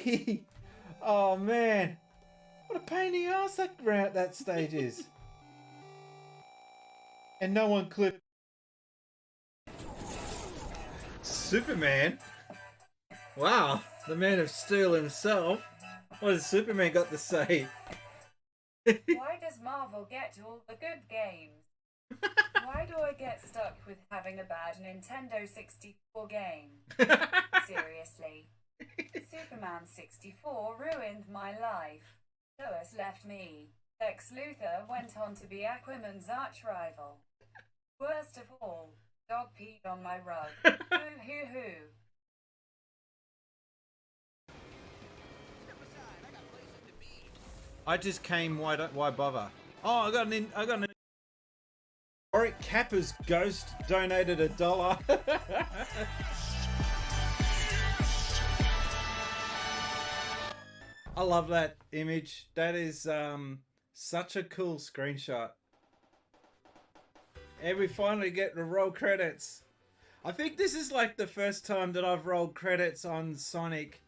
me. Oh man, what a pain in the ass that stage is. And no one clipped. Superman. Wow, the Man of Steel himself. What has Superman got to say? Why does Marvel get all the good games? Why do I get stuck with having a bad Nintendo 64 game? Seriously. Superman 64 ruined my life. Lois left me. Lex Luthor went on to be Aquaman's arch-rival. Worst of all, dog peed on my rug. Hoo hoo hoo. I just came. Why bother? Oh, I got an. Oric Kappa's ghost donated $1. I love that image. That is such a cool screenshot. And we finally get to roll credits. I think this is like the first time that I've rolled credits on Sonic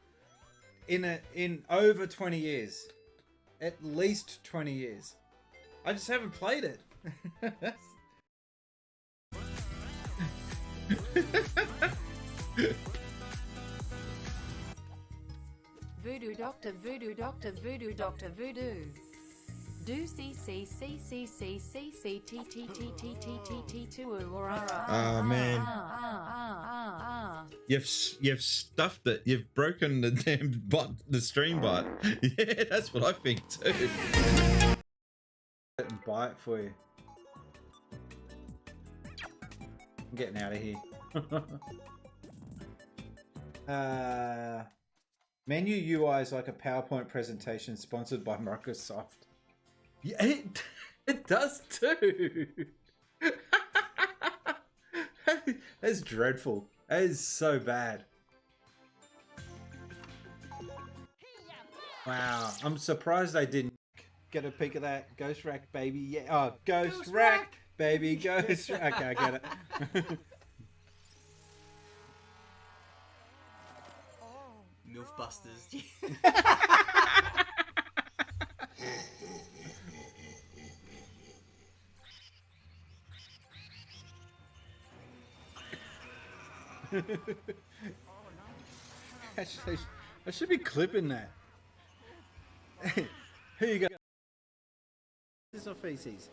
in over 20 years. At least 20 years. I just haven't played it. Voodoo Doctor, Voodoo Doctor, Voodoo Doctor, Voodoo. Do C C C C C C C T T T T T T T 2 or Oh man. You've stuffed it. You've broken the damn bot, the stream bot. Yeah, that's what I think too. And buy it for you. I'm getting out of here. Menu UI is like a PowerPoint presentation sponsored by Microsoft. Yeah, it does too. That's dreadful. That is so bad. Wow, I'm surprised they didn't get a peek of that. Ghost Rack, baby. Yeah. Oh, Ghost Rack, baby. Ghost Rack. Okay, I get it. Mythbusters. Actually, I should be clipping that. Here you go. This is feces.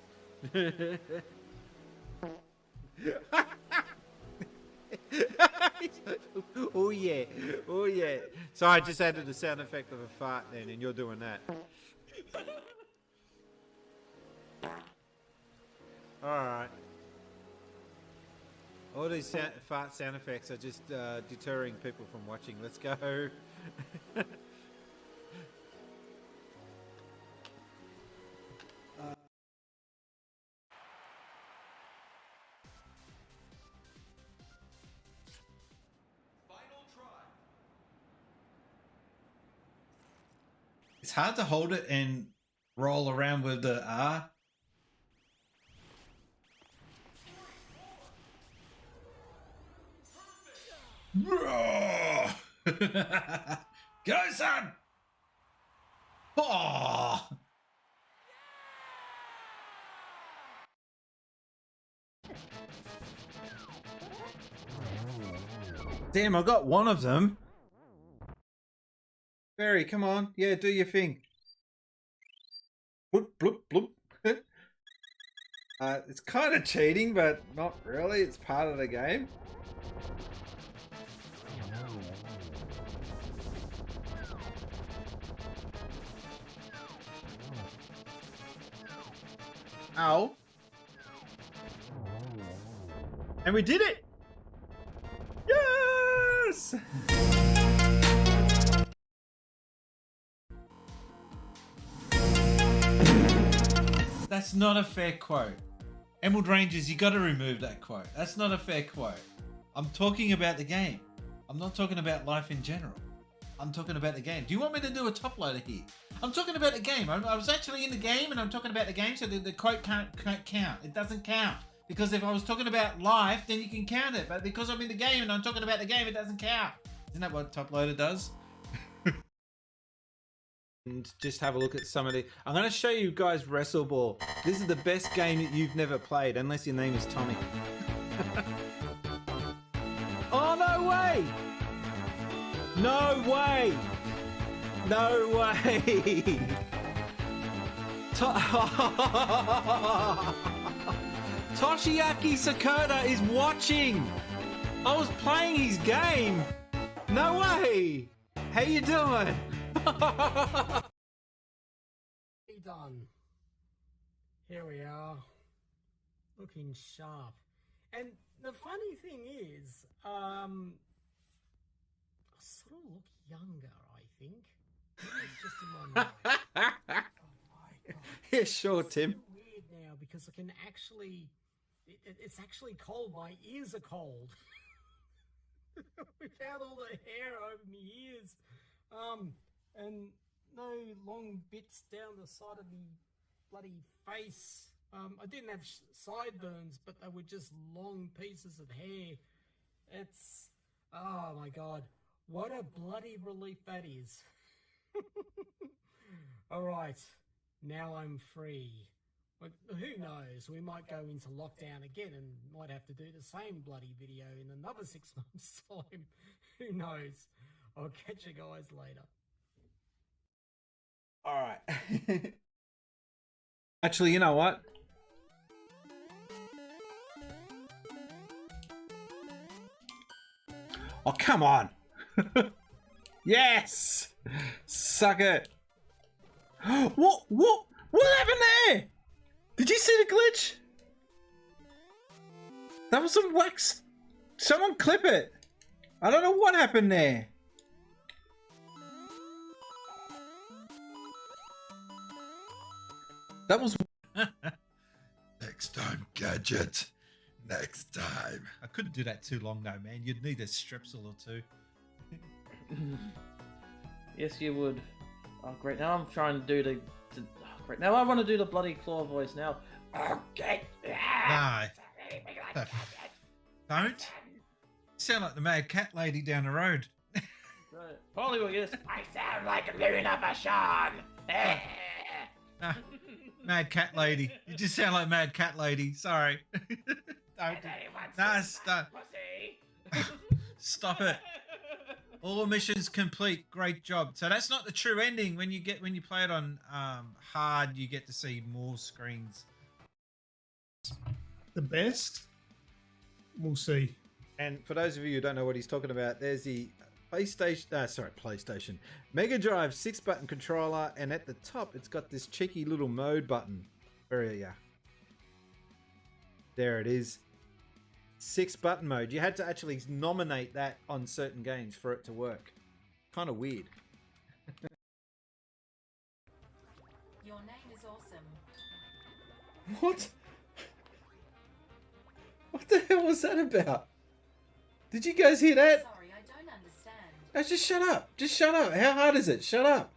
Oh yeah, oh yeah. So I just added the sound effect of a fart then, and you're doing that. All right. All these fart sound effects are just deterring people from watching. Let's go. It's hard to hold it and roll around with the R. Go, son! Oh! Damn, I got one of them. Barry, come on. Yeah, do your thing. Bloop, bloop, bloop. It's kind of cheating, but not really. It's part of the game. Ow. And we did it! Yes! That's not a fair quote. Emerald Rangers, you gotta remove that quote. That's not a fair quote. I'm talking about the game. I'm not talking about life in general. I'm talking about the game. Do you want me to do a top loader here? I'm talking about the game. I was actually in the game and I'm talking about the game, so the quote can't count. It doesn't count. Because if I was talking about life, then you can count it. But because I'm in the game and I'm talking about the game, it doesn't count. Isn't that what top loader does? and just have a look at some of the... I'm going to show you guys Wrestle Ball. This is the best game that you've never played, unless your name is Tommy. Oh, no way! No way! No way! Toshiaki Sakota is watching! I was playing his game! No way! How you doing? Done. Here we are, looking sharp. And the funny thing is, I sort of look younger, I think. It's just in my mind. Oh my god. Yeah, sure, Tim. It's so weird now because I can actually, it's actually cold. My ears are cold. Without all the hair over my ears. And no long bits down the side of me bloody face. I didn't have sideburns, but they were just long pieces of hair. It's, oh my god, what a bloody relief that is. Alright, now I'm free. But who knows, we might go into lockdown again and might have to do the same bloody video in another 6 months' time. Who knows? I'll catch you guys later. Alright. Actually, you know what? Oh, come on! Yes! Suck it! What happened there? Did you see the glitch? That was some wax. Someone clip it. I don't know what happened there. That was... Next time, Gadget. Next time. I couldn't do that too long though, man. You'd need a strepsil or two. Yes, you would. Oh, great. Now I'm trying to do the oh, great. Now I want to do the bloody claw voice now. Okay. No. Don't. You sound like the mad cat lady down the road. Right. Hollywood, yes. I sound like Luna Vachon. Mad cat lady. You just sound like mad cat lady. Sorry. Don't. Nah, stop. Stop it. All missions complete. Great job. So that's not the true ending. When you play it on hard, you get to see more screens. The best? We'll see. And for those of you who don't know what he's talking about, there's the PlayStation Mega Drive 6-button controller, and at the top it's got this cheeky little mode button. There it is. 6-button mode. You had to actually nominate that on certain games for it to work. Kind of weird. Your name is awesome. What? What the hell was that about? Did you guys hear that? Sorry, I don't understand. Oh, just shut up. Just shut up. How hard is it? Shut up.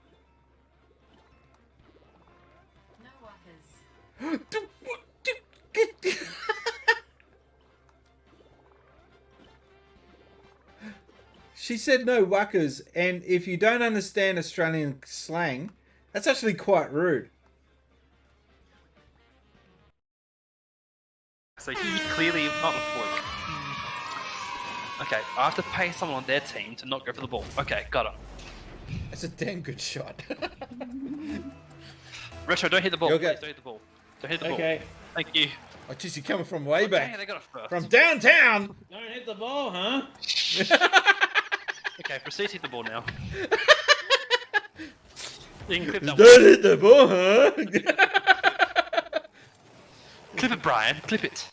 No wuckers. She said no wuckers, and if you don't understand Australian slang, that's actually quite rude. So he's clearly not a fluke. Okay, I have to pay someone on their team to not go for the ball. Okay, got him. That's a damn good shot. Retro, don't hit the ball. Okay. Please don't hit the ball. Don't hit the ball. Okay. Thank you. Oh, jeez, you're coming from way back. Okay, they got it first. From downtown! Don't hit the ball, huh? Okay, proceed to hit the ball now. You can clip that Don't hit the ball, huh? Clip it, Brian. Clip it.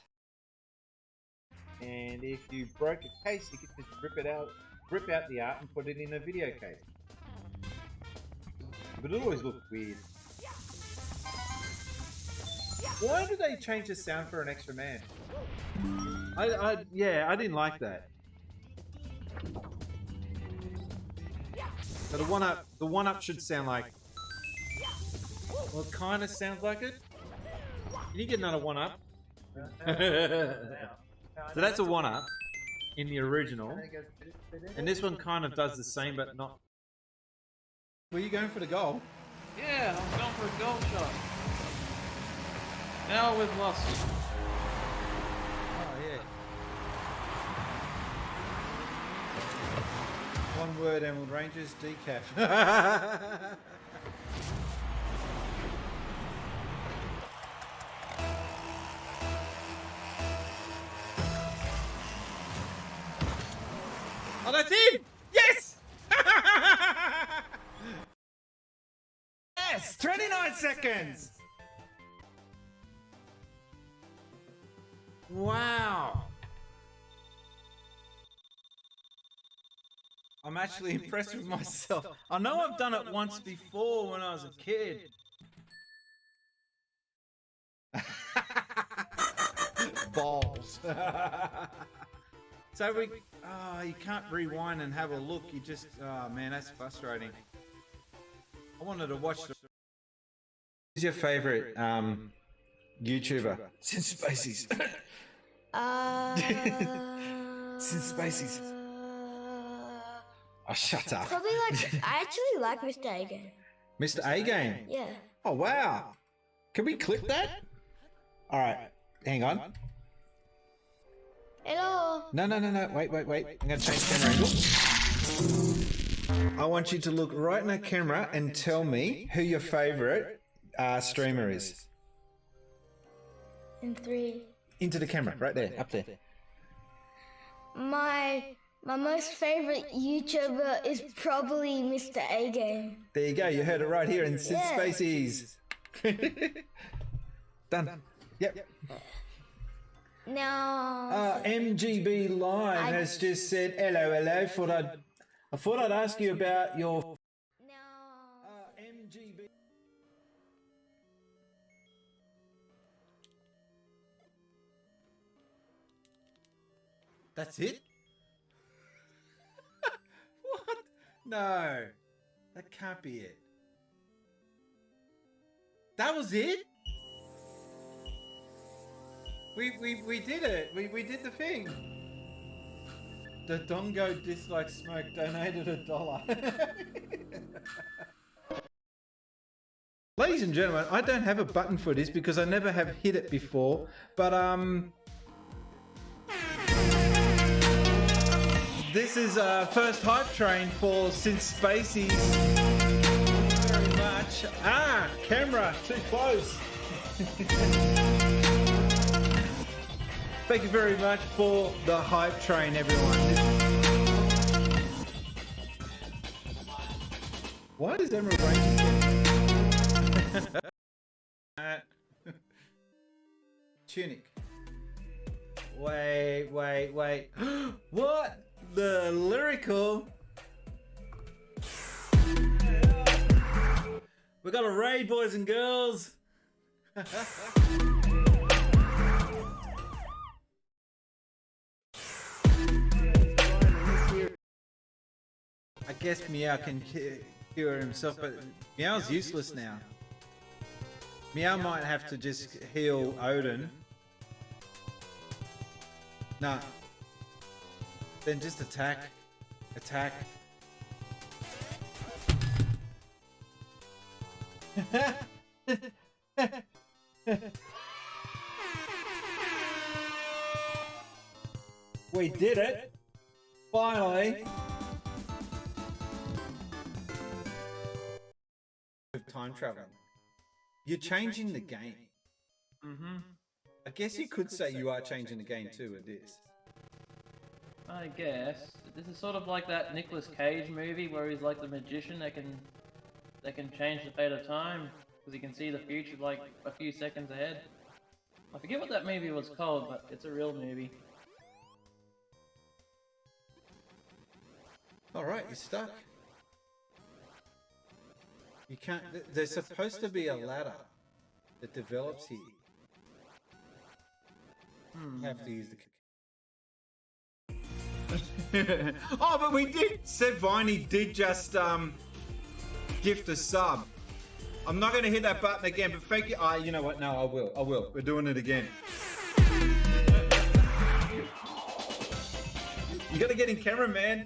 And if you broke a case, you could just rip out the art and put it in a video case. But it always looked weird. Why did they change the sound for an extra man? Yeah, I didn't like that. So the one up should sound like. Well, it kind of sounds like it. Can you get another one up? So that's a one up in the original, and this one kind of does the same, but not. Were you going for the goal? Yeah, I'm going for a goal shot. Now we've lost. Oh, yeah. One word, Emerald Rangers, decaf. Oh, that's in! Yes! Yes! 29 seconds! Wow! I'm actually impressed with myself. I know I've done it once before when I was a kid. Balls. So we... Oh, you can't rewind and have a look. You just... Oh, man, that's frustrating. I wanted to watch the... Who's your favourite YouTuber? Since Spacies. Since Spacies. Oh, shut up. Probably like, I actually like Mr. A Game. Mr. A Game? Yeah. Oh, wow. Can we click that? Alright, hang on. Hello. No. Wait. I'm going to change camera angle. I want you to look right in the camera and tell me who your favourite streamer is. In 3. Into the camera, right there, up there. My most favorite YouTuber is probably Mr. A Game. There you go, you heard it right here in Sid Spacies. Done. Yep. Now... MGB Live has just said, hello. I thought I'd ask you about your... MGB... That's it? What? No. That can't be it. That was it? We did it. We did the thing. The Dongo Dislike Smoke donated $1. Ladies and gentlemen, I don't have a button for this because I never have hit it before, but this is first hype train for Since Spacies. Very much. Camera too close. Thank you very much for the hype train, everyone. Why does Emerald Rangers get... Tunic. Wait. What? The lyrical... We got a raid, boys and girls. I guess Meow can cure himself, but Meow's useless now. Meow might have to just heal Odin. Nah. Then just attack. Attack. We did it! Finally! Time traveling. You're changing the game. I guess you could say you are changing the game too with this. I guess. This is sort of like that Nicolas Cage movie where he's like the magician that can change the fate of time because he can see the future like a few seconds ahead. I forget what that movie was called, but it's a real movie. Alright, you're stuck. You can't... There's supposed to be a ladder that develops here. You have to use the... Oh, but we did... Seb Viney did just gift a sub. I'm not going to hit that button again, but thank you... you know what? No, I will. We're doing it again. You got to get in camera, man.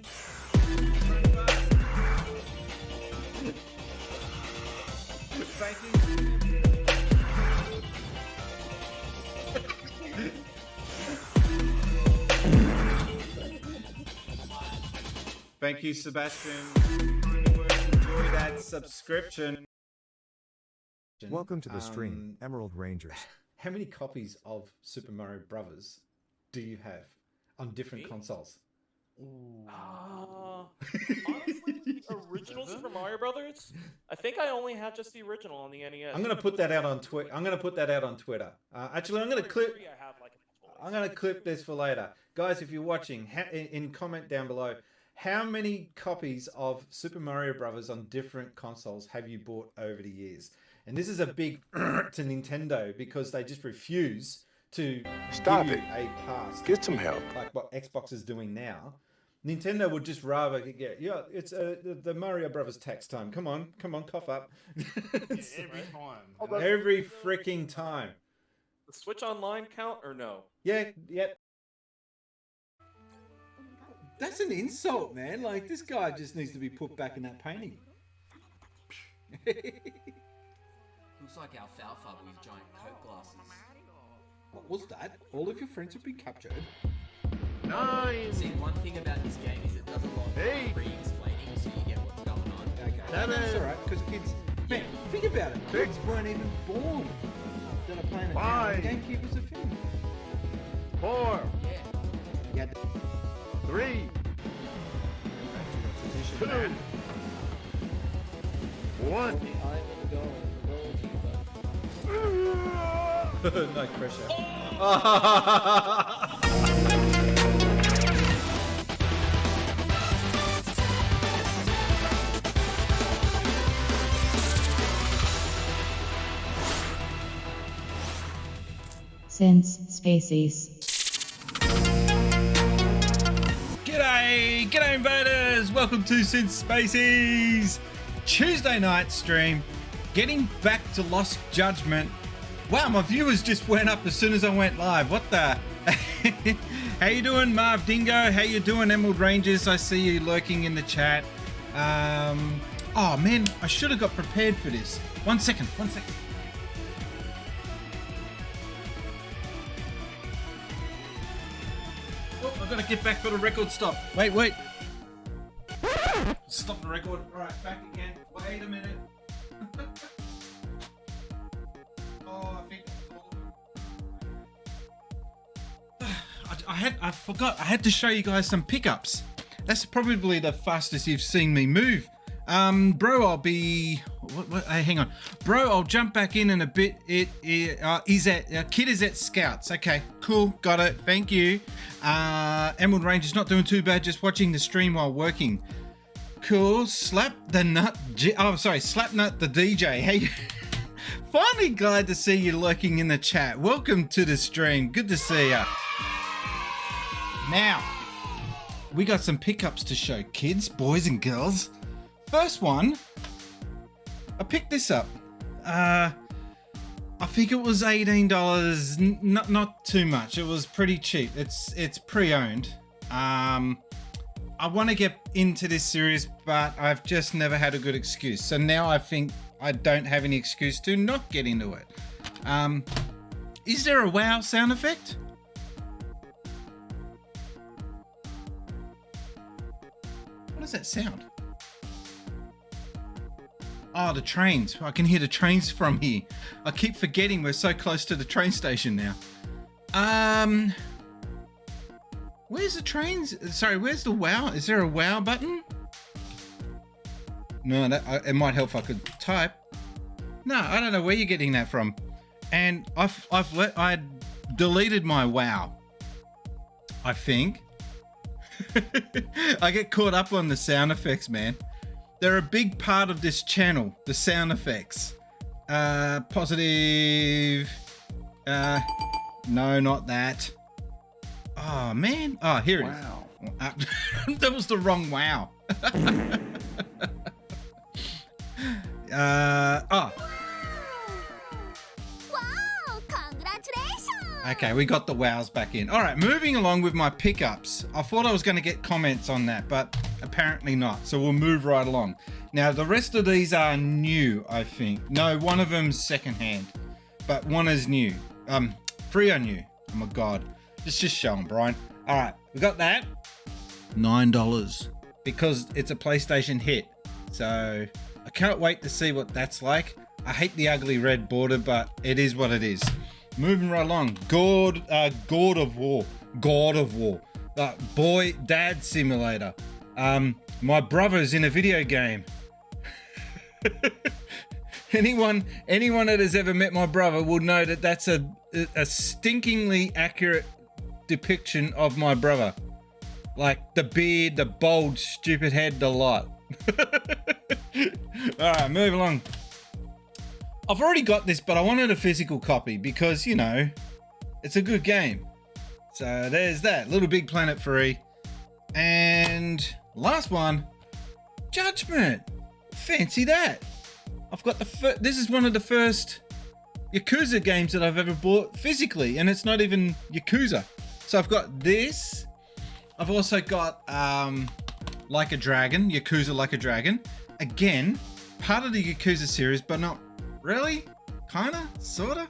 Thank you, Sebastian. Enjoy that subscription. Welcome to the stream, Emerald Rangers. How many copies of Super Mario Brothers do you have on different consoles? Honestly, the original Super Mario Brothers. I think I only have just the original on the NES. I'm gonna put that out on Twitter. Actually, I'm gonna clip this for later, guys. If you're watching, in comment down below, how many copies of Super Mario Brothers on different consoles have you bought over the years? And this is a big to Nintendo because they just refuse to give you a pass. Get some help. Like what Xbox is doing now. Nintendo would just rather get, it's the Mario Brothers tax time. Come on, cough up. Every time. Every freaking time. The Switch Online count or no? Yeah. That's an insult, man. Like, this guy just needs to be put back in that painting. Looks like alfalfa with giant Coke glasses. What was that? All of your friends have been captured. Nice! See, one thing about this game is it does a lot of re-explaining so you get what's going on. Okay, that's alright, because kids... Man, think about it. Kids weren't even born that are playing it now. The GameCube was a film. 4. Yeah. 3. 2. 1. No pressure. Since Spacies. G'day invaders! Welcome to Since Spacies! Tuesday night stream, getting back to Lost Judgement. Wow, my viewers just went up as soon as I went live. What the? How you doing, Marv Dingo? How you doing, Emerald Rangers? I see you lurking in the chat. Oh man, I should have got prepared for this. One second. Oh, I've got to get back for the record stop. Wait. Stop the record. All right, back again. Wait a minute. I think I forgot. I had to show you guys some pickups. That's probably the fastest you've seen me move. Bro, I'll be... What? Hey, hang on. Bro, I'll jump back in a bit. Kid is at Scouts. Okay, cool. Got it. Thank you. Emerald Ranger's not doing too bad. Just watching the stream while working. Cool. Slap Nut the DJ. Hey, finally glad to see you lurking in the chat. Welcome to the stream. Good to see ya. Now, we got some pickups to show, kids, boys and girls. First one, I picked this up. I think it was $18. Not too much. It was pretty cheap. It's pre-owned. I want to get into this series, but I've just never had a good excuse. So now I think I don't have any excuse to not get into it. Is there a wow sound effect? What does that sound? Oh, the trains. I can hear the trains from here. I keep forgetting we're so close to the train station now. Where's the trains? Sorry, where's the wow? Is there a wow button? No, it might help if I could type. No, I don't know where you're getting that from. And I deleted my wow. I think. I get caught up on the sound effects, man. They're a big part of this channel, the sound effects. Positive. No, not that. Oh, man. Oh, here it is. Wow. That was the wrong wow. Wow, congratulations! Okay, we got the wows back in. All right, moving along with my pickups. I thought I was going to get comments on that, but apparently not. So we'll move right along. Now, the rest of these are new, I think. No, one of them's secondhand, but one is new. Three are new. Oh my God. Just show them, Brian. All right, we got that. $9. because it's a PlayStation hit. So I can't wait to see what that's like. I hate the ugly red border, but it is what it is. Moving right along. God of War. Boy Dad Simulator. My brother's in a video game. Anyone that has ever met my brother will know that that's a stinkingly accurate depiction of my brother. Like the beard, the bald, stupid head, the lot. Alright, move along. I've already got this, but I wanted a physical copy because, you know, it's a good game. So there's that. Little Big Planet free. And last one, Judgment. Fancy that. I've got this is one of the first Yakuza games that I've ever bought physically, and it's not even Yakuza. So I've got this. I've also got Like a Dragon, Yakuza Like a Dragon. Again, part of the Yakuza series, but not really. Kinda, sorta.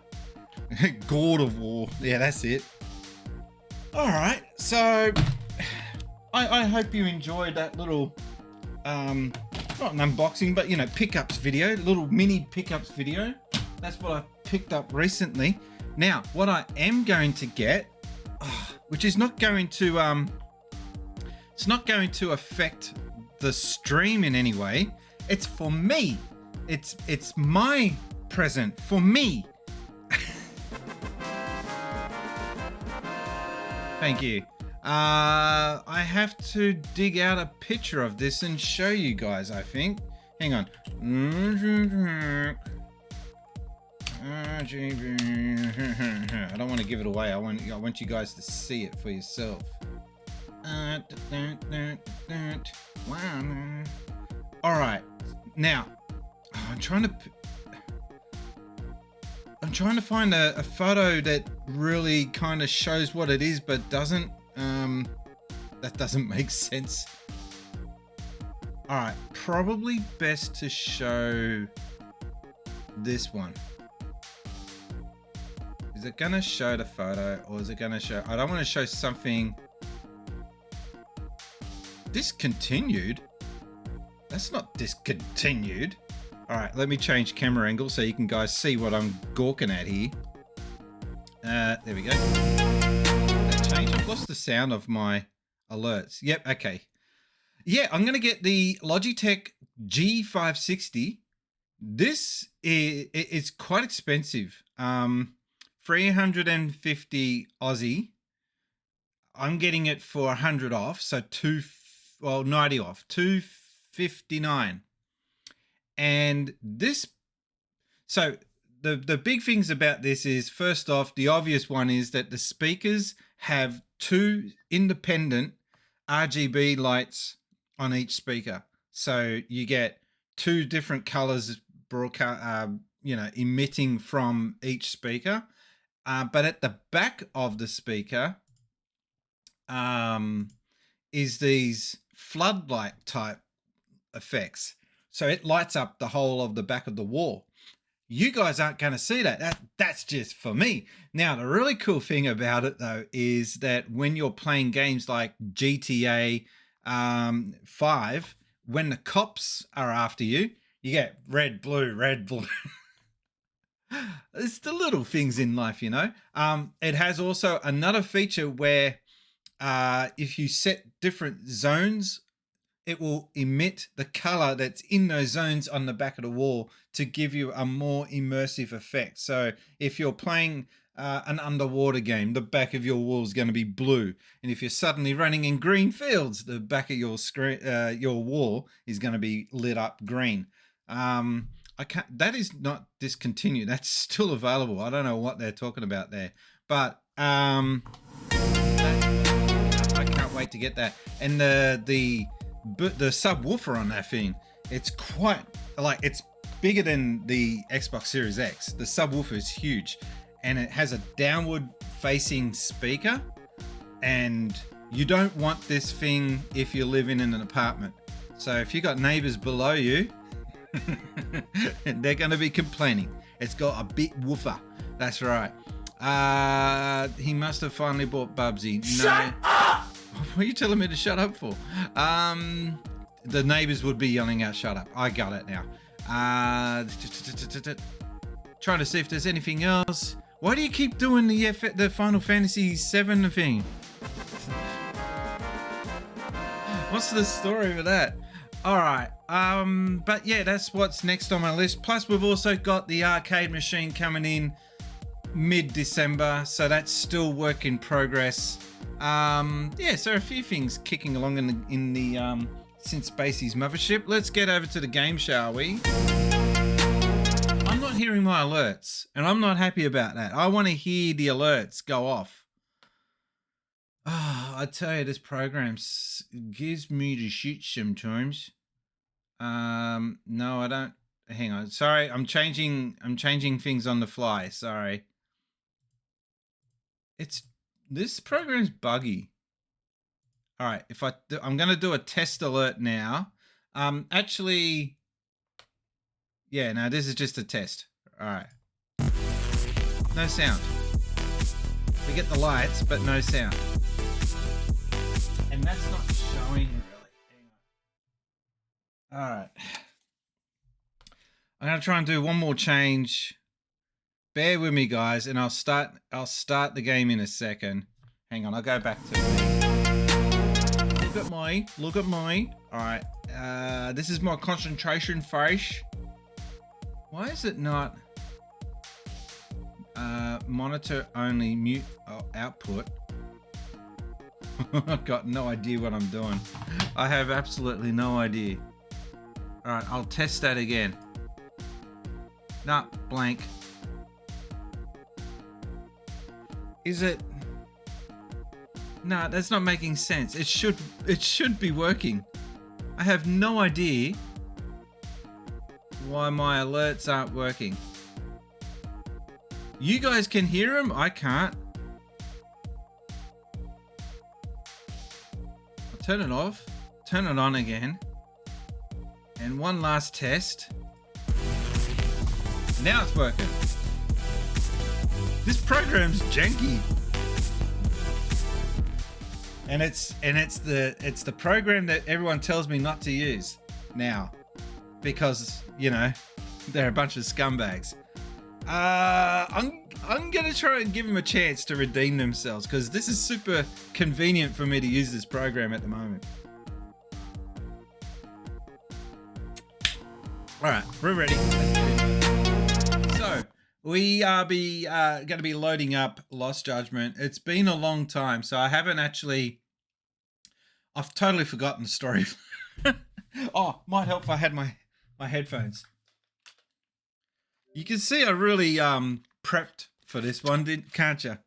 God of War. Yeah, that's it. Alright, so I hope you enjoyed that little not an unboxing, but you know, pickups video, little mini pickups video. That's what I picked up recently. Now, what I am going to get, which is not going to it's not going to affect the stream in any way. It's for me. It's my present for me. Thank you. I have to dig out a picture of this and show you guys, I think. Hang on. I don't want to give it away. I want you guys to see it for yourself. Alright. Now, I'm trying to find a photo that really kind of shows what it is, but doesn't. That doesn't make sense. Alright, probably best to show this one. Is it gonna show the photo, or is it gonna show... I don't want to show something... Discontinued? That's not discontinued. Alright, let me change camera angle so you can guys see what I'm gawking at here. There we go. That changed. I've lost the sound of my alerts. Yep, okay. Yeah, I'm going to get the Logitech G560. This is quite expensive. 350 Aussie. I'm getting it for 100 off, so 90 off, 259. And this, so the big things about this is, first off, the obvious one is that the speakers have two independent RGB lights on each speaker. So you get two different colors emitting from each speaker. But at the back of the speaker is these floodlight type effects. So it lights up the whole of the back of the wall. You guys aren't going to see that. That's just for me. Now, the really cool thing about it, though, is that when you're playing games like GTA 5, when the cops are after you, you get red, blue, red, blue. It's the little things in life, you know. It has also another feature where if you set different zones, it will emit the color that's in those zones on the back of the wall to give you a more immersive effect. So if you're playing an underwater game, the back of your wall is going to be blue. And if you're suddenly running in green fields, the back of your screen, your wall is going to be lit up green. That is not discontinued. That's still available. I don't know what they're talking about there, but I can't wait to get that. And the subwoofer on that thing, it's quite it's bigger than the Xbox Series X. The subwoofer is huge, and it has a downward facing speaker, and you don't want this thing if you're living in an apartment. So if you got neighbors below you, they're going to be complaining. It's got a big woofer. That's right. He must have finally bought Bubsy. Shut up! What are you telling me to shut up for? The neighbors would be yelling out, shut up. I got it now. Trying to see if there's anything else. Why do you keep doing the Final Fantasy VII thing? What's the story for that? Alright, but yeah, that's what's next on my list. Plus, we've also got the arcade machine coming in mid-December, so that's still work in progress. Yeah, so a few things kicking along in the since Spacies mothership. Let's get over to the game, shall we? I'm not hearing my alerts, and I'm not happy about that. I want to hear the alerts go off. I tell you, this program gives me the shit sometimes. No, I don't. Hang on. Sorry, I'm changing things on the fly. Sorry. This program's buggy. All right, I'm going to do a test alert now. Actually, yeah, no, this is just a test. All right. No sound. We get the lights, but no sound. And that's not showing really. Hang on. All right. I'm going to try and do one more change. Bear with me, guys, and I'll start the game in a second. Hang on, I'll go back to Look at me. All right. This is my concentration face. Why is it not monitor only mute output? I've got no idea what I'm doing. I have absolutely no idea. All right, I'll test that again. Nah, blank. Is it? Nah, that's not making sense. It should be working. I have no idea why my alerts aren't working. You guys can hear them? I can't. I'll turn it off, turn it on again. And one last test. Now it's working. This program's janky. And it's the program that everyone tells me not to use now, because you know they're a bunch of scumbags. I'm gonna try and give them a chance to redeem themselves, because this is super convenient for me to use this program at the moment. All right, we're ready. So we are going to be loading up Lost Judgement. It's been a long time, so I haven't actually. I've totally forgotten the story. Oh, might help if I had my headphones. You can see I really prepped for this one, can't you?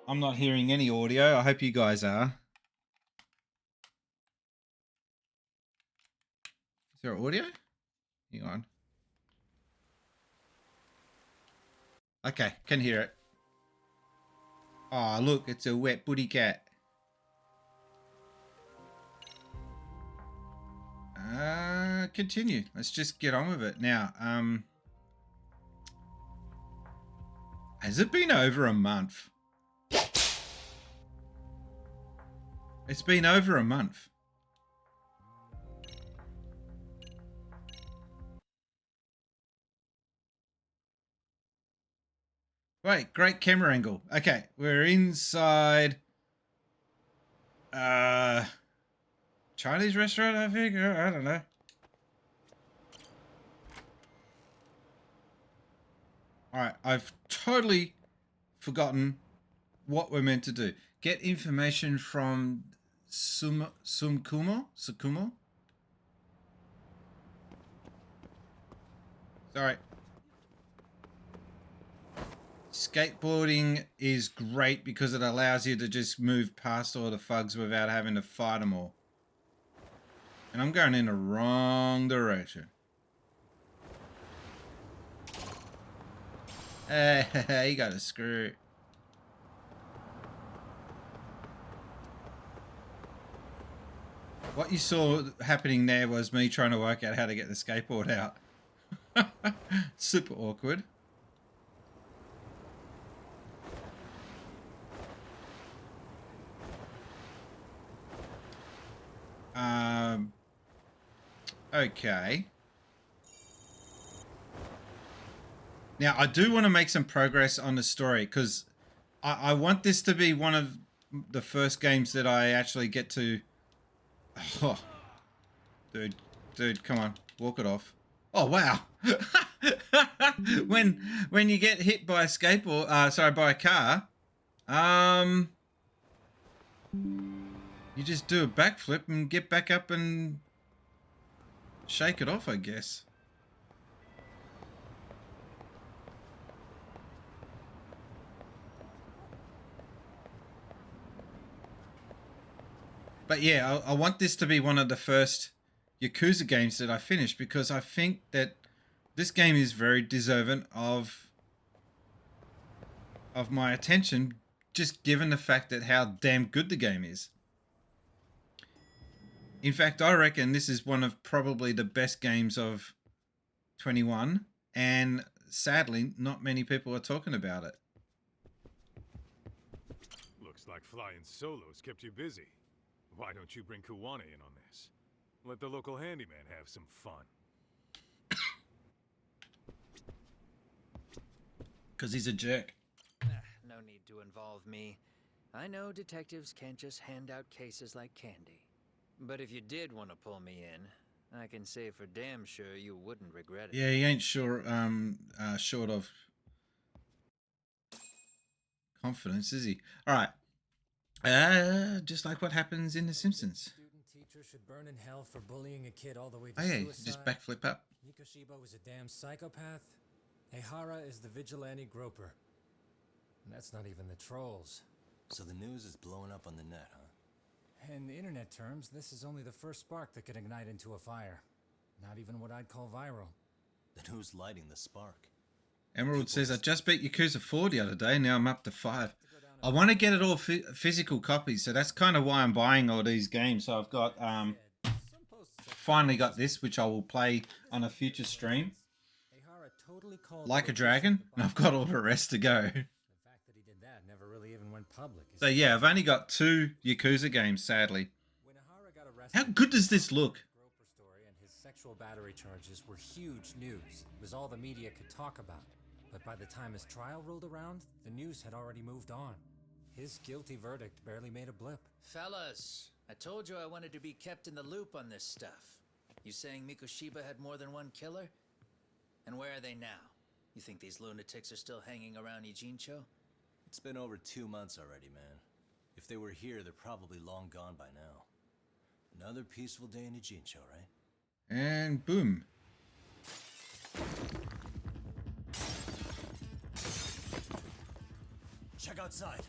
I'm not hearing any audio. I hope you guys are. Is there audio? Hang on. Okay, can hear it. Oh, look, it's a wet booty cat. Continue. Let's just get on with it now. Has it been over a month? It's been over a month. Wait, great camera angle. Okay, we're inside Chinese restaurant, I think. I don't know. Alright, I've totally forgotten what we're meant to do. Get information from Sukumo? Sorry. Skateboarding is great because it allows you to just move past all the thugs without having to fight them all. And I'm going in the wrong direction. You got a screw. What you saw happening there was me trying to work out how to get the skateboard out. Super awkward. Okay. Now, I do want to make some progress on the story because I want this to be one of the first games that I actually get to... Oh. Dude, come on. Walk it off. Oh, wow. when you get hit by a skateboard, by a car, you just do a backflip and get back up and shake it off, I guess. But yeah, I want this to be one of the first Yakuza games that I finish because I think that this game is very deserving of my attention, just given the fact that how damn good the game is. In fact, I reckon this is one of probably the best games of 21, and sadly, not many people are talking about it. Looks like flying solos kept you busy. Why don't you bring Kuwane in on this? Let the local handyman have some fun. Because he's a jerk. No need to involve me. I know detectives can't just hand out cases like candy. But if you did want to pull me in, I can say for damn sure you wouldn't regret it. Yeah, he ain't short of confidence, is he? All right. Just like what happens in The Simpsons. Student teacher should burn in hell for bullying a kid all the way to Oh yeah, suicide. just backflip up. Mikoshiba was a damn psychopath. Ehara is the vigilante groper. And that's not even the trolls. So the news is blowing up on the net, huh? In internet terms, this is only the first spark that could ignite into a fire. Not even what I'd call viral. Then who's lighting the spark? Emerald says, I just beat Yakuza 4 the other day, now I'm up to 5. I want to get it all physical copies, so that's kind of why I'm buying all these games. So I've got, finally got this, which I will play on a future stream. Like a Dragon, and I've got all the rest to go. The fact that he did that never really even went public. So yeah, I've only got 2 Yakuza games, sadly. How good does this look? And his sexual battery charges were huge news. It was all the media could talk about. But by the time his trial rolled around, the news had already moved on. His guilty verdict barely made a blip. Fellas, I told you I wanted to be kept in the loop on this stuff. You saying Mikoshiba had more than one killer? And where are they now? You think these lunatics are still hanging around Ijincho? It's been over 2 months already, man. If they were here, they're probably long gone by now. Another peaceful day in Ijincho, right? And boom. Check outside.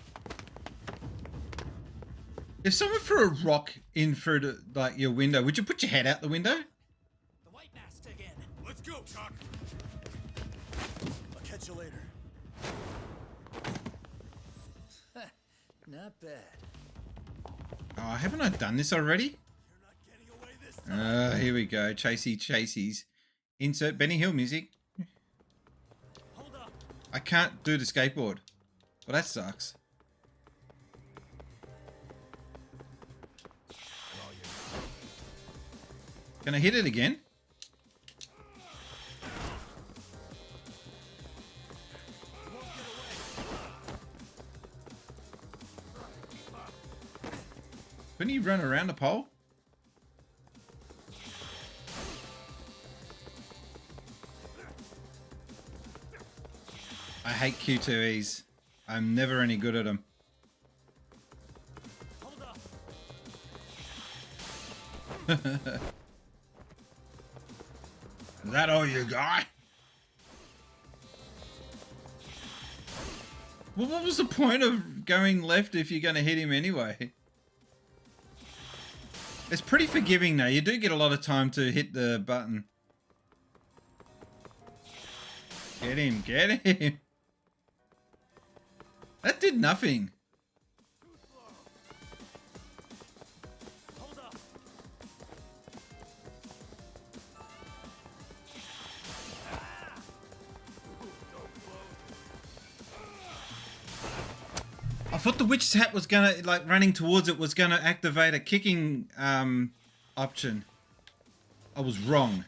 If someone threw a rock in through the, like your window, would you put your head out the window? The white mask again. Let's go, Chuck. I'll catch you later. Not bad. Oh, haven't I done this already? Here we go. Chaseys. Insert Benny Hill music. I can't do the skateboard. Well, that sucks. Can I hit it again? Couldn't you run around the pole? I hate Q2Es. I'm never any good at them. Is that all you got? Well, what was the point of going left if you're going to hit him anyway? It's pretty forgiving though. You do get a lot of time to hit the button. Get him, get him. That did nothing. I thought the witch's hat was gonna, like, running towards it was gonna activate a kicking option. I I was wrong.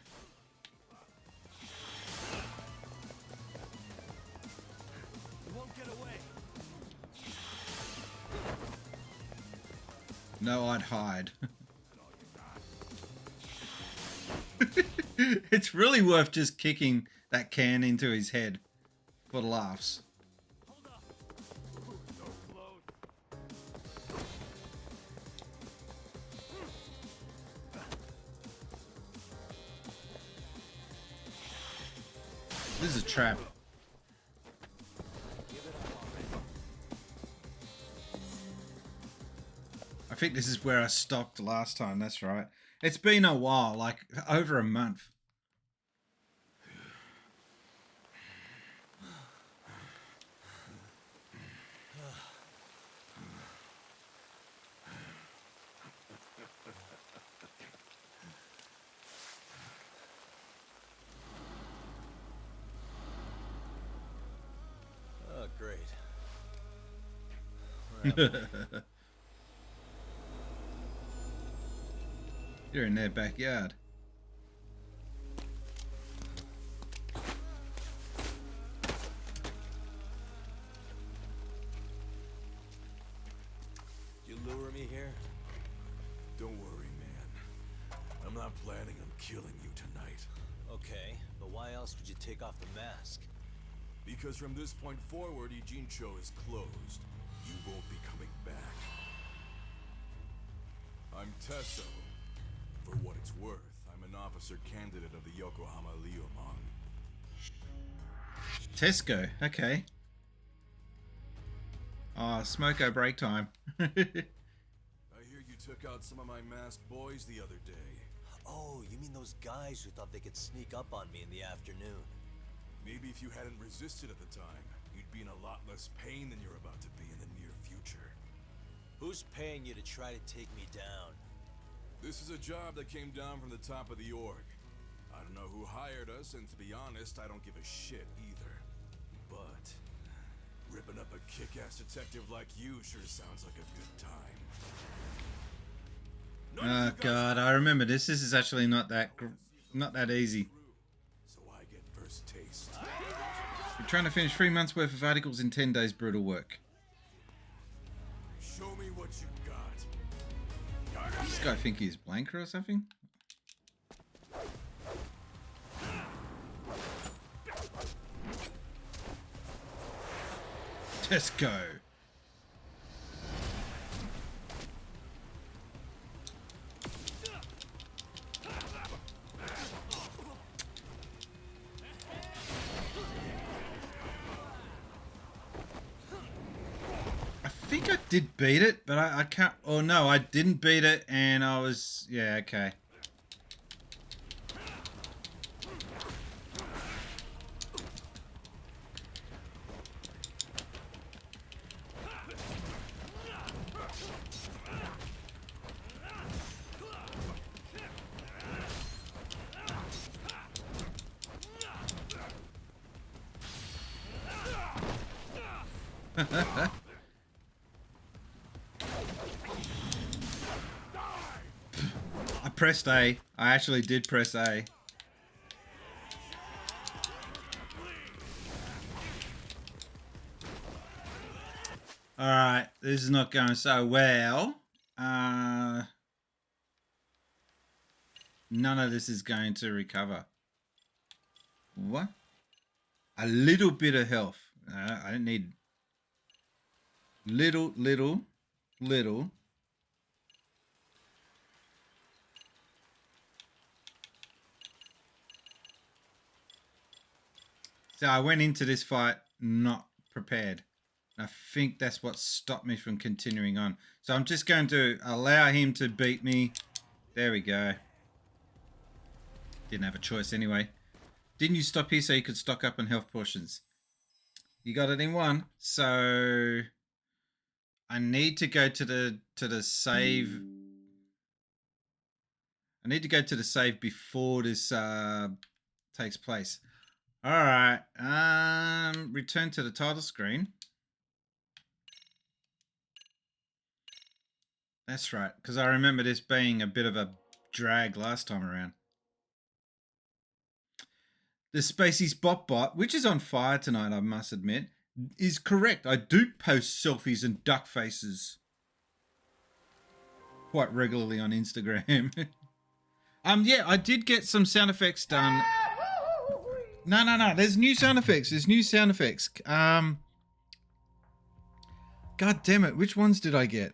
No, I'd hide. It's really worth just kicking that can into his head for the laughs. This is a trap. I think this is where I stopped last time, that's right. It's been a while, like over a month. Oh, great. You're in their backyard. You lure me here? Don't worry, man. I'm not planning on killing you tonight. Okay, but why else would you take off the mask? Because from this point forward, Ijincho is closed. You won't be coming back. I'm Tesso. For what it's worth, I'm an officer candidate of the Yokohama Leomon. Tesco, okay. Oh, Smoko break time. I hear you took out some of my masked boys the other day. Oh, you mean those guys who thought they could sneak up on me in the afternoon? Maybe if you hadn't resisted at the time, you'd be in a lot less pain than you're about to be in the near future. Who's paying you to try to take me down? This is a job that came down from the top of the org. I don't know who hired us, and to be honest, I don't give a shit either. But ripping up a kick-ass detective like you sure sounds like a good time. Oh god, I remember this. This is actually not that easy. So I get first taste. You're trying to finish 3 months worth of articles in 10 days, brutal work. Show me what you got. Does this guy think he's Blanca or something? Let's go. I think I did beat it, but I can't. Oh no, I didn't beat it, and I was. Yeah, okay. I pressed A. I actually did press A. Alright, this is not going so well. None of this is going to recover. What? A little bit of health. I don't need... Little. So I went into this fight not prepared. I think that's what stopped me from continuing on. So I'm just going to allow him to beat me. There we go. Didn't have a choice anyway. Didn't you stop here so you could stock up on health potions? You got it in one. So I need to go to the save. I need to go to the save before this takes place. All right. Return to the title screen. That's right, because I remember this being a bit of a drag last time around. the Spacies bot, which is on fire tonight, I must admit, is correct. I do post selfies and duck faces quite regularly on Instagram. Yeah, I did get some sound effects done. No. There's new sound effects. God damn it. Which ones did I get?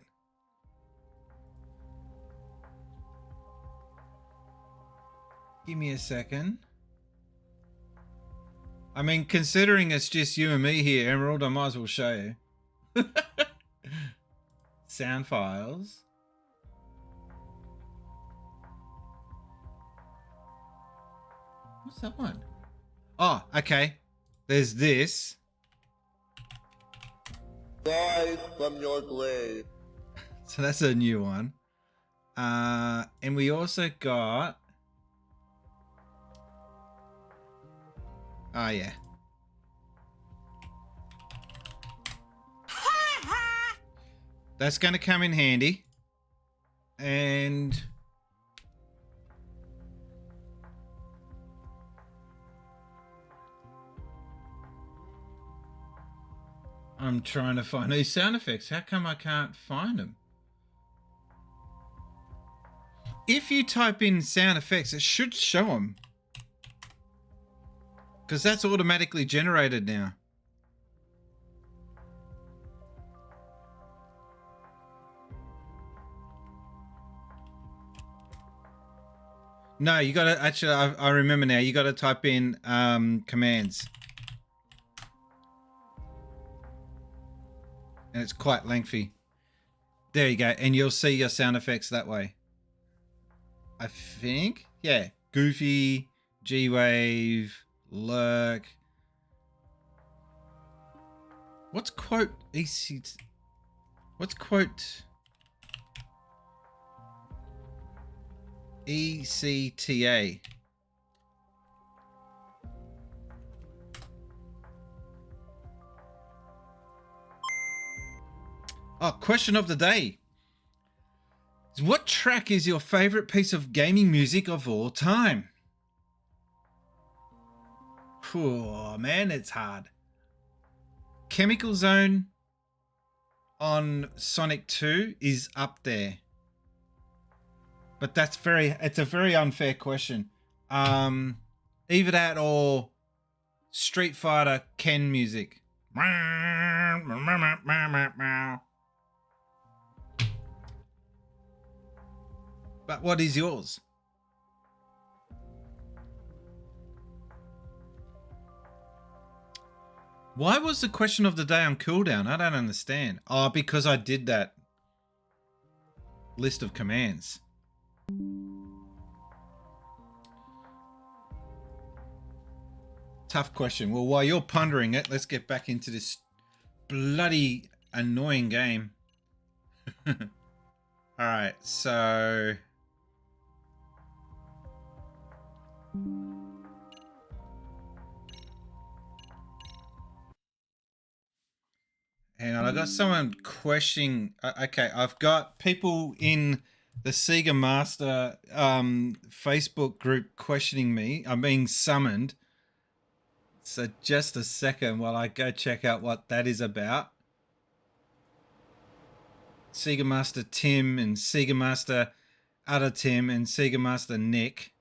Give me a second. I mean, considering it's just you and me here, Emerald, I might as well show you. Sound files. What's that one? Oh, okay. There's this. Rise from your grave. So that's a new one. And we also got... Oh, yeah. That's going to come in handy. And... I'm trying to find these sound effects. How come I can't find them? If you type in sound effects, it should show them. Because that's automatically generated now. No, you got to actually, I remember now, you got to type in commands. And it's quite lengthy. There you go. And you'll see your sound effects that way. I think. Yeah. Goofy, G-Wave, Lurk. What's quote EC? What's quote ECTA? Oh, question of the day. What track is your favorite piece of gaming music of all time? Oh, man, it's hard. Chemical Zone on Sonic 2 is up there. But it's a very unfair question. Either that or Street Fighter Ken music. But what is yours? Why was the question of the day on cooldown? I don't understand. Oh, because I did that list of commands. Tough question. Well, while you're pondering it, let's get back into this bloody annoying game. All right, so... Hang on, I got someone questioning... Okay, I've got people in the Sega Master Facebook group questioning me. I'm being summoned. So just a second while I go check out what that is about. Sega Master Tim and Sega Master Other Tim and Sega Master Nick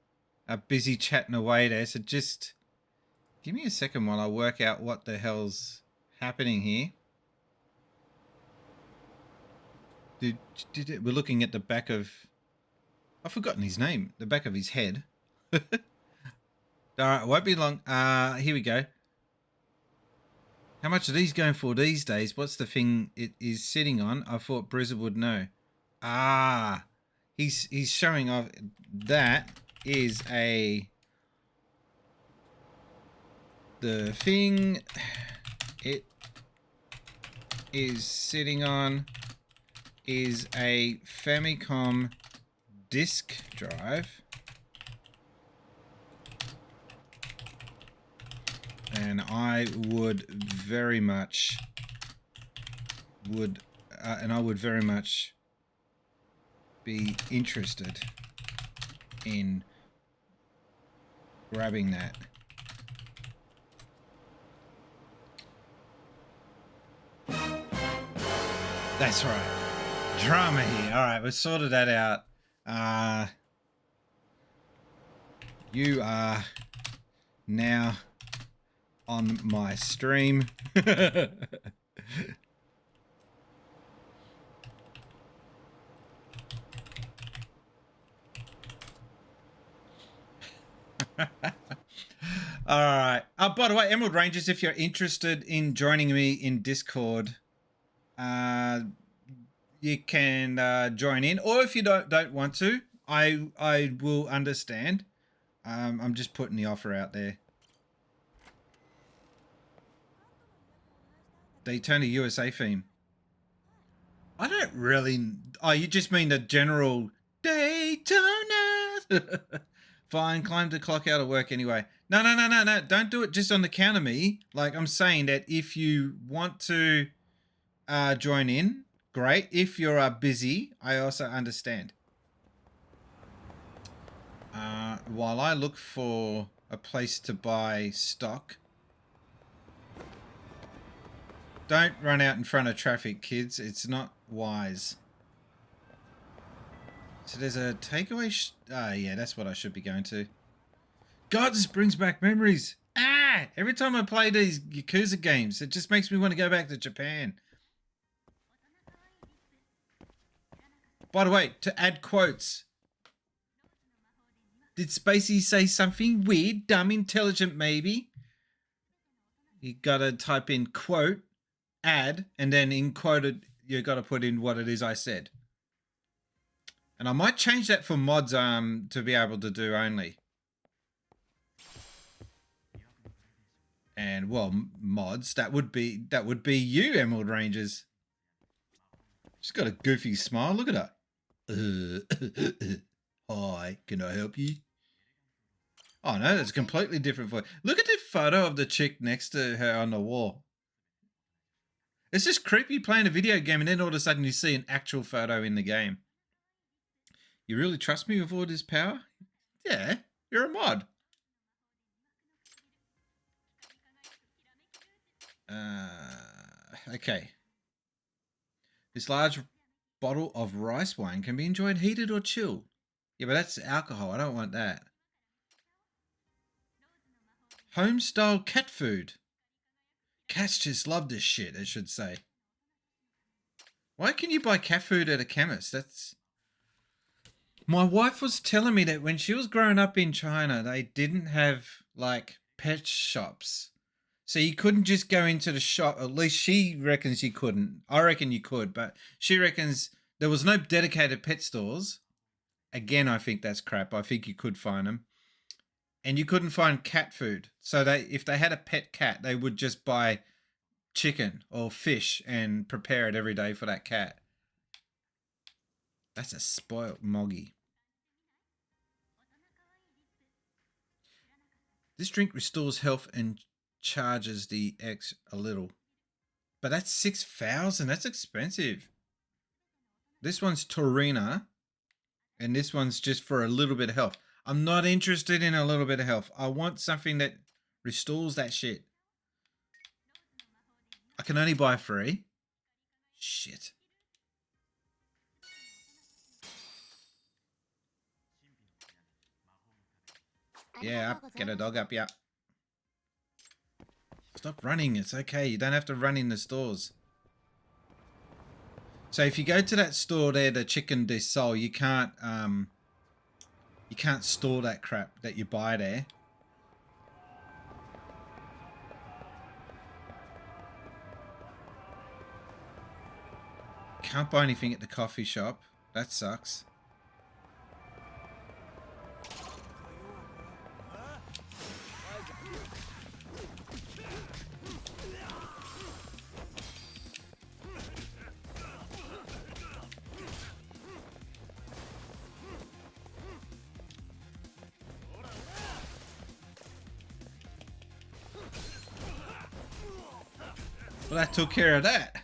are busy chatting away there. So just give me a second while I work out what the hell's happening here. We're looking at the back of... I've forgotten his name. The back of his head. All right, it won't be long. Here we go. How much are these going for these days? What's the thing it is sitting on? I thought Brizzard would know. Ah, he's showing off. That is the thing it is sitting on is a Famicom disk drive. And I would very much be interested in grabbing that. That's right. Drama here. All right, we've sorted that out. You are now on my stream. All right. By the way, Emerald Rangers, if you're interested in joining me in Discord, you can join in, or if you don't want to, I will understand. I'm just putting the offer out there. Daytona USA theme. I don't really. Oh, you just mean the general Daytona? Fine, climb the clock out of work anyway. No. Don't do it just on the count of me. Like, I'm saying that if you want to join in, great. If you're busy, I also understand. While I look for a place to buy stock. Don't run out in front of traffic, kids. It's not wise. So there's a takeaway. Yeah, that's what I should be going to. God, this brings back memories. Every time I play these Yakuza games, it just makes me want to go back to Japan. By the way, to add quotes. Did Spacies say something weird, dumb, intelligent, maybe? You gotta type in quote, add, and then in quoted, you gotta put in what it is I said. And I might change that for mods to be able to do only. And well, mods, that would be you, Emerald Rangers. She's got a goofy smile. Look at her. Hi, can I help you? Oh no, that's a completely different voice. Look at the photo of the chick next to her on the wall. It's just creepy playing a video game and then all of a sudden you see an actual photo in the game. You really trust me with all this power? Yeah, you're a mod. Okay. This large bottle of rice wine can be enjoyed heated or chilled. Yeah, but that's alcohol. I don't want that. Home-style cat food. Cats just love this shit, I should say. Why can you buy cat food at a chemist? That's... My wife was telling me that when she was growing up in China, they didn't have, like, pet shops. So you couldn't just go into the shop. At least she reckons you couldn't. I reckon you could, but she reckons there was no dedicated pet stores. Again, I think that's crap. I think you could find them. And you couldn't find cat food. So if they had a pet cat, they would just buy chicken or fish and prepare it every day for that cat. That's a spoilt moggy. This drink restores health and charges the X a little. But that's 6,000. That's expensive. This one's Taurina. And this one's just for a little bit of health. I'm not interested in a little bit of health. I want something that restores that shit. I can only buy 3. Shit. Yeah, up. Get a dog up, yeah. Stop running. It's okay. You don't have to run in the stores. So if you go to that store there, the Chicken de Sol, you can't store that crap that you buy there. Can't buy anything at the coffee shop. That sucks. Well, that took care of that.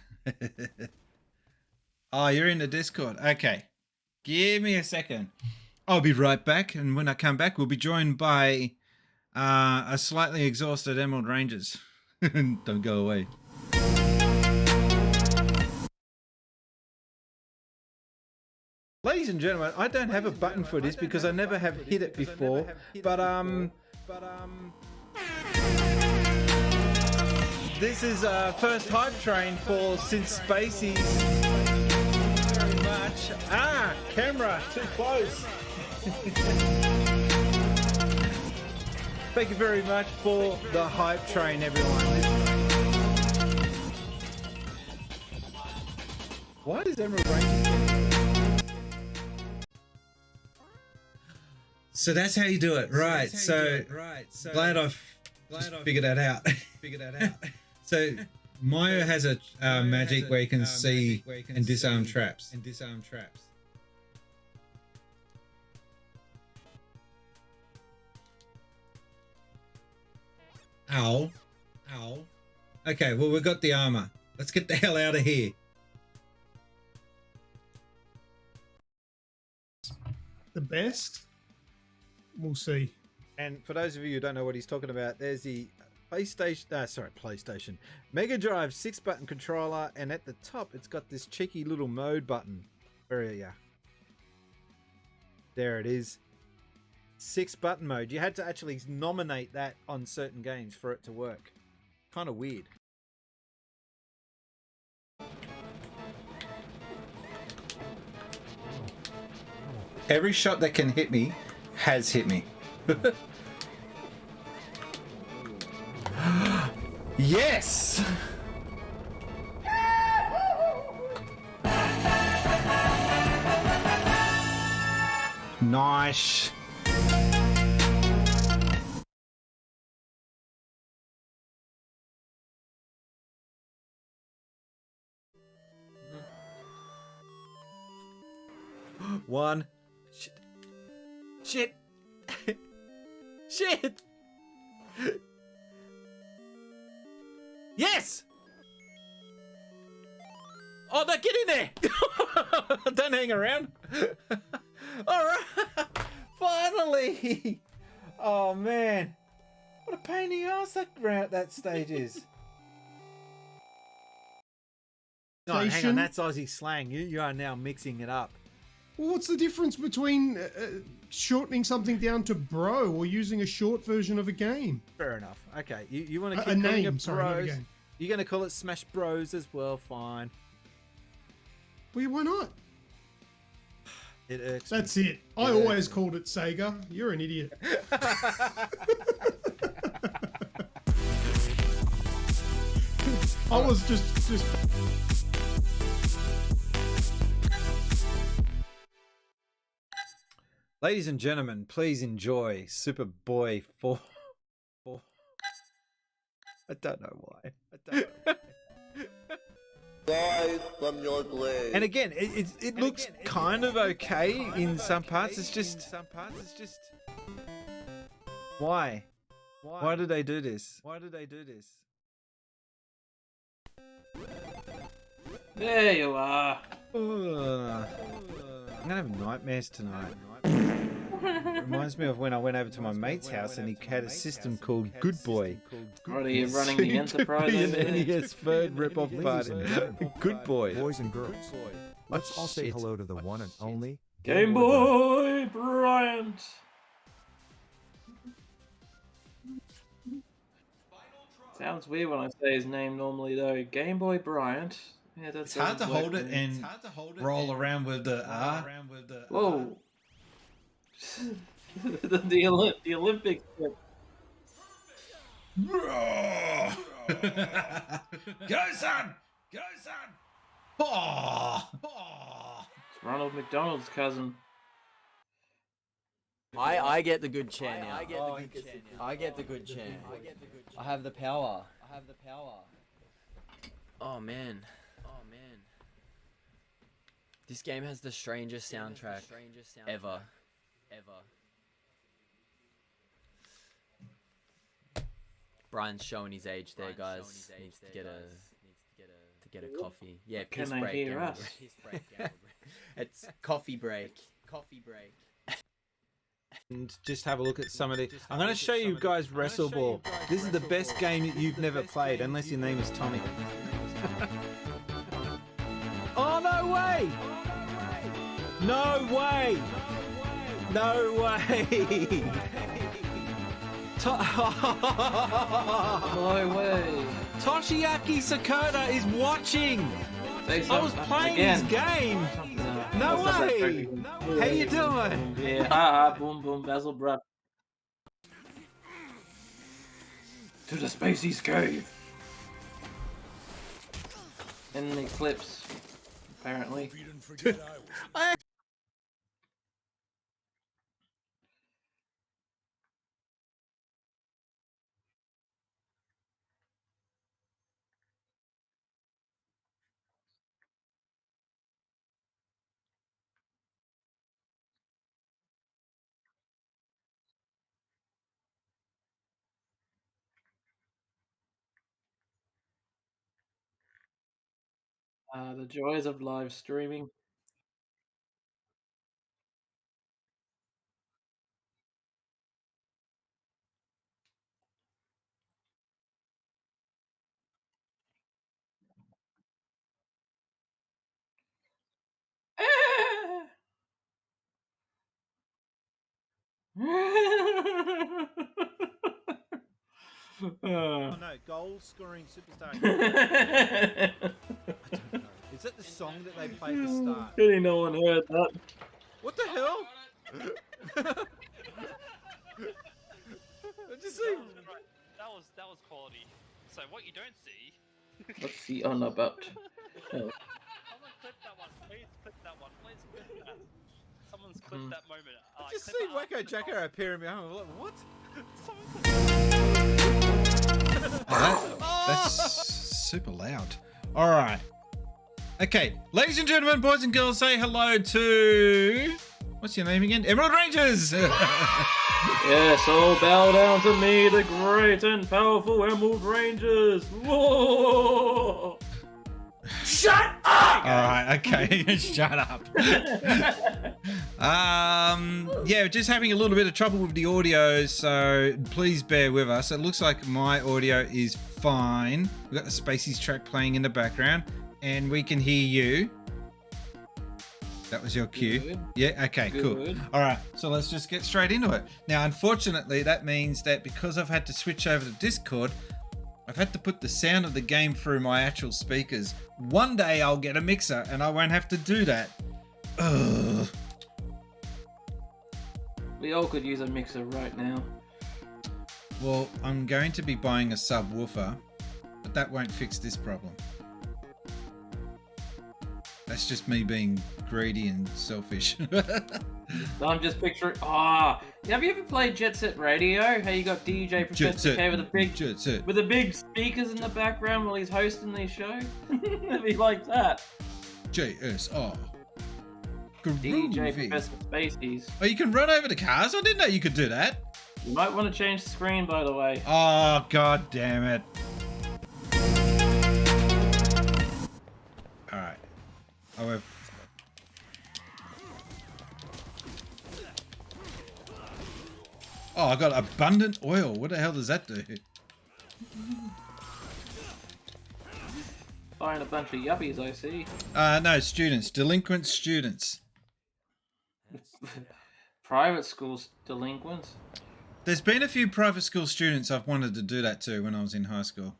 Oh, you're in the Discord. Okay. Give me a second. I'll be right back. And when I come back, we'll be joined by a slightly exhausted Emerald Rangers. Don't go away. Ladies and gentlemen, I don't have a button for this because I never have hit it before, but this is first hype train for since Spacies. Very much. Camera too close. Thank you very much for the hype train, everyone. Why does Emerald Ranger? So that's how you do it, right? So glad I've figured that out. So Mayo has a magic where you can see and disarm traps. Ow. Okay, well, we've got the armor. Let's get the hell out of here. The best? We'll see. And for those of you who don't know what he's talking about, there's the PlayStation Mega Drive 6-button controller, and at the top it's got this cheeky little mode button. Where are you? There it is. 6-button mode. You had to actually nominate that on certain games for it to work. Kind of weird. Every shot that can hit me has hit me. Yes! Nice. One. Shit. Shit. Yes. Oh, no, get in there. Don't hang around. All right. Finally. Oh, man. What a pain in the ass that stage is. No, hang on. That's Aussie slang. You are now mixing it up. Well, what's the difference between shortening something down to bro or using a short version of a game? Fair enough. Okay, you want to keep a calling name, it sorry, not a bros. game. You're going to call it Smash Bros as well. Fine. Well, why not? It irks That's me. it. I always called it Sega. You're an idiot. I was just. Ladies and gentlemen, please enjoy Superboy 4. I don't know why. Die from your blade. And again, it looks kind of okay in some parts. It's just why? Why did they do this? There you are. I'm gonna have nightmares tonight. Reminds me of when I went over to my mate's house and he had a system called Good Boy. What are you running the Enterprise? An NES third rip-off party. Good Boy. Boys and girls. Let's all say hello to the one and only Game Boy Bryant. Sounds weird when I say his name normally though. Game Boy Bryant. Yeah, that's It's hard to hold it and roll around with the R. Whoa. the Olympics. Go, son! Oh. It's Ronald McDonald's cousin. I get the good chair now. I get the good chair. I have the power. Oh man. This game has the strangest soundtrack ever. Brian's showing his age there, guys. Needs to get a coffee. Yeah, piss Can I break. hear us? It's coffee break. And just have a look at some of the... I'm going to show you guys Wrestle Ball. This is the best game that you've never played, unless your name is Tommy. Oh, no way! No way! No way! No way! Toshiaki Sakota is watching! I was playing his game! No way! How you doing? Yeah, boom boom, Basil bruh. To the Spacies cave! In the eclipse, apparently. The joys of live streaming. Oh no, goal scoring superstar. I don't know. Is that the song that they play at the start? Really, no one heard that. What the hell? Just see. That was quality. So what you don't see. What's the on about? Oh. Someone clip that one. Please clip that one. Please clip that. Someone's clipped that moment. Just see Wacko Jacko appearing behind me. What? That's super loud. All right. Okay, ladies and gentlemen, boys and girls, say hello to... What's your name again? Emerald Rangers! Yes, all bow down to me, the great and powerful Emerald Rangers! Whoa! Shut up! Alright, okay, shut up. Yeah, just having a little bit of trouble with the audio, so please bear with us. It looks like my audio is fine. We've got the Spacies track playing in the background, and we can hear you. That was your cue. Good. Yeah, okay, cool. All right, so let's just get straight into it. Now, unfortunately, that means that because I've had to switch over to Discord, I've had to put the sound of the game through my actual speakers. One day I'll get a mixer and I won't have to do that. Ugh. We all could use a mixer right now. Well, I'm going to be buying a subwoofer, but that won't fix this problem. That's just me being greedy and selfish. I'm just picturing. Have you ever played Jet Set Radio? How you got DJ Professor K with the big speakers in the background while he's hosting the show? It'd be like that. JSR. DJ Professor Spacies. Oh, you can run over the cars? I didn't know you could do that. You might want to change the screen, by the way. Oh, god damn it. Alright. Oh, I got abundant oil. What the hell does that do? Find a bunch of yuppies, I see. No, students. Delinquent students. Private schools delinquents? There's been a few private school students I've wanted to do that to when I was in high school.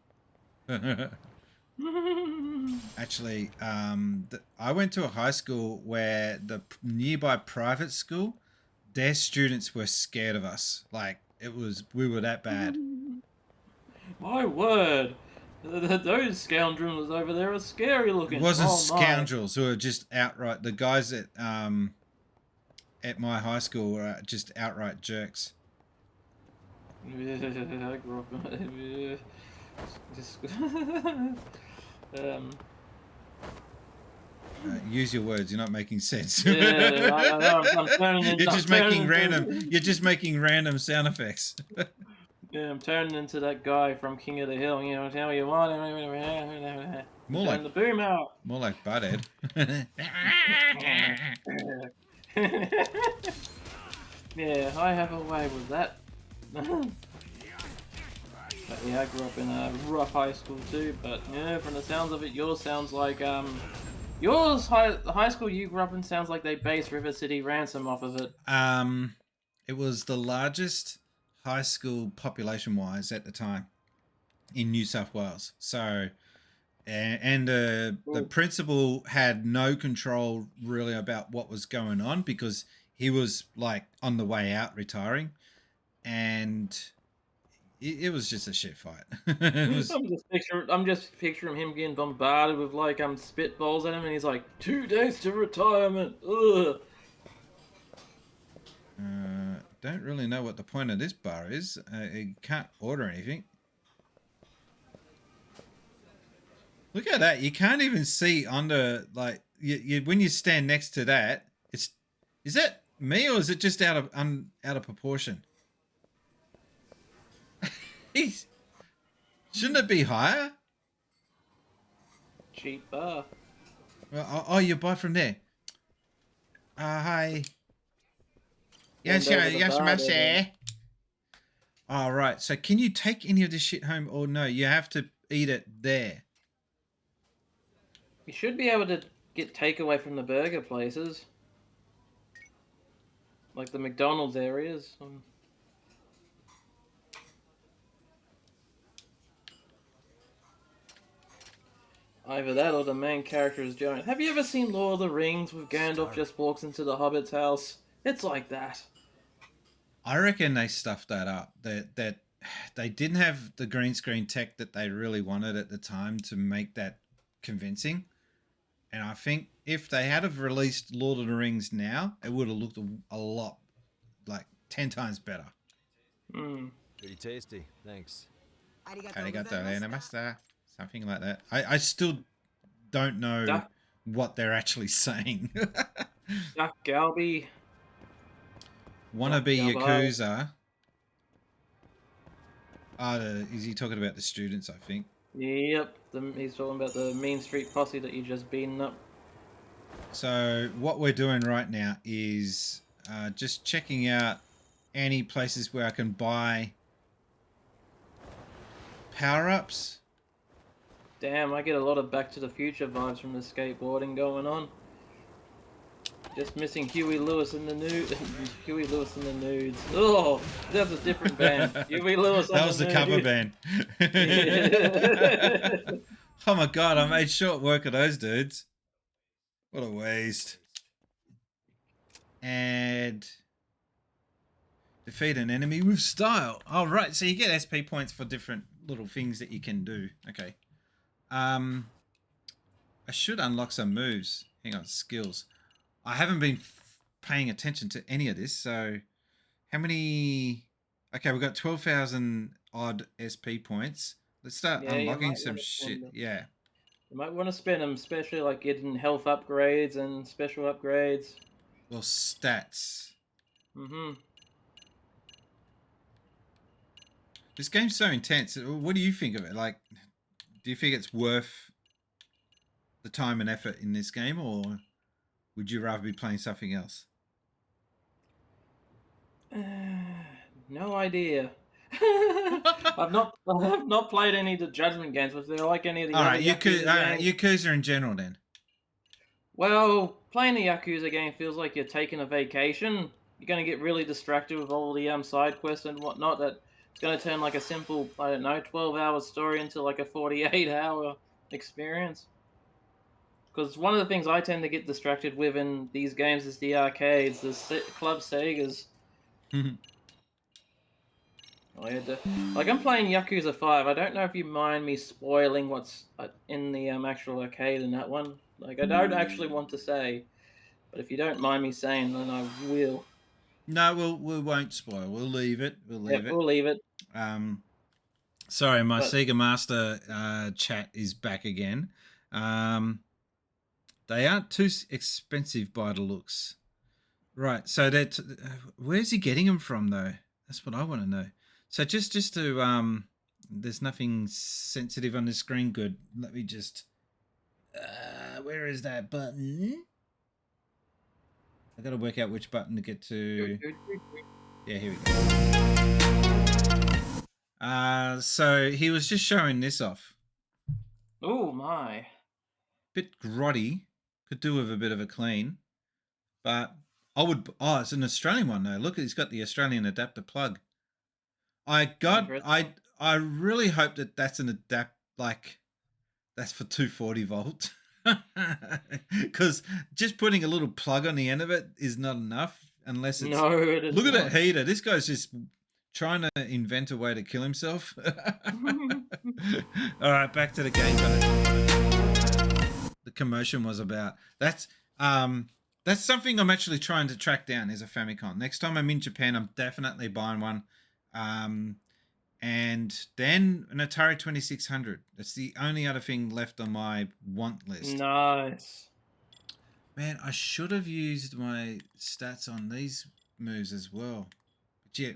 Actually, I went to a high school where the nearby private school, their students were scared of us. Like, we were that bad. My word. Those scoundrels over there are scary looking. It wasn't scoundrels who were just outright, the guys at my high school were just outright jerks. I grew up use your words. You're not making sense. Yeah, I'm turning into, You're just making random sound effects. Yeah, I'm turning into that guy from King of the Hill. You know, tell me you want. More like the boom out. More like Butthead. Yeah, I have a way with that. But yeah, I grew up in a rough high school too. But yeah, from the sounds of it, yours sounds like the high school you grew up in sounds like they based River City Ransom off of it. It was the largest high school population-wise at the time in New South Wales. So, and the principal had no control really about what was going on because he was like on the way out retiring, and it was just a shit fight. I'm just picturing him getting bombarded with like spitballs at him, and he's like 2 days to retirement. Ugh. Don't really know what the point of this bar is. You can't order anything. Look at that! You can't even see under like you when you stand next to that. Is that me or is it just out of proportion? Shouldn't it be higher? Cheap bar. Oh, you buy from there. Hi. Yes, master. All right. So, can you take any of this shit home, or no? You have to eat it there. You should be able to get takeaway from the burger places, like the McDonald's areas. Either that or the main character is giant. Have you ever seen Lord of the Rings where Gandalf just walks into the Hobbit's house? It's like that. I reckon they stuffed that up. That they didn't have the green screen tech that they really wanted at the time to make that convincing. And I think if they had have released Lord of the Rings now, it would have looked a lot, like 10 times better. Pretty tasty. Thanks. Arigato gozaimashita. Something like that. I still don't know what they're actually saying. Duck Galbi. Wannabe Yakuza. Is he talking about the students, I think? Yep. He's talking about the Mean Street Posse that you just beaten up. So what we're doing right now is just checking out any places where I can buy power-ups. Damn, I get a lot of Back to the Future vibes from the skateboarding going on. Just missing Huey Lewis and the Nudes. Huey Lewis and the Nudes. Oh, that's a different band. Huey Lewis and that was the cover band. Oh my god, I made short work of those dudes. What a waste. And defeat an enemy with style. Oh, right. So you get SP points for different little things that you can do. Okay. I should unlock some moves. Hang on, skills. I haven't been paying attention to any of this. So how many? Okay, we've got 12,000 odd SP points. Let's start unlocking some shit. Yeah. You might want to spend them, especially like getting health upgrades and special upgrades. Well, stats. This game's so intense. What do you think of it? Like, do you think it's worth the time and effort in this game, or would you rather be playing something else? No idea. I've not played any of the Judgment games, but they're like any of the other Yakuza games. Yakuza in general, then. Well, playing the Yakuza game feels like you're taking a vacation. You're going to get really distracted with all the side quests and whatnot. That it's going to turn like a simple, 12-hour story into like a 48-hour experience. Because one of the things I tend to get distracted with in these games is the arcades, the Club Segas. Like, I'm playing Yakuza 5. I don't know if you mind me spoiling what's in the actual arcade in that one. Like, I don't actually want to say, but if you don't mind me saying, then I will. No, we won't spoil. We'll leave it. We'll leave it. Sorry, my Sega Master chat is back again. They aren't too expensive by the looks. Right, so that where's he getting them from, though? That's what I want to know. So just to there's nothing sensitive on the screen. Good. Let me just where is that button? I got to work out which button to get to. Yeah, here we go. So he was just showing this off. Oh my. Bit grotty. Could do with a bit of a clean. But I would. Oh, it's an Australian one though. Look, he's got the Australian adapter plug. I really hope that that's an that's for 240 volt. Because just putting a little plug on the end of it is not enough unless it's. No, it is Look at not. that heater. This guy's just trying to invent a way to kill himself. All right, back to the game. The commotion was about. That's something I'm actually trying to track down is a Famicom. Next time I'm in Japan, I'm definitely buying one. And then an Atari 2600. That's the only other thing left on my want list. Nice. Man, I should have used my stats on these moves as well. But yeah,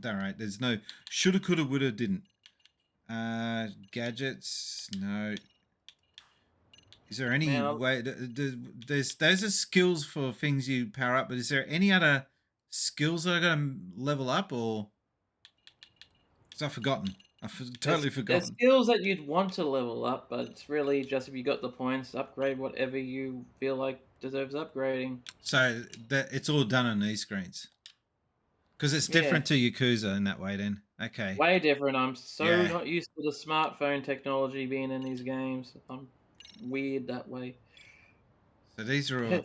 all right. There's no shoulda, coulda, woulda, didn't. Gadgets, no. Is there any way? Those are skills for things you power up, but is there any other skills that are going to level up, or? Because I've forgotten. Totally forgotten. There's skills that you'd want to level up, but it's really just if you got the points, upgrade whatever you feel like deserves upgrading. So it's all done on these screens. Because it's different to Yakuza in that way, then. Okay. Way different. I'm so not used to the smartphone technology being in these games. I'm weird that way. So these are all.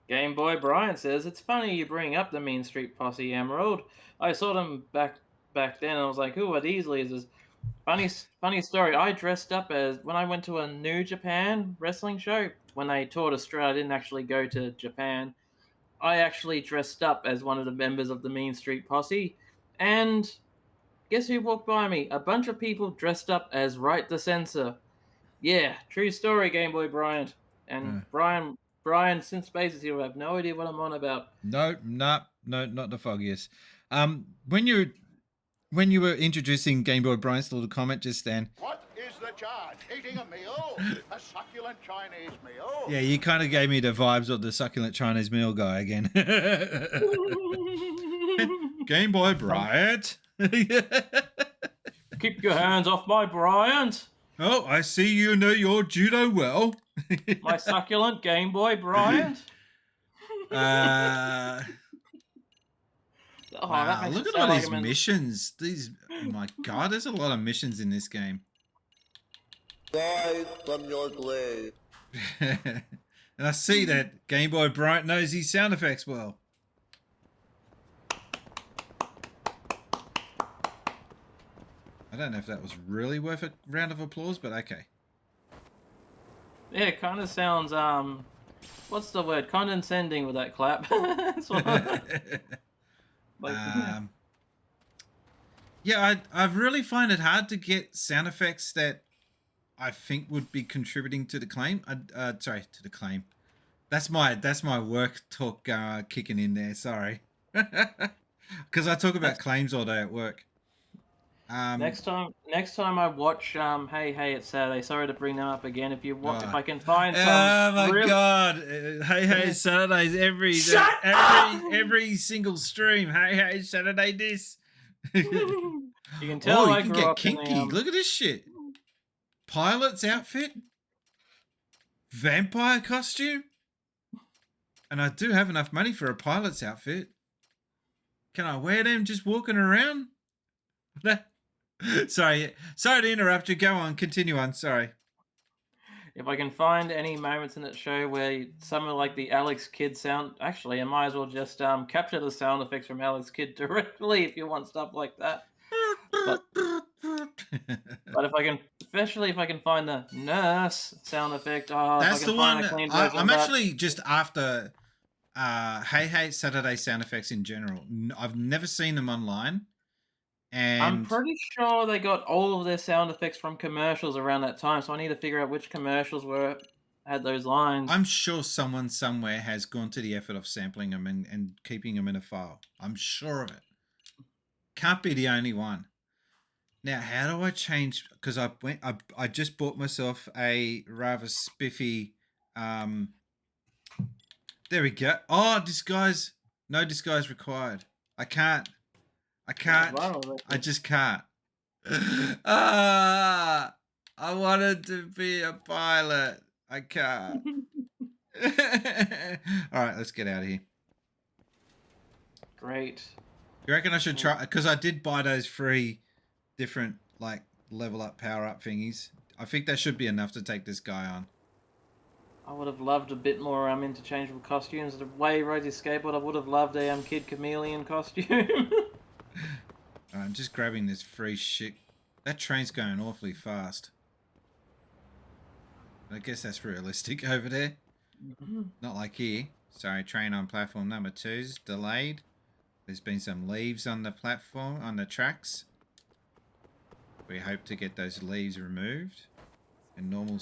Game Boy Brian says, it's funny you bring up the Mean Street Posse, Emerald. I saw them back then and I was like, who are these losers? Funny story. I dressed up as when I went to a New Japan wrestling show. When they toured Australia, I didn't actually go to Japan. I actually dressed up as one of the members of the Mean Street Posse. And guess who walked by me? A bunch of people dressed up as Right the Censor. Yeah, true story, Game Boy Bryant. And Brian, since Spaces, he'll have no idea what I'm on about. No, not the foggiest. When you were introducing Game Boy Brian's little comment just then. What is the charge? Eating a meal? A succulent Chinese meal? Yeah, you kind of gave me the vibes of the succulent Chinese meal guy again. Game Boy Bryant. Keep your hands off my Bryant. Oh, I see you know your judo well. My succulent Game Boy Bryant. Wow, look at all these missions. Oh my God, there's a lot of missions in this game. Rise from your grave. And I see that Game Boy Bryant knows his sound effects well. I don't know if that was really worth a round of applause, but okay. Yeah, it kind of sounds, what's the word? Condescending with that clap. Yeah, I really find it hard to get sound effects that I think would be contributing to the claim. Sorry, to the claim. That's my work talk kicking in there. Sorry, because I talk about claims all day at work. Next time I watch Hey Hey It's Saturday. Sorry to bring them up again. If you want, if I can find some. Oh my God! Hey Hey Saturdays every single stream. Hey Hey Saturday this. You can tell. Oh, you can get kinky. Look at this shit. Pilot's outfit, vampire costume, and I do have enough money for a pilot's outfit. Can I wear them just walking around? Sorry to interrupt you. Go on, continue on. Sorry. If I can find any moments in that show where some of like the Alex Kidd sound, actually, I might as well just capture the sound effects from Alex Kidd directly if you want stuff like that. But if I can, especially if I can find the nurse sound effect, that's the one. I'm that. Actually just after Hey Hey Saturday sound effects in general. I've never seen them online. And I'm pretty sure they got all of their sound effects from commercials around that time, so I need to figure out which commercials had those lines. I'm sure someone somewhere has gone to the effort of sampling them and keeping them in a file. I'm sure of it. Can't be the only one. Now, how do I change? Because I just bought myself a rather spiffy. There we go. Oh, disguise. No disguise required. I can't. I just can't. I wanted to be a pilot. I can't. All right, let's get out of here. Great. You reckon I should try? Because I did buy those 3 different like level up, power up thingies. I think that should be enough to take this guy on. I would have loved a bit more interchangeable costumes. The way Rosie skateboard, I would have loved a Kid Chameleon costume. I'm just grabbing this free shit. That train's going awfully fast. I guess that's realistic over there. Not like here. Sorry, train on platform number 2's delayed. There's been some leaves on the platform, on the tracks. We hope to get those leaves removed. And normal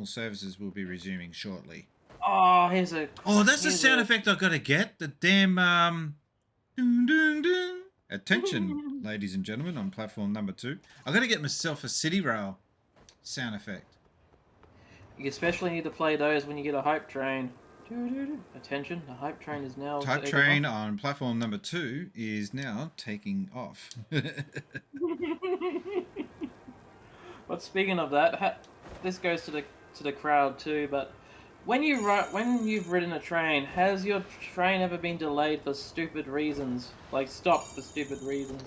services will be resuming shortly. Oh, here's a... Oh, that's the sound effect I've got to get. The damn, dun, dun, dun. Attention, ladies and gentlemen, on platform number 2. I've got to get myself a City Rail sound effect. You especially need to play those when you get a hype train. Attention, the hype train is now... Hype train on platform number 2 is now taking off. But speaking of that, this goes to the crowd too, but when you've ridden a train, has your train ever been delayed for stupid reasons? Like stopped for stupid reasons?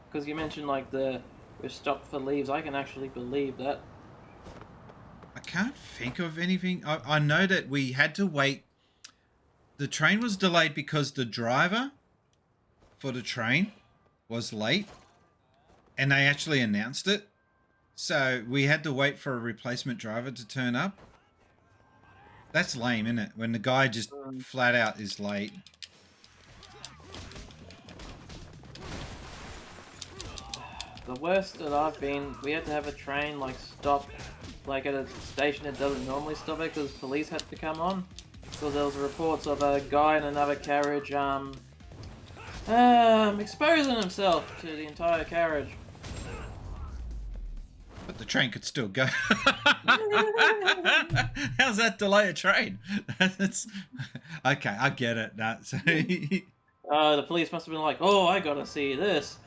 Because you mentioned like we're stopped for leaves. I can actually believe that. I can't think of anything. I know that we had to wait. The train was delayed because the driver for the train was late. And they actually announced it. So we had to wait for a replacement driver to turn up. That's lame, isn't it? When the guy just flat out is late. The worst that I've been, we had to have a train like stop like at a station that doesn't normally stop it because police had to come on. Because there was reports of a guy in another carriage exposing himself to the entire carriage. But the train could still go. How's that delay a train? That's okay, I get it. That's the police must have been like, oh, I gotta see this.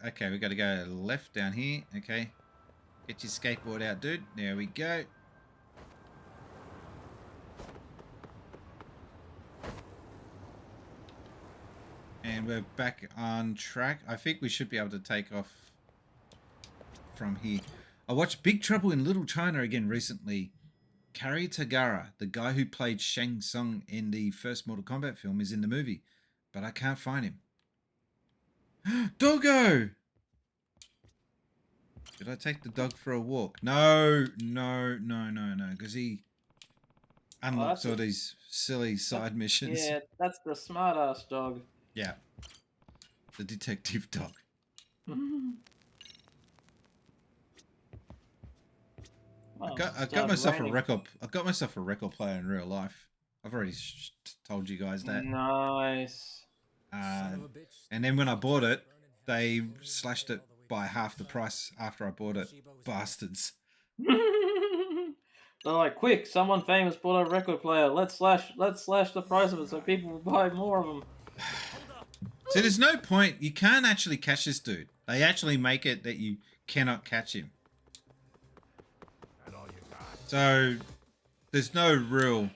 Okay, we gotta go left down here. Okay. Get your skateboard out, dude. There we go. And we're back on track. I think we should be able to take off from here. I watched Big Trouble in Little China again recently. Cary Tagara, the guy who played Shang Tsung in the first Mortal Kombat film, is in the movie, but I can't find him. Doggo! Should I take the dog for a walk? No, because he unlocks all these silly side missions. Yeah, that's the smart-ass dog. Yeah. The detective dog. I got myself a record. I got myself a record player in real life. I've already told you guys that. Nice. And then when I bought it, they slashed it by half the price after I bought it. Bastards. They're like, quick! Someone famous bought a record player. Let's slash the price of it so people will buy more of them. So there's no point. You can't actually catch this dude. They actually make it that you cannot catch him. So there's no real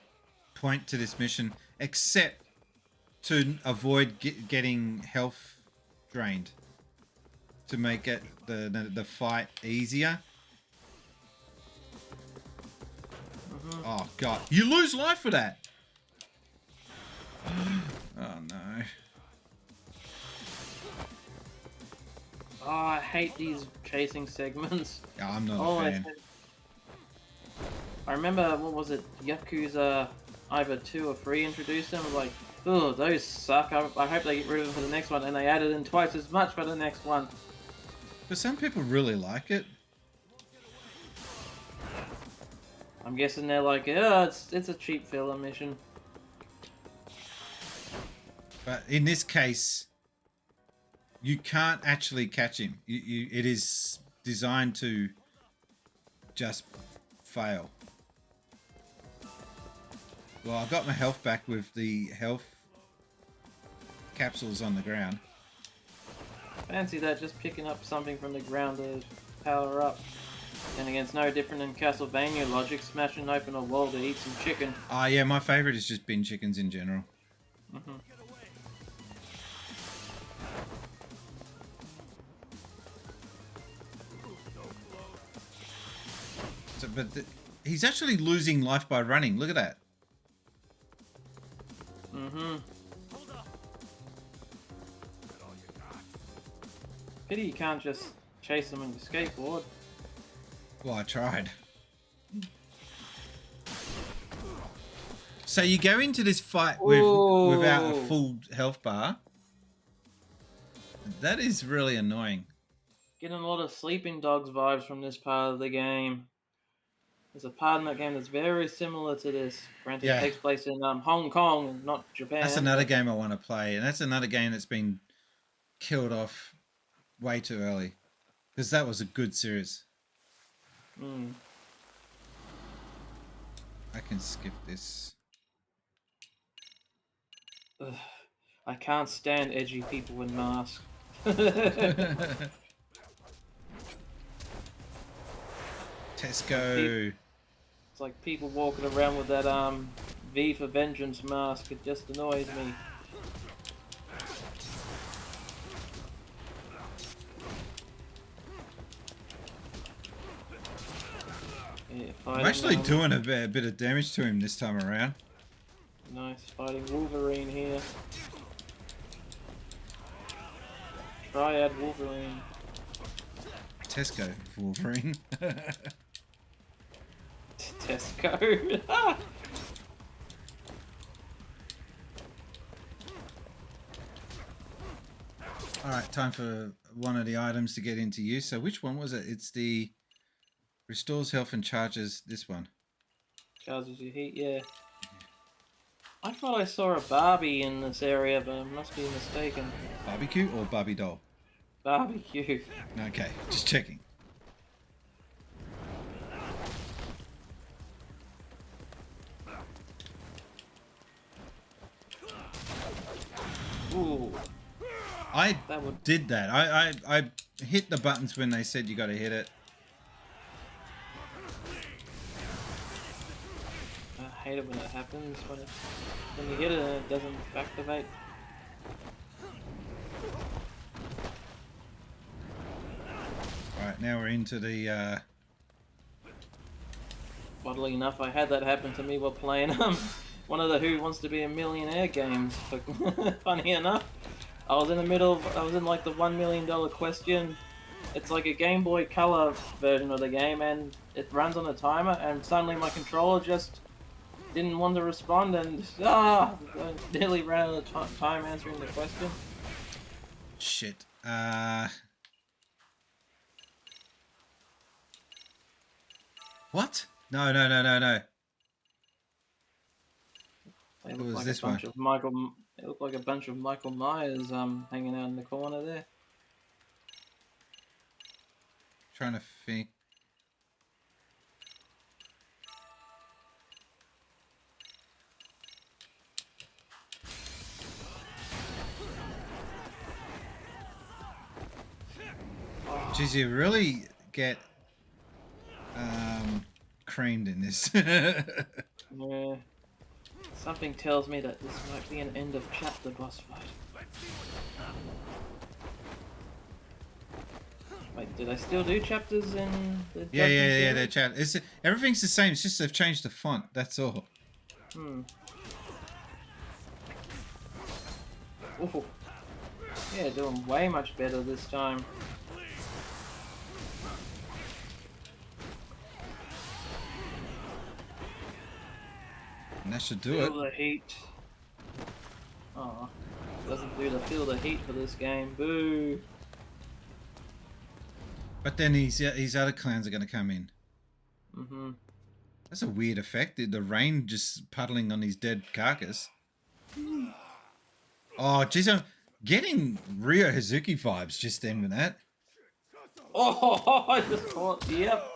point to this mission except to avoid getting health drained, to make it the fight easier. Oh god, you lose life for that. Oh no. Oh, I hate these chasing segments. Yeah, I'm not a fan. I remember, what was it, Yakuza either 2 or 3 introduced them. I was like, oh, those suck. I hope they get rid of them for the next one. And they added in twice as much for the next one. But some people really like it. I'm guessing they're like, oh, it's a cheap filler mission. But in this case, you can't actually catch him. It is designed to just fail. Well, I got my health back with the health capsules on the ground. Fancy that, just picking up something from the ground to power up. And again, it's no different than Castlevania logic, smashing open a wall to eat some chicken. Ah, yeah, my favourite is just bin chickens in general. Mm-hmm. So, he's actually losing life by running. Look at that. Mm-hmm. Pity you can't just chase them in the skateboard. Well, I tried. So you go into this fight without a full health bar. That is really annoying. Getting a lot of Sleeping Dogs vibes from this part of the game. There's a part in that game that's very similar to this. Granted, Yeah. it takes place in Hong Kong and not Japan. That's another game I want to play, and that's another game that's been killed off way too early. Because that was a good series. Mm. I can skip this. Ugh. I can't stand edgy people in masks. Tesco. It's like people walking around with that V for Vengeance mask. It just annoys me. Yeah, I'm actually doing a bit of damage to him this time around. Nice, fighting Wolverine here. Triad Wolverine. Tesco Wolverine. Tesco. Alright, time for one of the items to get into use. So which one was it? It's the restores health and charges this one. Charges your heat, yeah. I thought I saw a Barbie in this area, but I must be mistaken. Barbecue or Barbie doll? Barbecue. Okay, just checking. Ooh. I did that. I hit the buttons when they said you got to hit it. I hate it when it happens, when you hit it and it doesn't activate. Alright, now we're into the... Oddly enough, I had that happen to me while playing one of the Who Wants to Be a Millionaire games. Funny enough, I was in the middle of, I was in like the $1 million question. It's like a Game Boy Color version of the game, and it runs on a timer, and suddenly my controller just didn't want to respond, and I nearly ran out of time answering the question. Shit. What? No. It What looked was like this a bunch one? of Michael. It looked like a bunch of Michael Myers hanging out in the corner there. Trying to think. Geez, you really get creamed in this. Yeah. Something tells me that this might be an end of chapter boss fight. Wait, did I still do chapters in the Yeah, they're chat. Everything's the same, it's just they've changed the font, that's all. Ooh. Yeah, doing way much better this time. And that should do Feel it. the heat. Oh, doesn't do the feel the heat for this game. Boo. But then these other clans are going to come in. Mm-hmm. That's a weird effect. The rain just puddling on his dead carcass. Oh, jeez, I'm getting Ryo Hazuki vibes just then with that. Oh, I just thought, yep.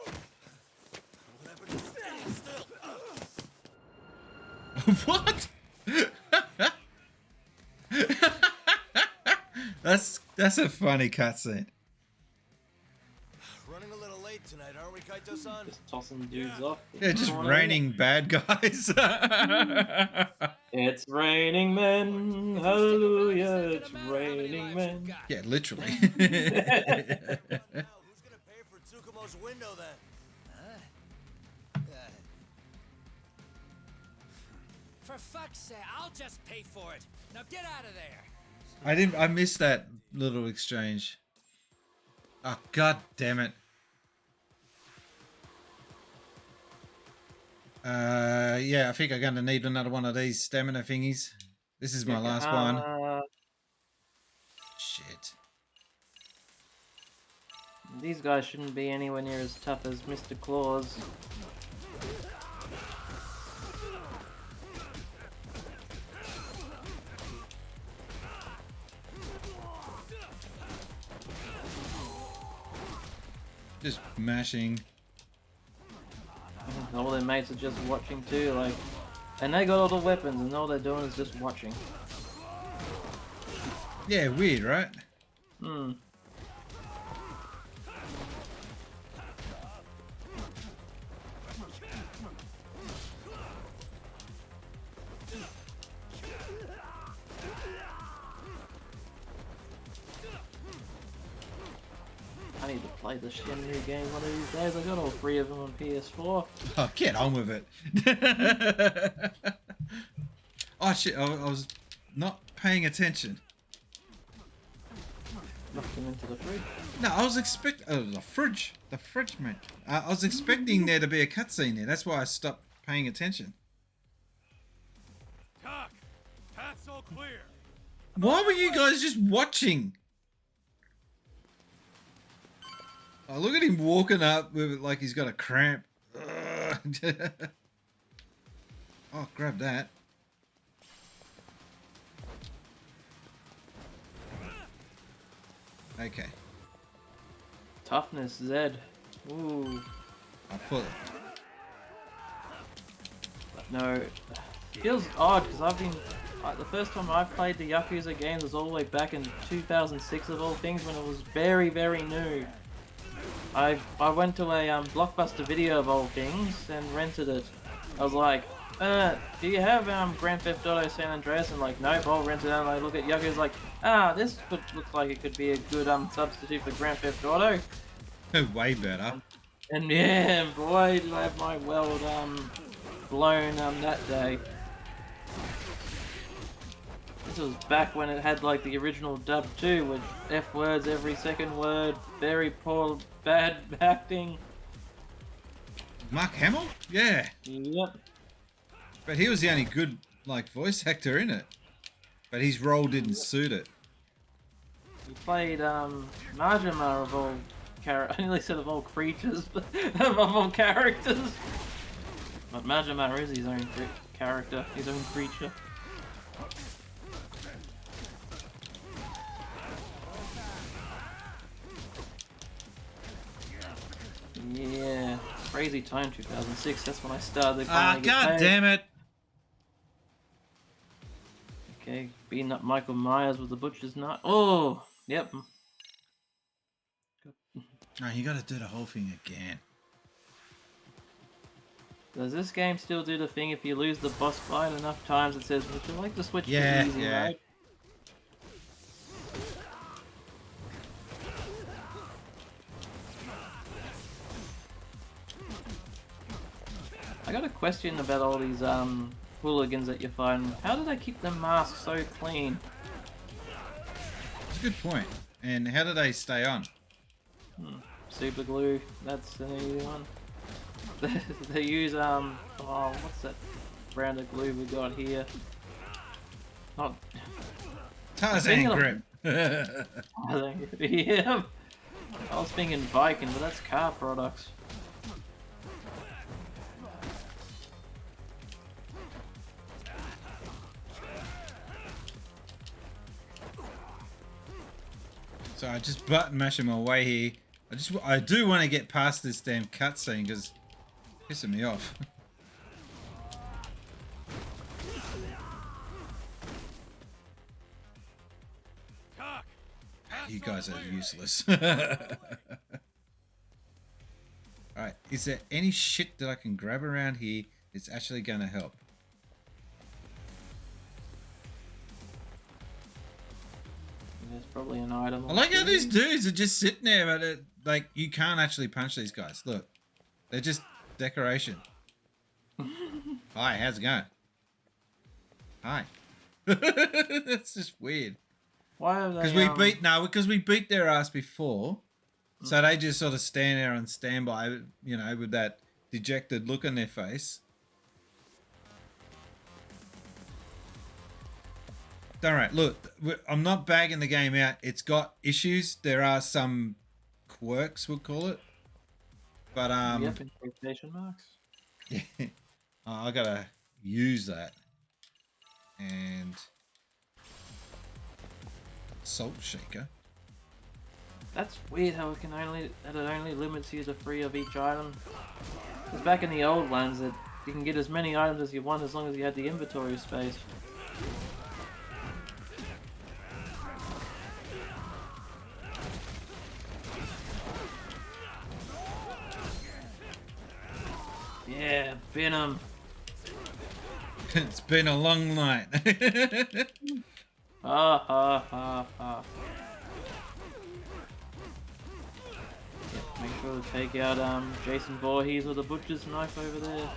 What? That's That's a funny cutscene. Running a little late tonight, aren't we, Kaito-san? Just tossing dudes off. Yeah, just raining bad guys. It's raining men, hallelujah, it's raining men. Yeah, literally. Who's gonna pay for Tsukumo's window then? For fuck's sake, I'll just pay for it. Now get out of there. I missed that little exchange. Oh, god damn it. Yeah, I think I'm gonna need another one of these stamina thingies. This is my last one. Shit. These guys shouldn't be anywhere near as tough as Mr. Claus. Just mashing. All their mates are just watching too, like, and they got all the weapons, and all they're doing is just watching. Yeah, weird, right? Hmm. I need to play this Shenmue game one of these days. I got all 3 of them on PS4. Oh, get on with it. Oh shit, I was not paying attention. Knocked them into the fridge. No, I was expecting... Oh, the fridge, mate. I was expecting there to be a cutscene there. That's why I stopped paying attention. Talk. Path's all clear. Why were you guys just watching? Oh, look at him walking up with it like he's got a cramp. Oh, grab that. Okay. Toughness, Zed. Ooh. I thought. No. Feels odd, because I've been... Like, the first time I played the Yakuza games was all the way back in 2006 of all things, when it was very, very new. I went to a Blockbuster Video of all things and rented it. I was like, do you have Grand Theft Auto San Andreas? And like, nope, I'll rent it out. And I look at Yakuza like, this looks like it could be a good substitute for Grand Theft Auto. Way better. And yeah, boy, did I have my world blown that day. This was back when it had like the original dub too, with F words every second word, very poor, bad acting. Mark Hamill? Yeah. Yep. But he was the only good like voice actor in it. But his role didn't suit it. He played Majima of all I nearly said of all creatures, but of all characters. But Majima is his own character, his own creature. Yeah, crazy time 2006. That's when I started. Ah, god damn it! Okay, beating up Michael Myers with the butcher's knife. Oh, yep. Oh, you gotta do the whole thing again. Does this game still do the thing if you lose the boss fight enough times? It says, would you like to switch to easy mode? I got a question about all these hooligans that you find. How do they keep their masks so clean? That's a good point. And how do they stay on? Super glue. That's an easy one. They use oh, what's that brand of glue we got here? Not Tarzan grip. Yeah. I was thinking Viking, but that's car products. So I just button mashing my way here. I do want to get past this damn cutscene because it's pissing me off. You guys are useless. Alright, is there any shit that I can grab around here that's actually going to help? There's probably an item. I like how these dudes are just sitting there, but like, you can't actually punch these guys. Look, they're just decoration. Hi, how's it going? Hi. That's just weird. Why are they? Because we beat their ass before, so they just sort of stand there on standby, you know, with that dejected look on their face. Alright, look, I'm not bagging the game out. It's got issues. There are some quirks, we'll call it. But Yep, in quotation marks. Yeah. I gotta use that. And salt shaker. That's weird how it only limits you to 3 of each item. Because back in the old ones, you can get as many items as you want as long as you had the inventory space. Yeah, Venom. It's been a long night. Ha ha ha ha. Make sure to take out Jason Voorhees with a butcher's knife over there.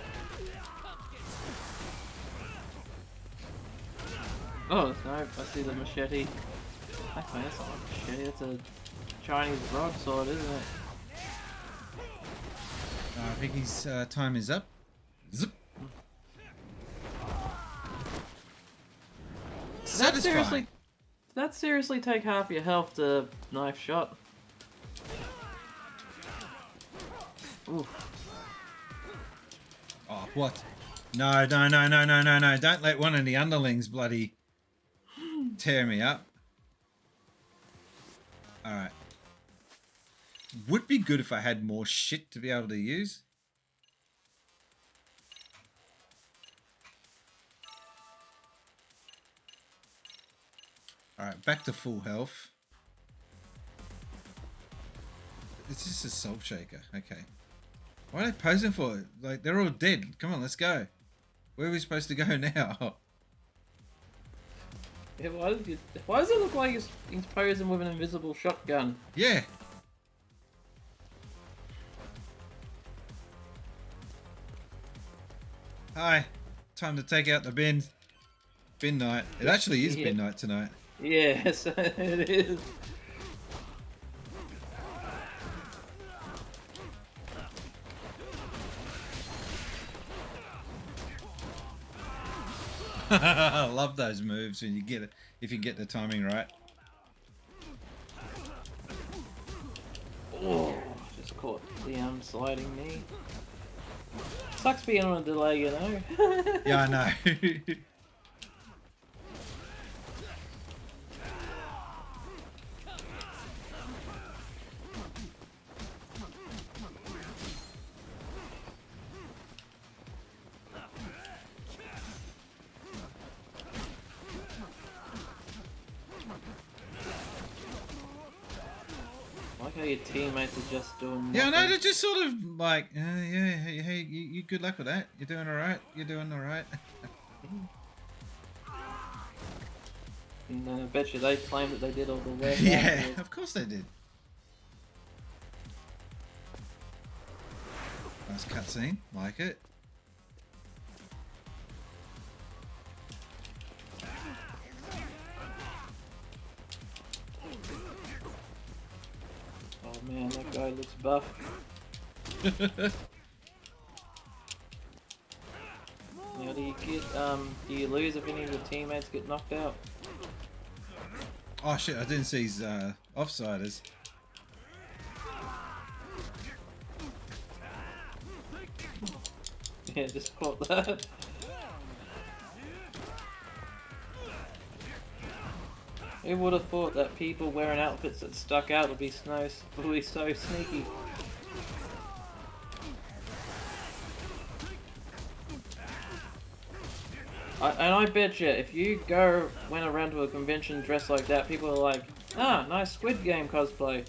Oh no, I see the machete. Actually, that's not a machete, that's a Chinese broadsword, isn't it? I think his time is up. Zip. Did that seriously take half your health to knife shot? Oof. Oh, what? No, no, no, no, no, no, no. Don't let one of the underlings bloody tear me up. Alright. Would be good if I had more shit to be able to use. Alright, back to full health. It's just a salt shaker. Okay. Why are they posing for it? Like, they're all dead. Come on, let's go. Where are we supposed to go now? Yeah, why does it look like he's posing with an invisible shotgun? Yeah. Hi. Time to take out the bin. Bin night. It actually is bin night tonight. Yes, it is. I love those moves when you get it, if you get the timing right. Oh, just caught the sliding knee. Sucks being on a delay, you know. Yeah, I know. How your teammates are just doing. Yeah, I know, they're just sort of like, yeah, hey, you good luck with that. You're doing alright. You're doing alright. And I bet you they claimed that they did all the work. Yeah, afterwards. of course they did. Nice cutscene, like it. Oh man, that guy looks buff. Now do you get do you lose if any of your teammates get knocked out? Oh shit, I didn't see his offsiders. Yeah, just caught that. Who would have thought that people wearing outfits that stuck out would be so sneaky? And I bet you, if you went around to a convention dressed like that, people are like, Ah, nice Squid Game cosplay.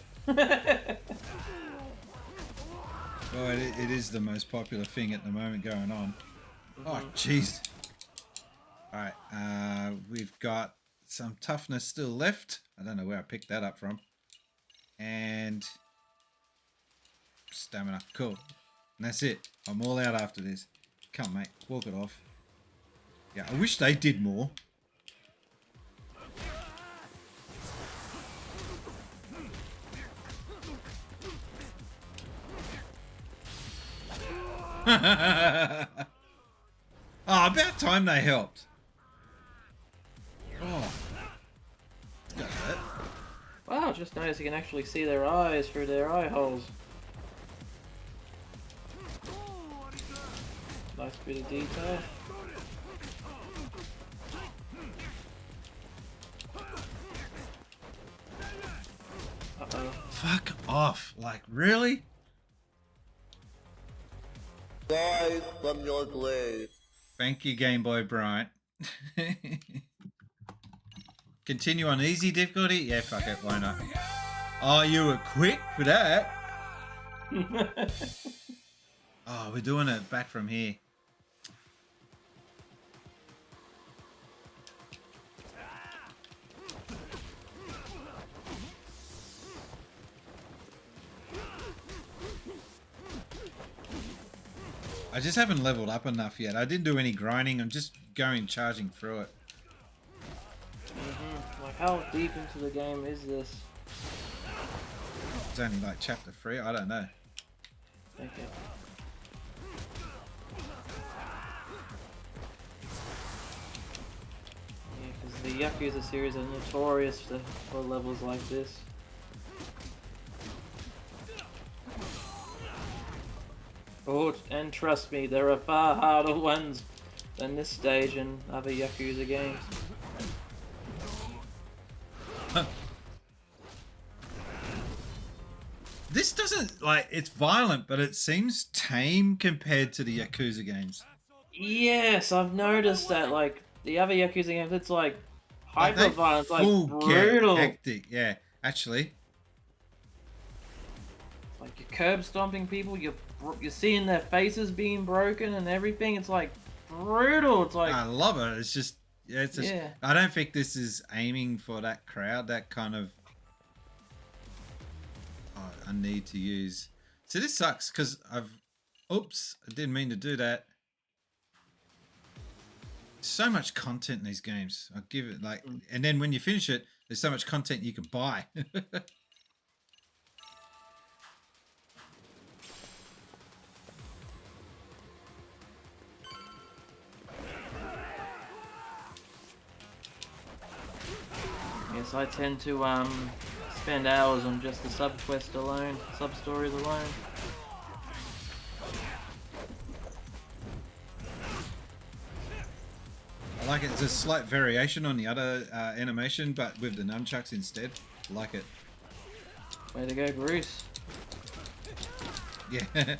Oh, it is the most popular thing at the moment going on. Oh, jeez. Alright, we've got some toughness still left. I don't know where I picked that up from. And stamina. Cool. And that's it. I'm all out after this. Come, mate. Walk it off. Yeah, I wish they did more. Oh, about time they helped. Oh. Got that. Wow, just noticed you can actually see their eyes through their eye holes. Nice bit of detail. Uh-oh. Fuck off. Like, really? Die from your glade. Thank you, Game Boy Bryant. Continue on easy difficulty? Yeah, fuck it. Why not? Oh, you were quick for that. Oh, we're doing it back from here. I just haven't leveled up enough yet. I didn't do any grinding. I'm just charging through it. Like, how deep into the game is this? It's only like chapter 3. I don't know. Okay. Yeah, because the Yakuza series are notorious for levels like this. Oh, and trust me, there are far harder ones than this stage in other Yakuza games. This doesn't, like, it's violent, but it seems tame compared to the Yakuza games. Yes, I've noticed that, like, the other Yakuza games, it's like hyper-violent, like Brutal. brutal. Hectic, yeah, actually. Like, you're curb stomping people, you're seeing their faces being broken and everything, it's like brutal. It's like, I love it. It's just, yeah, it's just, yeah. I don't think this is aiming for that crowd, that kind of, I need to use. So this sucks because oops, I didn't mean to do that. So much content in these games. I'll give it like, and then when you finish it, there's so much content you can buy. Yes, I tend to spend hours on just the sub-quest alone, sub-stories alone. I like it. It's a slight variation on the other animation, but with the nunchucks instead. I like it. Way to go, Bruce. Yeah.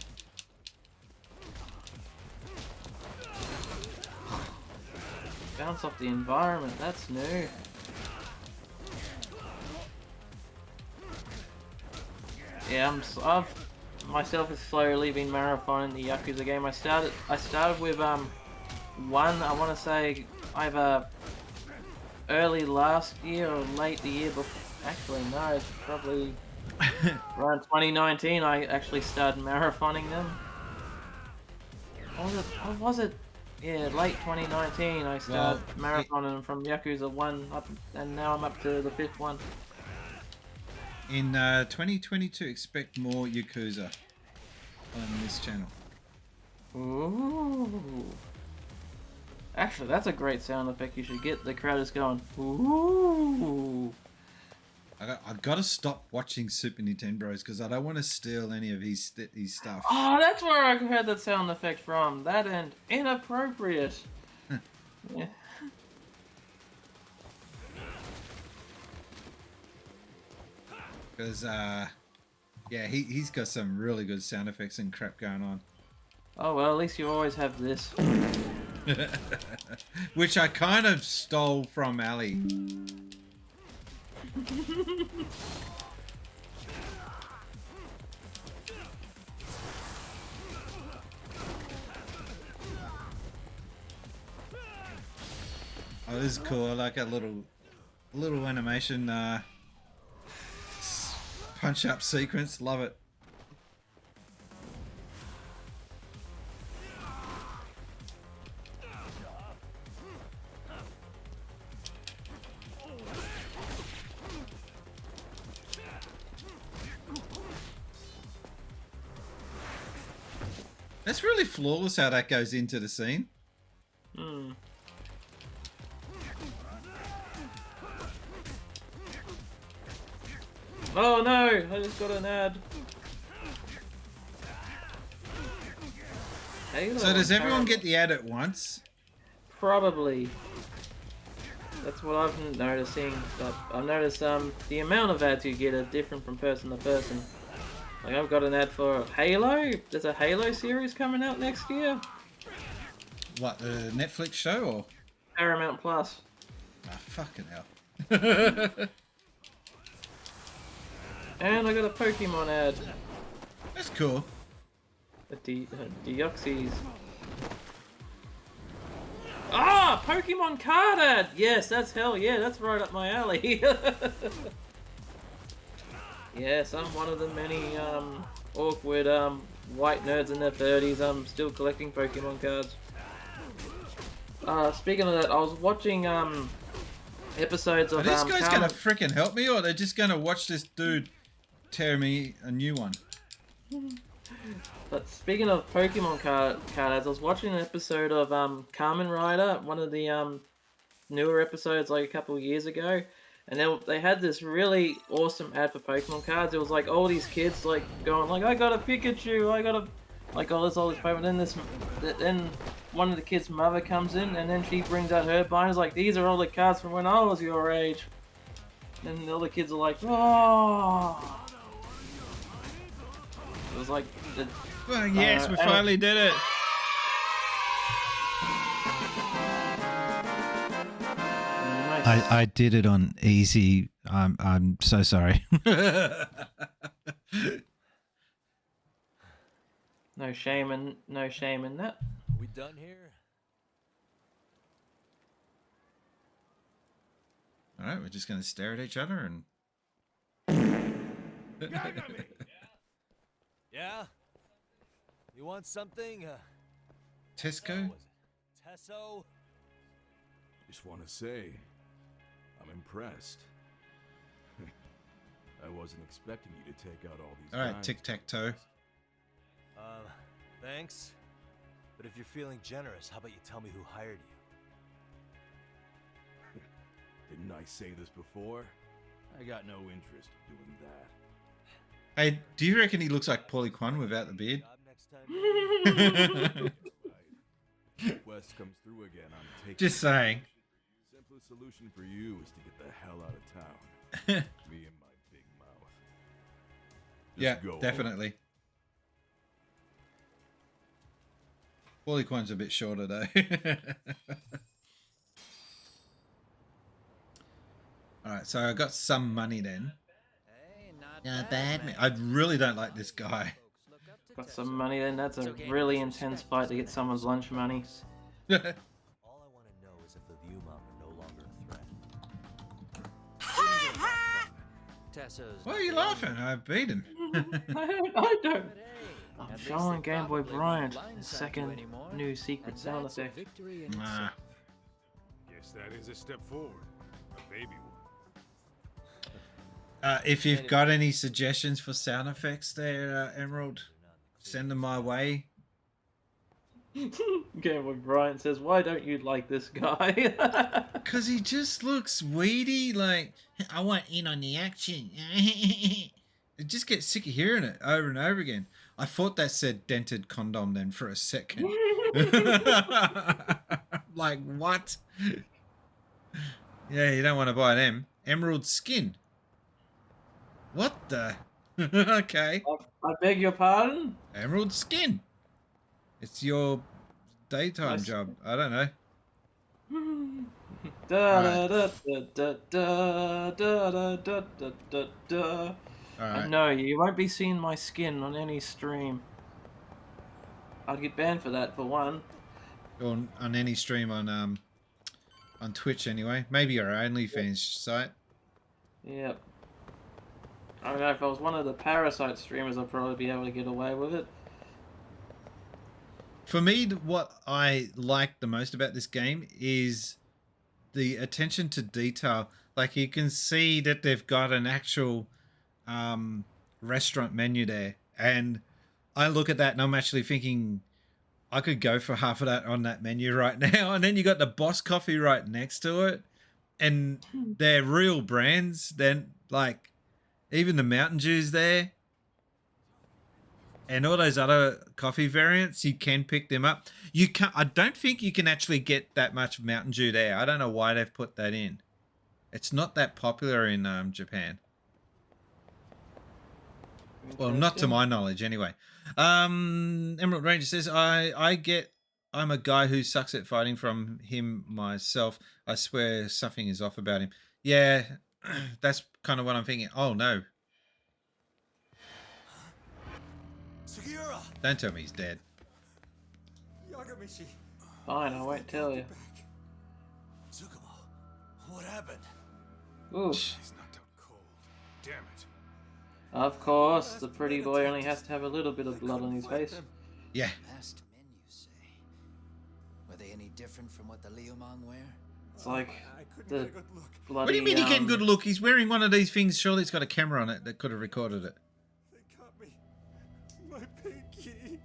Bounce off the environment, that's new. Yeah, I've myself has slowly been marathoning the Yakuza game. I started with one, I want to say either early last year or late the year before. Actually, no, it's probably around 2019 I actually started marathoning them. Or was it? Yeah, late 2019 I started marathoning them from Yakuza 1 up, and now I'm up to the 5th one. In 2022, expect more Yakuza on this channel. Ooh. Actually, that's a great sound effect you should get. The crowd is going, ooh. I gotta stop watching Super Nintendo Bros because I don't want to steal any of his stuff. Oh, that's where I heard that sound effect from. That and inappropriate. Yeah. Because, yeah, he's got some really good sound effects and crap going on. Oh, well, at least you always have this. Which I kind of stole from Ali. Oh, this is cool. I like a little animation punch up sequence. Love it. That's really flawless how that goes into the scene. Hmm. Oh no! I just got an ad. So does everyone get the ad at once? Probably. That's what I've noticing. But I've noticed the amount of ads you get are different from person to person. Like I've got an ad for Halo. There's a Halo series coming out next year. What, the Netflix show or? Paramount Plus. Ah, fucking hell. And I got a Pokemon ad. That's cool. A Deoxys. Ah, Pokemon card ad! Yes, that's hell yeah, that's right up my alley. Yes, I'm one of the many awkward white nerds in their 30s. Still collecting Pokemon cards. Speaking of that, I was watching episodes of Are these guys gonna freaking help me, or they're just gonna watch this dude tear me a new one? But speaking of Pokemon card ads, I was watching an episode of Kamen Rider, one of the newer episodes like a couple of years ago, and they had this really awesome ad for Pokemon cards. It was like all these kids like going like, I got a Pikachu, I got a like all this Pokemon. Then one of the kids' mother comes in, and then she brings out her binders like, these are all the cards from when I was your age. And the other kids are like, oh. It was like. Well, yes, we finally did it. I did it on easy. I'm so sorry. No shame in that. We done here? All right, we're just gonna stare at each other and. Yeah? You want something? Tesco? Tesso? Just want to say, I'm impressed. I wasn't expecting you to take out all these All right, guys. tic-tac-toe. Thanks. But if you're feeling generous, how about you tell me who hired you? Didn't I say this before? I got no interest in doing that. Hey, do you reckon he looks like Paulie Kwan without the beard? Quest comes through again. I'm taking Just saying. Simplest solution for you is to get the hell out of town. Me and my big mouth. Just Yeah, go. definitely. Paulie Kwan's a bit shorter though. Alright, so I got some money then. Not bad, man. I really don't like this guy. Got some money then. That's a really intense fight to get someone's lunch money. All I want to know is if the View Mom are no longer a threat. Why are you laughing? I beat him. I don't. I'm showing Game Boy Bryant the second new secret sound effect. Nah. Guess that is a step forward. A baby one. If you've got any suggestions for sound effects there, Emerald, send them my way. Game Boy Bryant says, why don't you like this guy? Because he just looks weedy, like, I want in on the action. I just get sick of hearing it over and over again. I thought that said dented condom then for a second. Like, what? Yeah, you don't want to buy them. Emerald skin. What the? Okay. I beg your pardon? Emerald skin. It's your daytime job. I don't know. Da da da da da da da da da da. Alright. No, you won't be seeing my skin on any stream. I'd get banned for that, for one. Or on any stream on Twitch anyway. Maybe your OnlyFans site. Yep. I don't know, if I was one of the Parasite streamers, I'd probably be able to get away with it. For me, what I like the most about this game is the attention to detail. Like, you can see that they've got an actual restaurant menu there. And I look at that and I'm actually thinking, I could go for half of that on that menu right now. And then you got the Boss Coffee right next to it. And they're real brands. Then, like, even the Mountain Dew's there. And all those other coffee variants, you can pick them up. You can't. I don't think you can actually get that much Mountain Dew there. I don't know why they've put that in. It's not that popular in Japan. Well, not to my knowledge, anyway. Emerald Ranger says, I'm a guy who sucks at fighting from him myself. I swear something is off about him. Yeah, that's kind of what I'm thinking. Oh, no. Don't tell me he's dead. Fine, I won't tell you. What happened? Ooh. He's knocked out cold. Damn it. Of course, the pretty boy only has to have a little bit of blood on his face. Yeah. Past men, you say? Were they any different from what the Liumang wear? It's like the bloody... What do you mean he getting good look? He's wearing one of these things. Surely it's got a camera on it that could have recorded it. My pinky.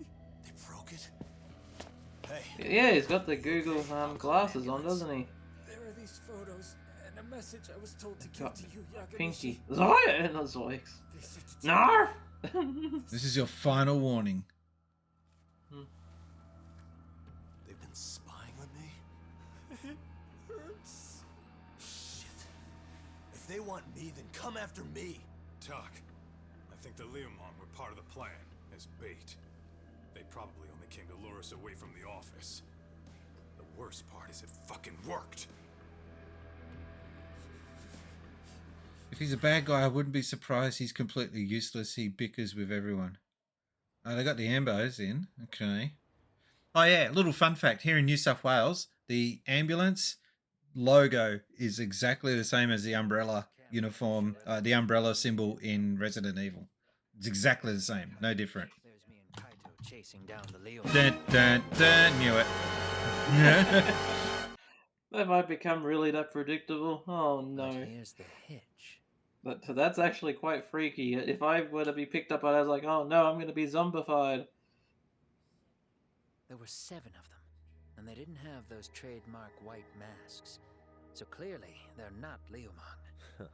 They broke it. Hey. Yeah, he's got the Google glasses on, doesn't he? There are these photos and a message I was told to give to you, Yagamishi. Pinky. Zoya! Not Zoix. Narf! This is your final warning. They've been spying on me? It hurts. Shit. If they want me, then come after me. Talk. I think the Liumang were part of the plan, as bait. They probably only came to lure us away from the office. The worst part is it fucking worked. If he's a bad guy, I wouldn't be surprised he's completely useless. He bickers with everyone. Oh, they got the ambos in. Okay. Oh, yeah. Little fun fact. Here in New South Wales, the ambulance logo is exactly the same as the umbrella uniform, the umbrella symbol in Resident Evil. It's exactly the same. No different. Dun, dun, dun. Knew it. That might become really that predictable. Oh, no. Here's the hitch. But that's actually quite freaky. If I were to be picked up, I was like, oh no, I'm going to be zombified. There were 7 of them, and they didn't have those trademark white masks. So clearly, they're not Liumang.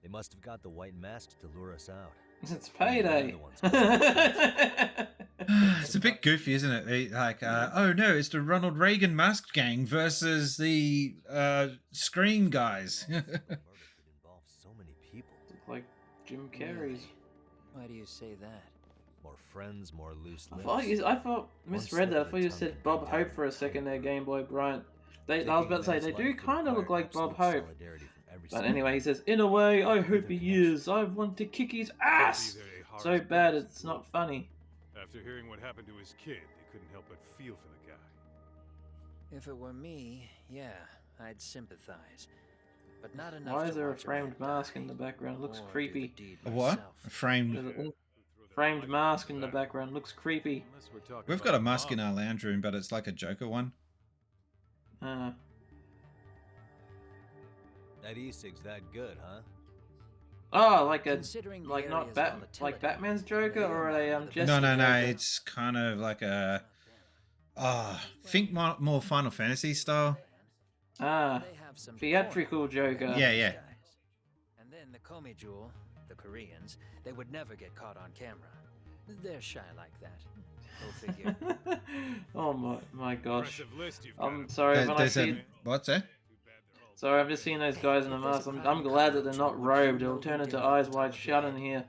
They must have got the white masks to lure us out. It's payday. It's a bit goofy, isn't it? Like, oh no, it's the Ronald Reagan masked gang versus the Screen guys. Like Jim Carrey's. Why do you say that? More friends, more loose lips. I thought misread that. I thought you said Bob Hope for a second there, Game Boy Bryant. I was about to say, they do kind of look like Bob Hope. But anyway, he says, in a way, I hope he is. I want to kick his ass! So bad it's not funny. After hearing what happened to his kid, they couldn't help but feel for the guy. If it were me, yeah, I'd sympathize. But not enough. Why is there a framed mask in the background? It looks creepy. A what? A framed mask in the background. Looks creepy. We've got a mask in our lounge room, but it's like a Joker one. That e-cig's that good, huh? Oh, like not Batman's Joker, or a Jesse No. Joker? It's kind of like a think more Final Fantasy style. Theatrical Joker. Yeah. And then the Komi Jewel, the Koreans, they would never get caught on camera. They're shy like that. Go figure. Oh my gosh. I'm sorry when I see. What's that? Sorry, I'm just seeing those guys in the mask. I'm glad that they're not robed. It'll turn into Eyes Wide Shut in here.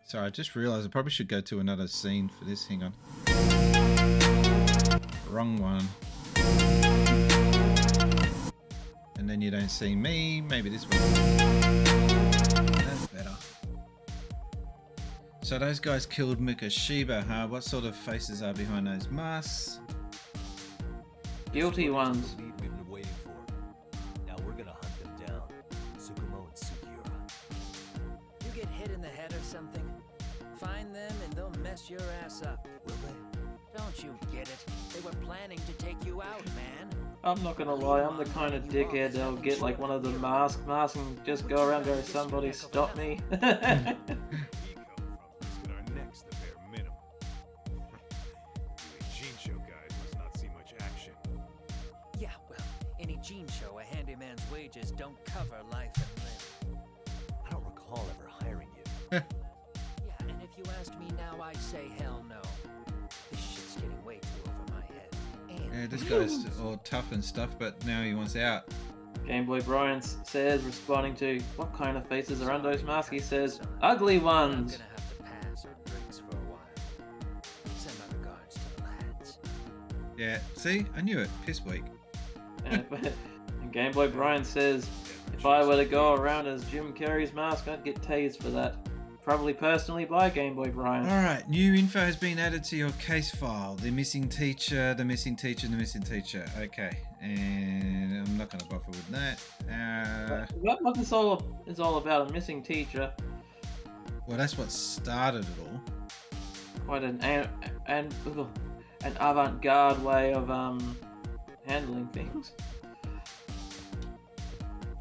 Sorry, I just realised I probably should go to another scene for this. Hang on. wrong one. And then you don't see me. Maybe this one. That's better. So those guys killed Mikoshiba, huh? What sort of faces are behind those masks? Guilty ones. We've been waiting for. Now we're gonna hunt them down. Tsukumo and Sugiura. You get hit in the head or something? Find them and they'll mess your ass up. Will they? Don't you get it? They were planning to take you out, man. I'm not gonna lie, I'm the kind of dickhead that'll get like one of the masks and just go around and go, somebody stop me. Yeah, well, in a Gene show, a handyman's wages don't cover life and limb. I don't recall ever hiring you. Yeah, and if you asked me now, I'd say hell no. This shit's getting way too over my head. And Yeah, this guy's all tough and stuff, but now he wants out. Game Boy Brian says, responding to what kind of faces are under those masks, he says, ugly ones. pass on drinks for a while. Send my regards to the lads. Yeah, see? I knew it. Piss week. And Game Boy Brian says, if I were to go around as Jim Carrey's mask, I'd get tased for that. Probably personally by Game Boy Brian. Alright, new info has been added to your case file. The missing teacher, the missing teacher, the missing teacher. Okay, and I'm not going to bother with that. What this all is all about, a missing teacher. Well, that's what started it all. Quite an avant-garde way of handling things.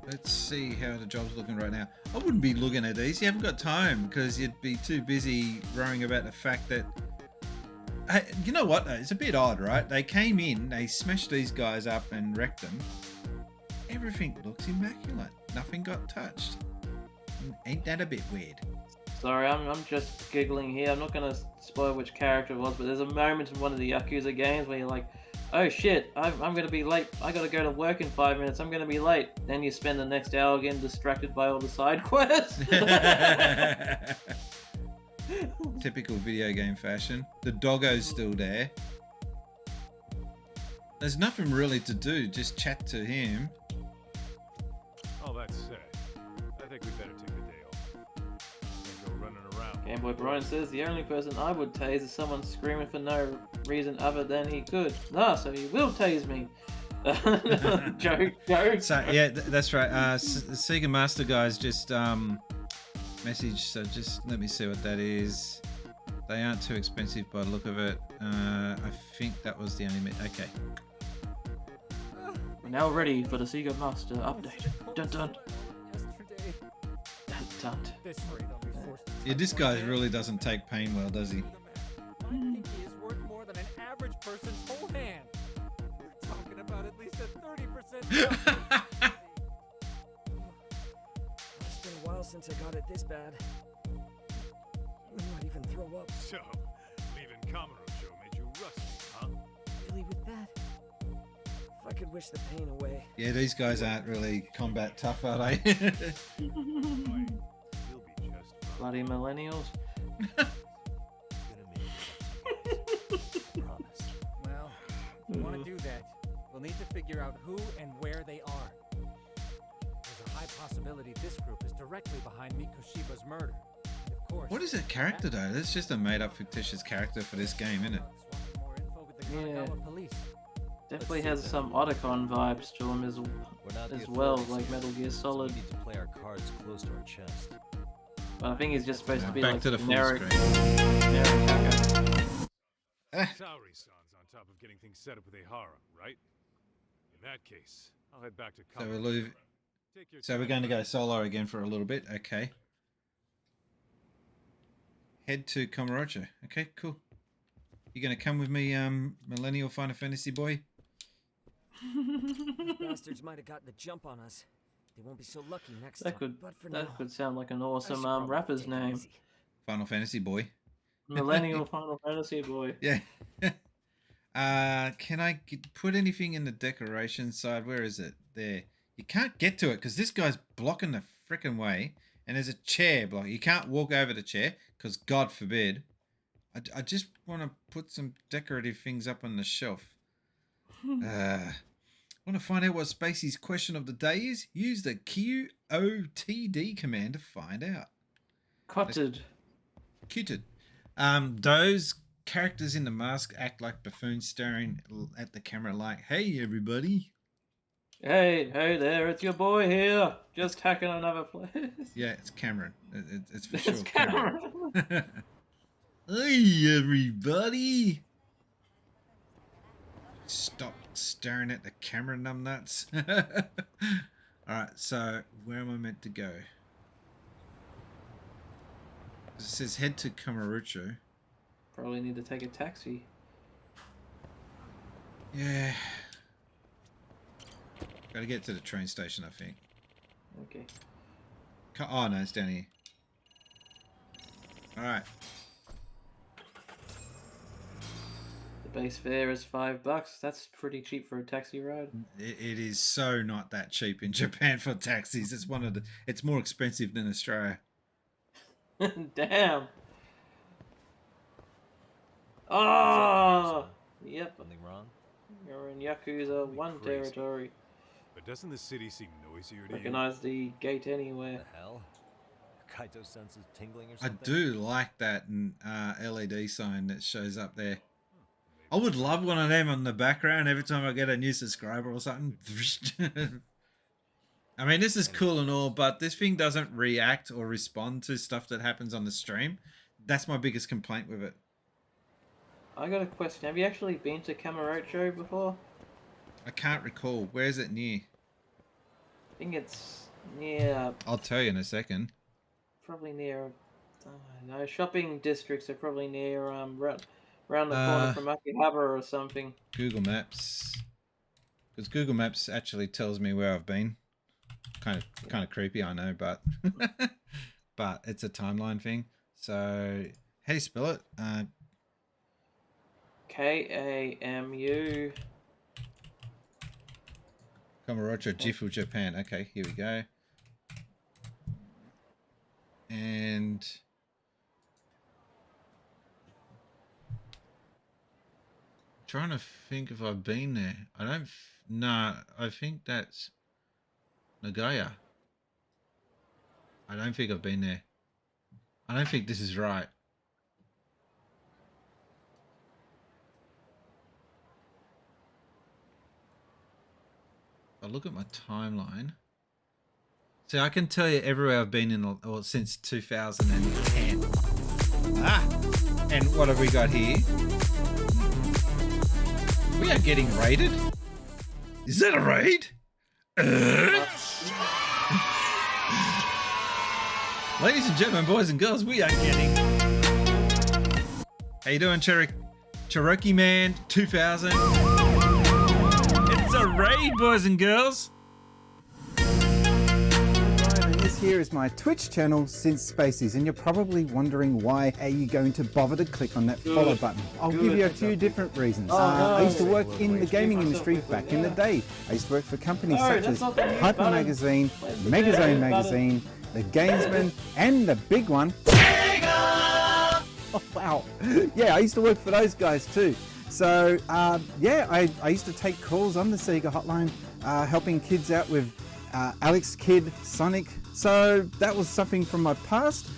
Let's see how the job's looking right now. I wouldn't be looking at these. You haven't got time because you'd be too busy worrying about the fact that... Hey, you know what? It's a bit odd, right? They came in, they smashed these guys up and wrecked them. Everything looks immaculate. Nothing got touched. Ain't that a bit weird? Sorry, I'm just giggling here. I'm not going to spoil which character it was, but there's a moment in one of the Yakuza games where you're like, oh shit, I'm going to be late. I got to go to work in 5 minutes. I'm going to be late. Then you spend the next hour getting distracted by all the side quests. Typical video game fashion. The doggo's still there. There's nothing really to do. Just chat to him. All that said, I think we better take the day off. Can't go running around. Game Boy Brian says the only person I would tase is someone screaming for no reason other than he could. No, so he will tase me. Joke. So yeah, that's right. The Sega Master guys just message. So just let me see what that is. They aren't too expensive by the look of it. I think that was the only. Okay. We're now ready for the Sega Master update. Dun dun. Dun dun. Yeah, this guy really doesn't take pain well, does he? I think he is worth more than an average person's whole hand. We're talking about at least a 30% It's been a while since I got it this bad. I might even throw up. So, leaving Kamurocho made you rusty, huh? Really with that? If I could wish the pain away. Yeah, these guys aren't really combat tough, are they? Bloody millennials. Well, if we want to do that, we'll need to figure out who and where they are. There's a high possibility this group is directly behind Mikoshiba's murder. And of course, What is that character though? That's just a made-up fictitious character for this game, isn't it? Yeah. Definitely has some Otacon vibes to him as well, like Metal Gear Solid. We need to play our cards close to our chest. But I think he's just supposed to be Back like to the full generic hacker. Saori-san's on top of getting things set up with Ehara, right? In that case, I'll head back to So Kamurocho. we're going to go solo again for a little bit. Okay. Head to Kamurocho. Okay, cool. You going to come with me, Millennial Final Fantasy boy? Those bastards might have gotten the jump on us. They won't be so lucky next That time. But for now, that could sound like an awesome should probably rapper's take it name. easy. Final Fantasy boy. Millennial Final Fantasy boy. Yeah. Can I put anything in the decoration side? Where is it? There. You can't get to it because this guy's blocking the frickin' way. And there's a chair block. You can't walk over the chair because God forbid. I just want to put some decorative things up on the shelf. Want to find out what Spacies' question of the day is? Use the QOTD command to find out. Cotted. Cuted. Those characters in the mask act like buffoons staring at the camera like, hey, everybody. Hey there, it's your boy here. Just hacking another place. Yeah, it's Cameron. It's for sure It's Cameron. Hey, everybody. Stop staring at the camera, numbnuts. Alright, so where am I meant to go? It says head to Kamurocho. Probably need to take a taxi. Yeah. Gotta get to the train station, I think. Okay. Oh, no, it's down here. Alright. The base fare is $5. That's pretty cheap for a taxi ride. It is so not that cheap in Japan for taxis. It's it's more expensive than Australia. Damn. Oh! Yep. Something wrong? You're in Yakuza 1 territory. But doesn't the city seem noisier to Recognize the gate anywhere. The hell? Kaito's sense is tingling or I something? do like that LED sign that shows up there. I would love one of them on the background every time I get a new subscriber or something. I mean, this is cool and all, but this thing doesn't react or respond to stuff that happens on the stream. That's my biggest complaint with it. I got a question. Have you actually been to Kamurocho before? I can't recall. Where is it near? I think it's near... I'll tell you in a second. Probably near... I don't know. Shopping districts are probably near... around the corner from Akihabara or something. Google Maps. Because Google Maps actually tells me where I've been. Kind of creepy, I know, but but it's a timeline thing. So how do you spell it? Kamu. Kamurocho, Gifu, Japan. Okay, here we go. And trying to think if I've been there. I don't. No, I think that's Nagaya. I don't think I've been there. I don't think this is right. If I look at my timeline. See, I can tell you everywhere I've been in since 2010. And what have we got here? We are getting raided. Is that a raid? Ladies and gentlemen, boys and girls, we are getting... How you doing, Cherokee Man 2000? It's a raid, boys and girls. And this here is my Twitch channel, Since Spacies, and you're probably wondering why are you going to bother to click on that follow button. I'll give you a few different reasons. I used to work in the gaming industry back in the day. I used to work for companies such as Hyper Magazine, Megazone Magazine, The Gamesman, and the big one, Sega! Oh, wow. Yeah, I used to work for those guys too. So, yeah, I used to take calls on the Sega hotline, helping kids out with Alex Kidd, Sonic. So that was something from my past.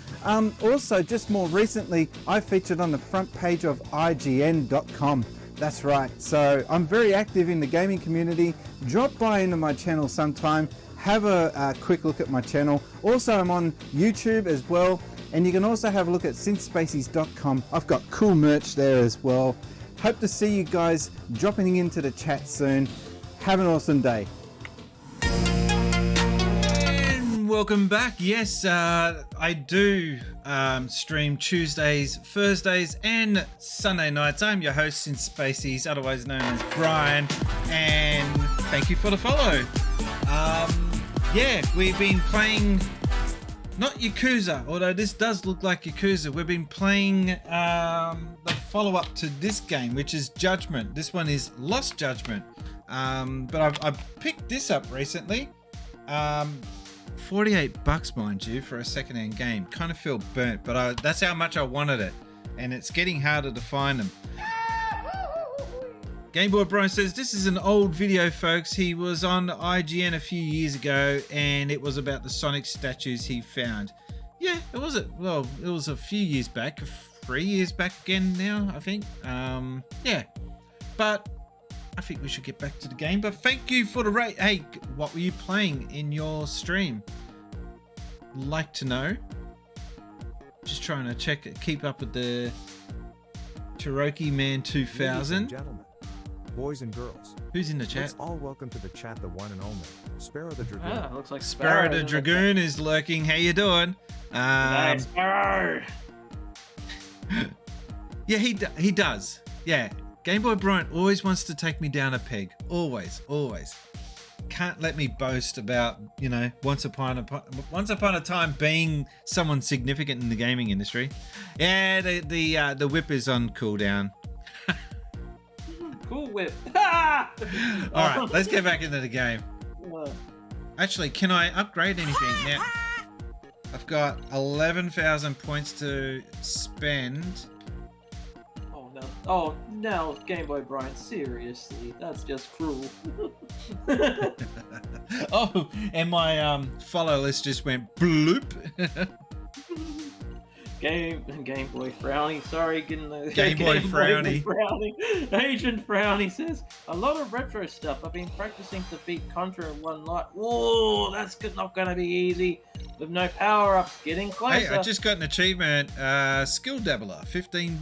Also, just more recently, I featured on the front page of IGN.com. That's right. So I'm very active in the gaming community. Drop by into my channel sometime. Have a quick look at my channel. Also, I'm on YouTube as well. And you can also have a look at synthspacies.com. I've got cool merch there as well. Hope to see you guys dropping into the chat soon. Have an awesome day. And welcome back. Yes, I do stream Tuesdays, Thursdays, and Sunday nights. I'm your host, Since Spacies, otherwise known as Brian. And thank you for the follow. Yeah, we've been playing... Not Yakuza, although this does look like Yakuza. We've been playing the follow-up to this game, which is Judgment. This one is Lost Judgment. But I picked this up recently. $48, mind you, for a second-hand game. Kind of feel burnt, but that's how much I wanted it. And it's getting harder to find them. Game Boy Brian says, this is an old video, folks. He was on IGN a few years ago, and it was about the Sonic statues he found. Yeah, it was well, it was a few years back, 3 years back again now, I think. Yeah, but I think we should get back to the game. But thank you for the rate. Hey, what were you playing in your stream? Like to know. Just trying to keep up with the Cherokee Man 2000. Ladies and gentlemen, boys and girls. Who's in the chat? Let's all welcome to the chat the one and only Sparrow the Dragoon. Ah, looks like Sparrow the Dragoon is lurking. How you doing? Sparrow. Yeah, he does. Yeah, Game Boy Bryant always wants to take me down a peg. Always. Can't let me boast about, you know, once upon a time being someone significant in the gaming industry. Yeah, the whip is on cooldown. Cool whip. All right, let's get back into the game. Actually, can I upgrade anything now? I've got 11,000 points to spend. Oh no! Oh no, Game Boy Brian, seriously, that's just cruel. Oh, and my follow list just went bloop. Game Boy Frowny, sorry, getting the Game Boy Frowny. Agent Frowny says a lot of retro stuff. I've been practicing to beat Contra in one night. Whoa, that's not gonna be easy. With no power ups, getting closer. Hey, I just got an achievement. Skill Dabbler, 15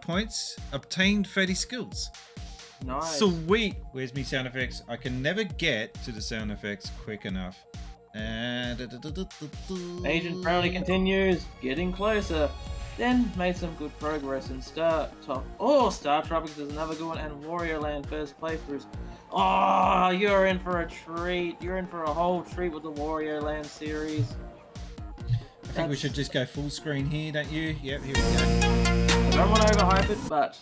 points, obtained 30 skills. Nice. Sweet. Where's me sound effects? I can never get to the sound effects quick enough. Agent Frowny continues, getting closer. Then made some good progress in Star Tropics is another good one, and Warrior Land first playthroughs. Oh, you're in for a treat. You're in for a whole treat with the Warrior Land series. I think we should just go full screen here, don't you? Yep, here we go. I don't want to overhype it, but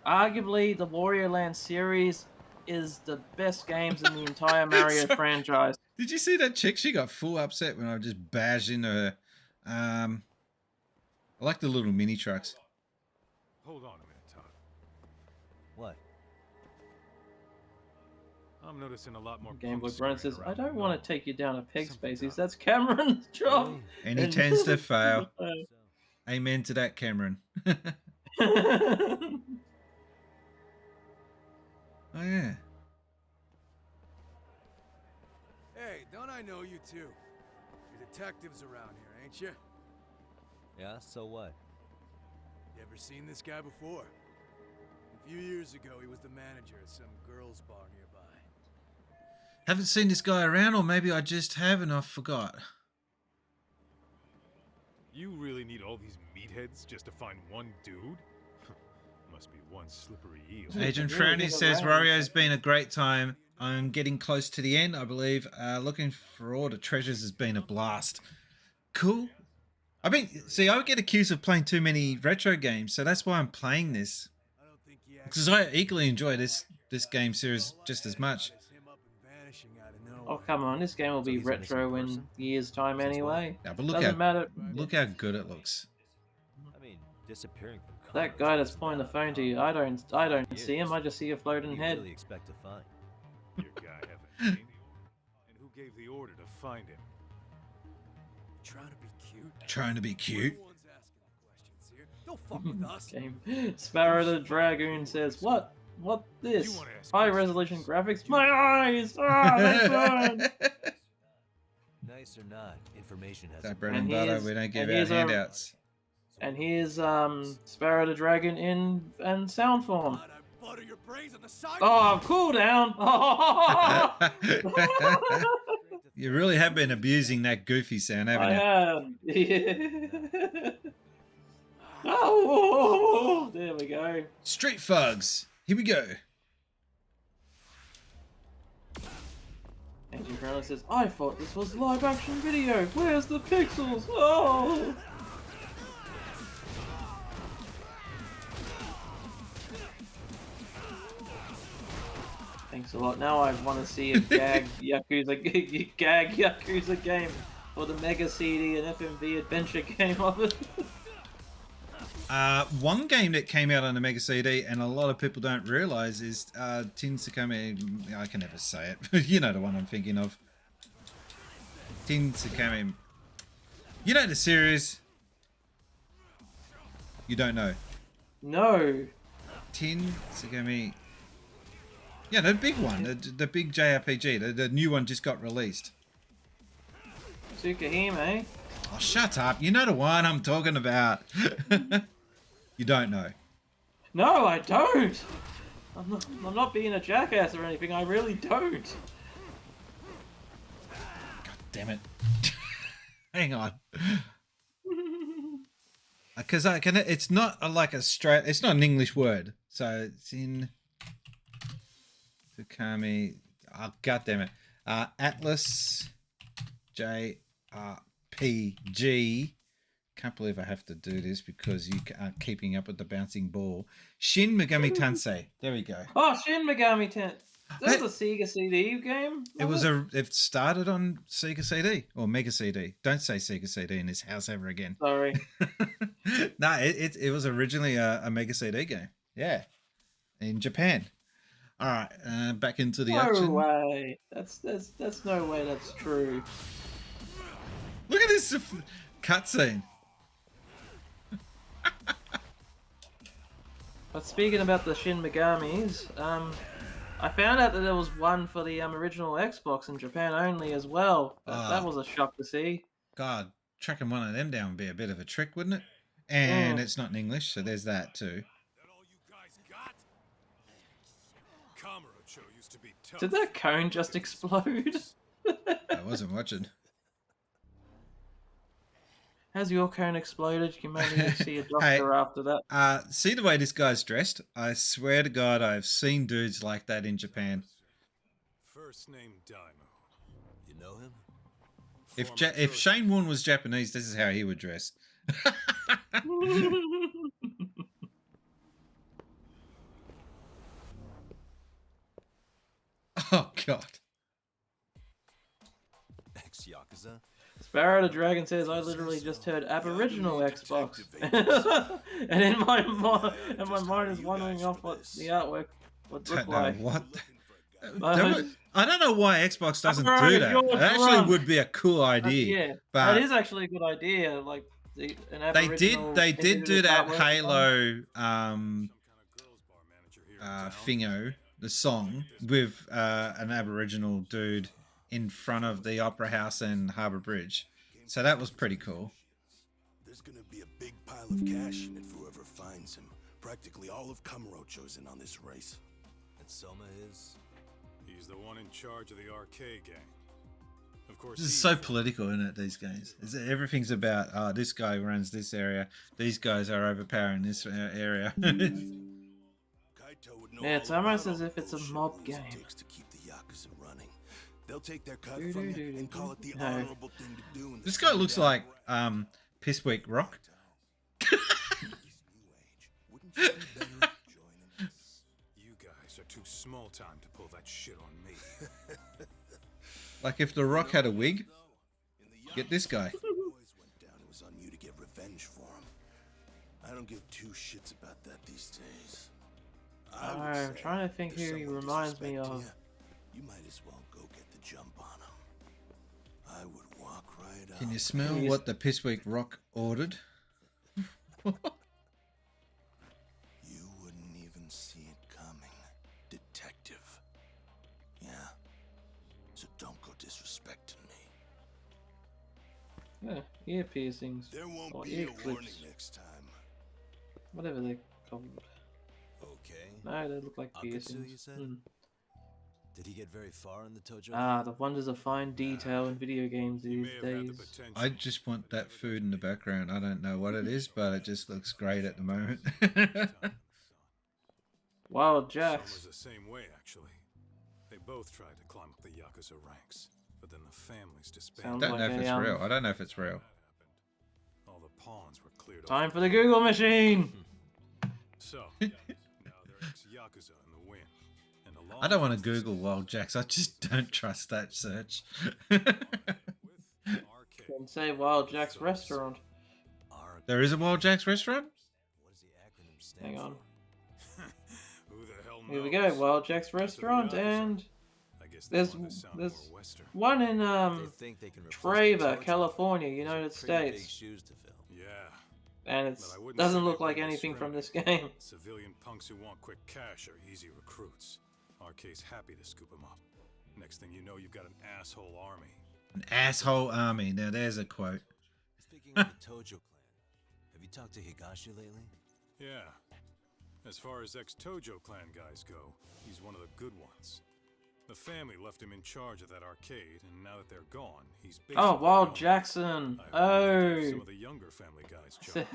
arguably the Warrior Land series is the best games in the entire Mario franchise. Did you see that chick? She got full upset when I just bashed into her. I like the little mini trucks. Hold on a minute, Todd. What? I'm noticing a lot more. Game Boy Brian says, I don't want to take you down a peg, Spacies. That's Cameron's job. And he tends to fail. Amen to that, Cameron. Oh, yeah. Hey, don't I know you too? You're detectives around here, ain't you? Yeah, so what? You ever seen this guy before? A few years ago, he was the manager at some girls' bar nearby. Haven't seen this guy around, or maybe I just have and I forgot. You really need all these meatheads just to find one dude? Must be one slippery eel. Agent Frowny says, Wario's been a great time. I'm getting close to the end, I believe. Looking for all the treasures has been a blast. Cool. I mean, see, I would get accused of playing too many retro games, so that's why I'm playing this. Because I equally enjoy this game series just as much. Oh, come on. This game will be retro in years' time anyway. Yeah, but look Doesn't matter. Look how good it looks. I mean, disappearing from that guy that's pointing the phone to you, I don't see him. I just see a floating head. Really expect to find. Your guy haven't seen him? And who gave the order to find him? Trying to be cute? Trying to be cute? Don't fuck with us. Sparrow the Dragoon says, What this? High resolution graphics? My eyes! Ah, they burn! Nice or not, information has That bread and butter, we don't give out handouts. And here's Sparrow the Dragon in sound form. Oh, cool down! You really have been abusing that goofy sound, haven't you? I have. Oh, there we go. Street Thugs. Here we go. Agent Frowny says, I thought this was live action video. Where's the pixels? Oh! Thanks a lot. Now I want to see a gag Yakuza game for the Mega CD and FMV adventure game of it. One game that came out on the Mega CD and a lot of people don't realize is Tin Sakami. I can never say it. You know the one I'm thinking of. Tin Sakami. You know the series. You don't know. No. Tin Sakami. Yeah, the big one, the big JRPG. The new one just got released. Tsukahime. Oh, shut up. You know the one I'm talking about. You don't know. No, I don't. I'm not being a jackass or anything. I really don't. God damn it. Hang on. Because I can. It's not like a straight. It's not an English word. So it's in Sakami. Oh, God damn it. Atlas JRPG. Can't believe I have to do this because you aren't keeping up with the bouncing ball. Shin Megami Tensei. There we go. Oh, Shin Megami Tensei. That was a Sega CD game. It started on Sega CD or Mega CD. Don't say Sega CD in this house ever again. Sorry. No, it was originally a Mega CD game. Yeah, in Japan. All right, back into the action. No way. That's no way. That's true. Look at this cutscene. But speaking about the Shin Megamis, I found out that there was one for the original Xbox in Japan only as well. That was a shock to see. God, tracking one of them down would be a bit of a trick, wouldn't it? And it's not in English, so there's that too. Did that cone just explode? I wasn't watching. Has your cone exploded? You can maybe see a doctor after that. See the way this guy's dressed? I swear to God, I've seen dudes like that in Japan. First name Daimyo. You know him? If Shane Warne was Japanese, this is how he would dress. Oh God. Ex-Yakuza? Sparrow the Dragon says, I literally just heard Aboriginal Xbox. And in my mind is wondering off what the artwork would look like. What? I don't know why Xbox doesn't do that. It actually would be a cool idea. Yeah, but that is actually a good idea. Like an Aboriginal they did do that artwork. Halo thingo, the song with an Aboriginal dude in front of the Opera House and Harbour Bridge. So that was pretty cool. There's gonna be a big pile of cash in it for whoever finds him. Practically all of Kamurocho's in on this race. And Soma is? He's the one in charge of the arcade gang. Of course. This is so political, isn't it, these games? Everything's about, this guy runs this area. These guys are overpowering this area. Yeah, it's almost as if it's a mob game. They'll take their cut from it and call it the honorable thing to do. This guy looks like Pissweek Rock. You guys are too small time to pull that shit on me. Like if The Rock had a wig, get this guy. It was on you to get revenge for him. I don't give two shits about that these days. I'm trying to think who he reminds me of. You might as well go get the jump on him. I would walk right out. Can you smell what the Pissweek Rock ordered? You wouldn't even see it coming, detective. Yeah. So don't go disrespecting me. Yeah, ear piercings. There won't or be ear a clips. warning next time. Whatever they're called. Okay. No, they look like Akutsu, piercings. you said? Did he get very far in the Tojo? Ah, the wonders of fine detail in video games these days. I just want that food in the background. I don't know what it is, but it just looks great at the moment. Wild Jacks. Was the same way, actually. They both tried to climb up the Yakuza ranks, but then the families disbanded. I don't know if it's real. I don't know if it's real. All the pawns were cleared. Time for the Google machine. So now they're ex-Yakuza in the win. And I don't want to Google Wild Jacks. I just don't trust that search. Can say Wild Jack's restaurant. There is a Wild Jack's restaurant? stand Hang on. Who the hell knows? Here we go. Wild Jack's restaurant, and there's one in Traver, California, United States. Yeah. And it doesn't look like anything from this game. Civilian punks who want quick cash are easy recruits. RK's happy to scoop them up. Next thing you know, you've got an asshole army. An asshole army. Now there's a quote. Speaking of the Tojo clan, have you talked to Higashi lately? Yeah. As far as ex-Tojo clan guys go, he's one of the good ones. The family left him in charge of that arcade, and now that they're gone, he's basically... Oh, Wild Jackson. Oh. Some of the younger family guys charge.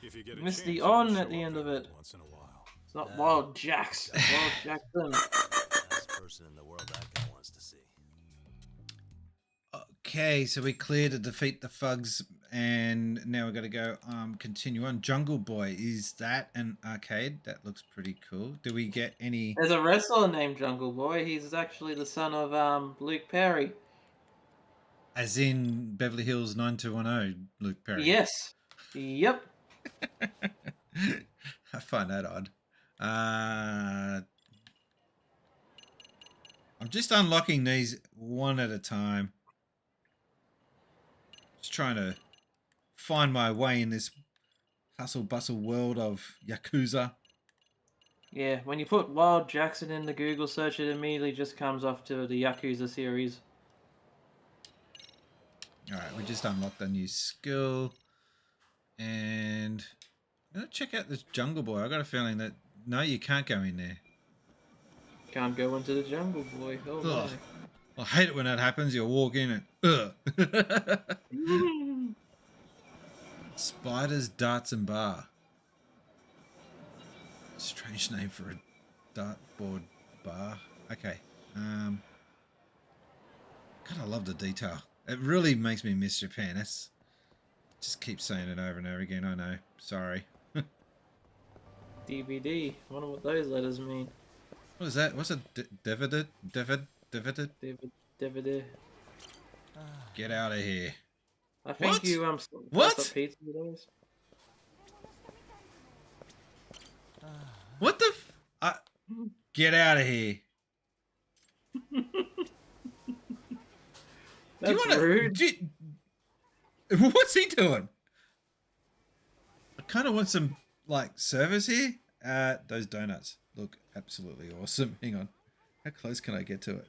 If you get a Missed the chance, on he'll at the show end up of it. once in a while. It's not Wild Jacks. It's Wild Jackson. Last person in the world that guy wants to see. Okay, so we clear to defeat the thugs, and now we've got to go continue on. Jungle Boy, is that an arcade? That looks pretty cool. Do we get any... There's a wrestler named Jungle Boy. He's actually the son of Luke Perry. As in Beverly Hills 90210, Luke Perry? Yes. Yep. I find that odd. I'm just unlocking these one at a time. Just trying to find my way in this hustle bustle world of Yakuza. Yeah, when you put Wild Jackson in the Google search, it immediately just comes off to the Yakuza series. Alright, we just unlocked a new skill. And I'm going to check out this Jungle Boy. I got a feeling that... No, you can't go in there. Can't go into the Jungle Boy. Oh, Ugh. I hate it when that happens. You walk in and... Ugh. Spiders, darts, and bar. Strange name for a dartboard bar. Okay. God, I love the detail. It really makes me miss Japan. That's... Just keep saying it over and over again. I know. Sorry. DVD. I wonder what those letters mean. What is that? What's a dividend? Dividend? Get out of here. I think What? you What? up pizza with those. What the get out of here. That's rude. What's he doing? I kind of want some, like, service here. Those donuts look absolutely awesome. Hang on. How close can I get to it?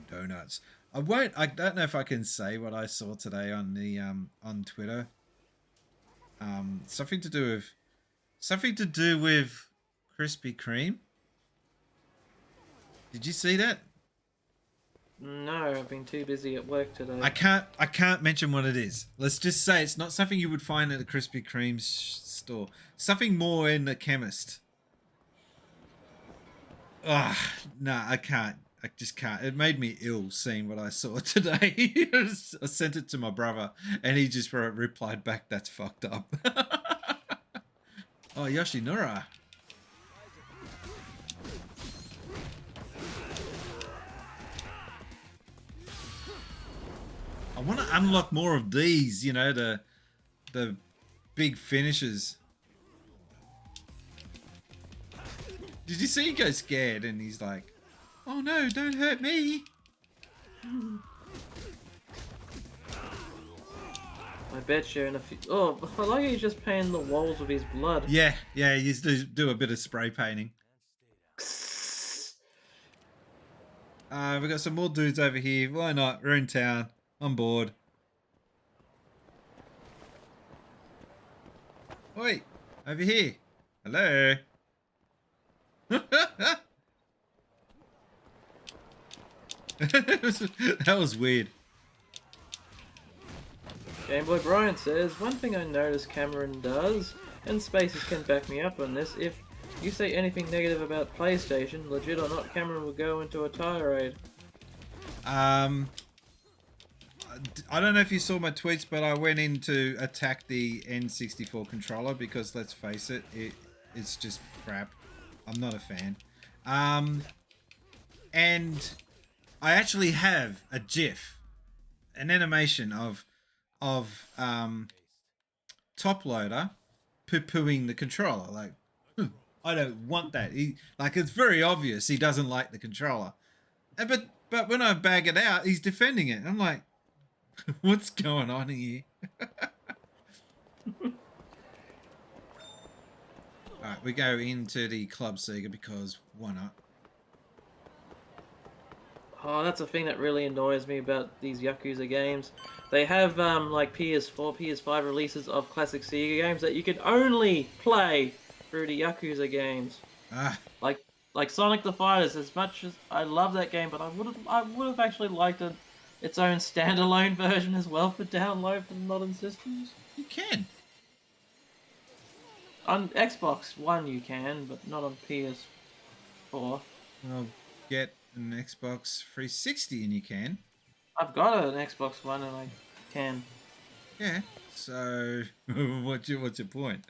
Donuts. I don't know if I can say what I saw today on the, on Twitter. Something to do with Krispy Kreme. Did you see that? No, I've been too busy at work today. I can't mention what it is. Let's just say it's not something you would find at a Krispy Kreme store. Something more in the chemist. No, I can't. I just can't. It made me ill seeing what I saw today. I sent it to my brother, and he just replied back, "That's fucked up." Oh, Yoshinura. I want to unlock more of these, you know, the big finishes. Did you see he go scared and he's like, "Oh no, don't hurt me." I bet you in a few... Oh, I like he's just painting the walls with his blood. Yeah, you do a bit of spray painting. We've got some more dudes over here. Why not? We're in town. I'm bored. Oi, over here. Hello. That was weird. Gameboy Brian says, one thing I noticed Cameron does, and Spaces can back me up on this, if you say anything negative about PlayStation, legit or not, Cameron will go into a tirade. I don't know if you saw my tweets, but I went in to attack the N64 controller because, let's face it, it's just crap. I'm not a fan. And I actually have a GIF, an animation of top loader poo-pooing the controller. Like, I don't want that. It's very obvious he doesn't like the controller. But when I bag it out, he's defending it. I'm like, what's going on here? Alright, we go into the Club Sega because why not? Oh, that's a thing that really annoys me about these Yakuza games. They have like PS4, PS5 releases of classic Sega games that you can only play through the Yakuza games. Like Sonic the Fighters. As much as I love that game, but I would have actually liked its own standalone version as well for download for modern systems. You can. On Xbox One you can, but not on PS4. Well, get an Xbox 360 and you can. I've got an Xbox One and I can. Yeah. So what's your point?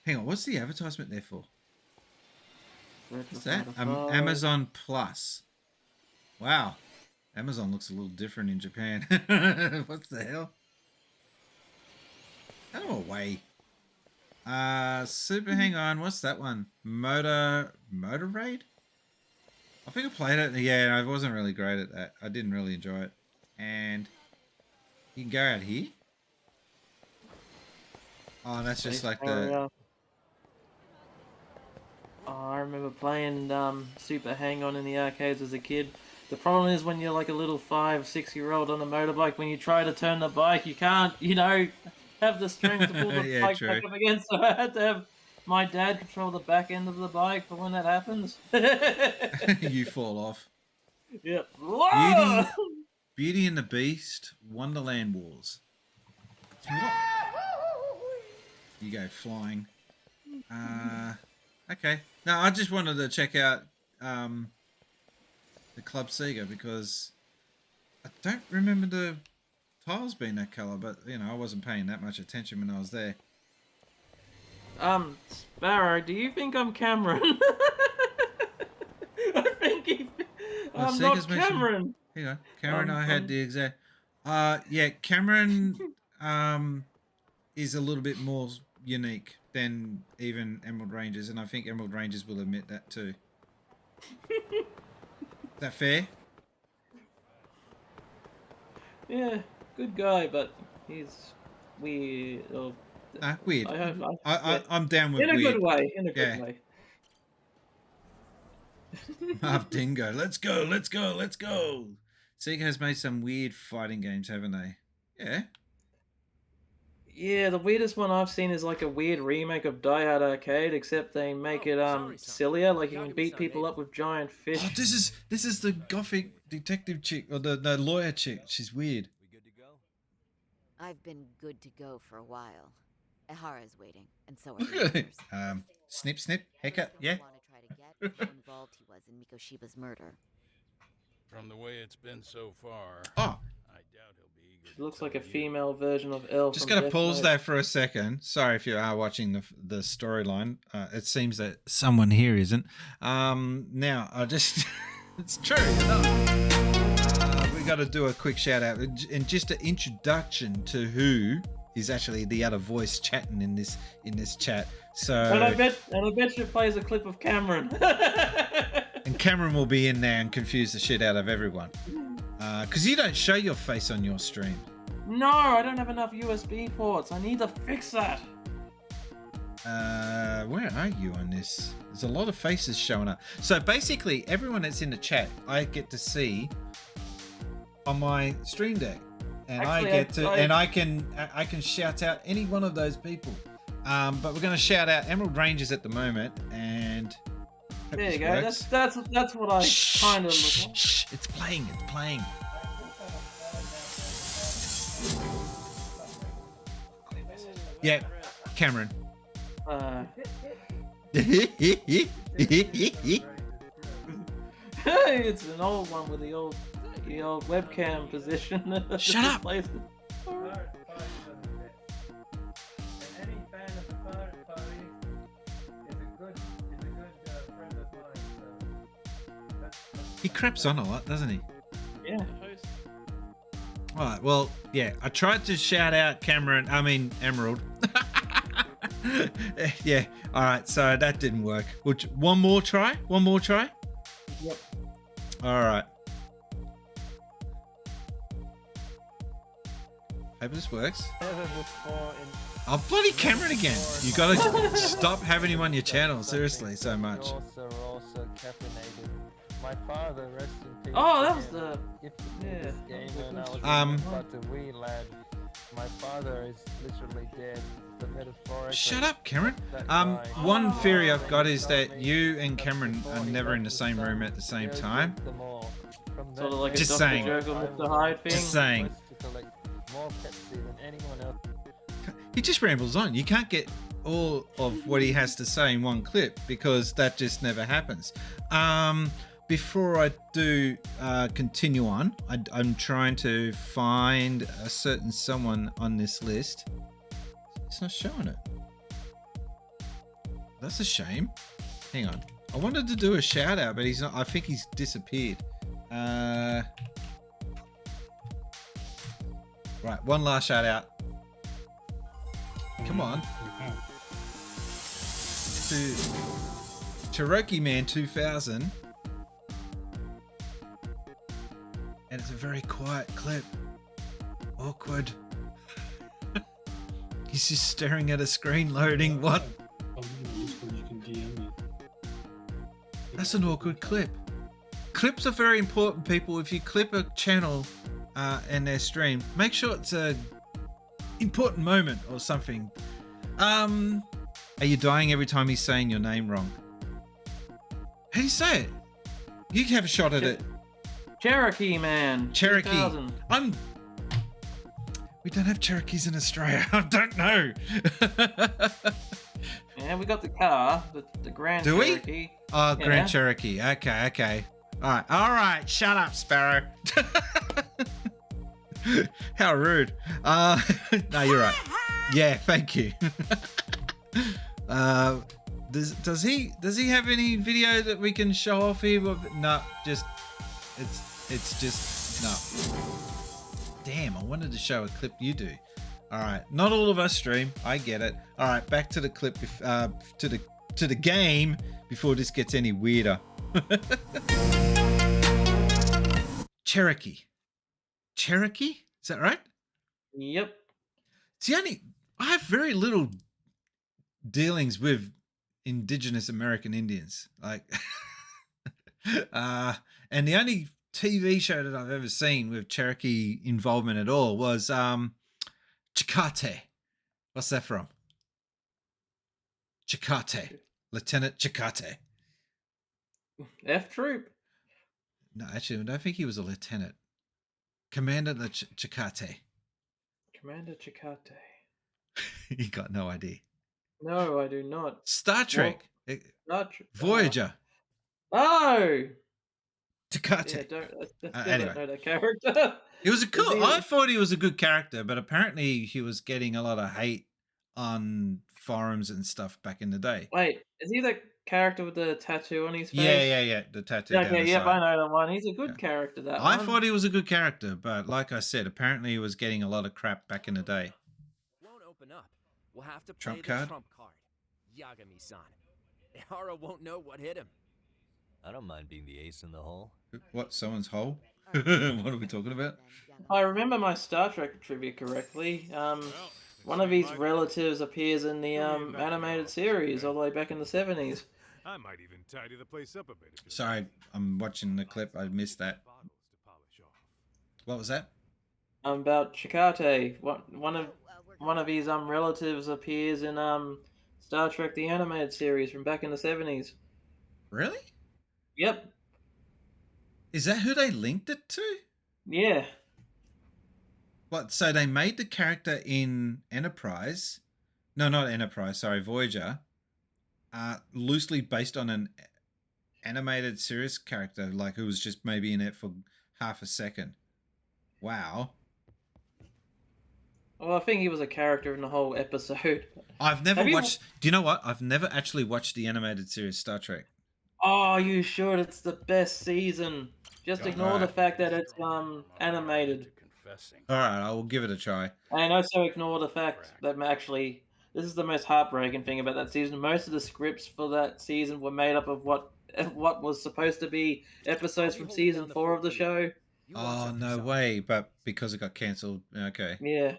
Hang on, what's the advertisement there for? What's that? Amazon Plus. Wow. Amazon looks a little different in Japan. What's the hell? Out of the way. Super, hang on. What's that one? Motor Raid? I think I played it. Yeah, I wasn't really great at that. I didn't really enjoy it. And you can go out here. Oh, that's just like the... Oh, I remember playing Super Hang-On in the arcades as a kid. The problem is when you're like a little 5-6-year-old on a motorbike, when you try to turn the bike, you can't, have the strength to pull the bike back up again. So I had to have my dad control the back end of the bike for when that happens. You fall off. Yep. Beauty and the Beast, Wonderland Wars. You go flying. Okay. No, I just wanted to check out the Club Sega because I don't remember the tiles being that color, but I wasn't paying that much attention when I was there. Sparrow, do you think I'm Cameron? I think I'm not Cameron. Hang on, Cameron. I had the exact. Yeah, Cameron is a little bit more unique than even Emerald Rangers, and I think Emerald Rangers will admit that too. Is that fair? Yeah, good guy, but he's weird. Weird. I'm down with in a weird. Good way. In a good way. Marv Dingo, let's go, let's go, let's go. Sega has made some weird fighting games, haven't they? Yeah. Yeah, the weirdest one I've seen is like a weird remake of Die Hard Arcade, except they make it sillier, like you can beat people up with giant fish. Oh, this is the gothic detective chick, or the lawyer chick. She's weird. I've been good to go for a while. Ehara's waiting, and so are the others. Snip, snip, haircut, yeah. How involved he was in Mikoshiba's murder. From the way it's been so far, I doubt he'll be eager. She looks like a female version of Elle. Just gotta pause there for a second. Sorry if you are watching the storyline. It seems that someone here isn't. Now I just it's true. We got to do a quick shout out and just an introduction to who is actually the other voice chatting in this chat. So and I bet you plays a clip of Cameron. And Cameron will be in there and confuse the shit out of everyone. Because you don't show your face on your stream. No, I don't have enough USB ports. I need to fix that. Where are you on this? There's a lot of faces showing up. So basically, everyone that's in the chat, I get to see on my stream deck, and actually, I can shout out any one of those people. But we're going to shout out Emerald Rangers at the moment, and there you go. Works. That's what I kind of look like. Shh, it's playing. It's playing. Yeah, Cameron. It's an old one with the old webcam position. Shut up. He craps on a lot, doesn't he? Yeah. Alright, well, yeah, I tried to shout out Emerald. Yeah. All right. So that didn't work. One more try. One more try. Yep. All right. Hope this works. Oh, bloody Cameron again. You gotta stop having him on your channel, seriously, so much. My father, rest in peace. Oh, that was the game when I was about to wee lad. My father is literally dead. The metaphorical. Shut up, Cameron. One theory I've got is that you and Cameron are never in the same room at the same time. Sort of like a Just Dr. saying. Jekyll, Mr. Hyde thing. Just saying. More Pepsi than anyone else. He just rambles on. You can't get all of what he has to say in one clip because that just never happens. Before I do continue on, I'm trying to find a certain someone on this list. It's not showing it. That's a shame. Hang on. I wanted to do a shout out, but he's not. I think he's disappeared. Right, one last shout out. Come on. To Cherokee Man 2000. And it's a very quiet clip. Awkward. He's just staring at a screen loading. What? That's an awkward clip. Clips are very important, people. If you clip a channel and their stream, make sure it's a important moment or something. Are you dying every time he's saying your name wrong? How do you say it? You can have a shot at it. Cherokee Man. Cherokee. 2000. We don't have Cherokees in Australia. I don't know. Yeah, we got the car, the Grand Do we? Cherokee. Oh, Yeah. Grand Cherokee. Okay. All right. Shut up, Sparrow. How rude. No, you're right. Yeah, thank you. Does he have any video that we can show off here? No, it's just no. Damn, I wanted to show a clip. You do. All right, not all of us stream. I get it. All right, back to the clip. To the game before this gets any weirder. Cherokee. Is that right? Yep. See, I have very little dealings with indigenous American Indians. Like, and the only TV show that I've ever seen with Cherokee involvement at all was Chikate. What's that from? Chikate. Lieutenant Chikate. F Troop. No, actually, I don't think he was a lieutenant. Commander Chikate. Commander Chikate. You got no idea. No, I do not. Star Trek. Voyager. Oh! Chikate. Yeah, Anyway. don't know that character. It was I thought he was a good character, but apparently he was getting a lot of hate on forums and stuff back in the day. Wait, is he the character with the tattoo on his face? Yeah. The tattoo. down Okay, the yep, side. I know that one. He's a good character, that I one. thought he was a good character, but like I said, apparently he was getting a lot of crap back in the day. Won't open up. We'll have to Trump play the card? trump card. Yagami-san. Ehara won't know what hit him. I don't mind being the ace in the hole. What? Someone's hole? What are we talking about? If I remember my Star Trek trivia correctly, one of his relatives appears in the animated series all the way back in the 70s. I might even tidy the place up a bit. Sorry, I'm watching the clip. I missed that. What was that? About Chikate. One of his relatives appears in Star Trek the animated series from back in the 70s. Really? Yep. Is that who they linked it to? Yeah. What? So they made the character in Enterprise? No, not Enterprise. Sorry, Voyager. Loosely based on an animated series character, like who was just maybe in it for half a second. Wow. Well, I think he was a character in the whole episode. I've never watched. Do you know what? I've never actually watched the animated series Star Trek. Oh, you should. It's the best season. Just ignore the fact that it's animated. All right, I will give it a try. And also ignore the fact that actually This is the most heartbreaking thing about that season. Most of the scripts for that season were made up of what was supposed to be episodes from season 4 of the show. Oh, no way. But because it got cancelled. Okay. Yeah.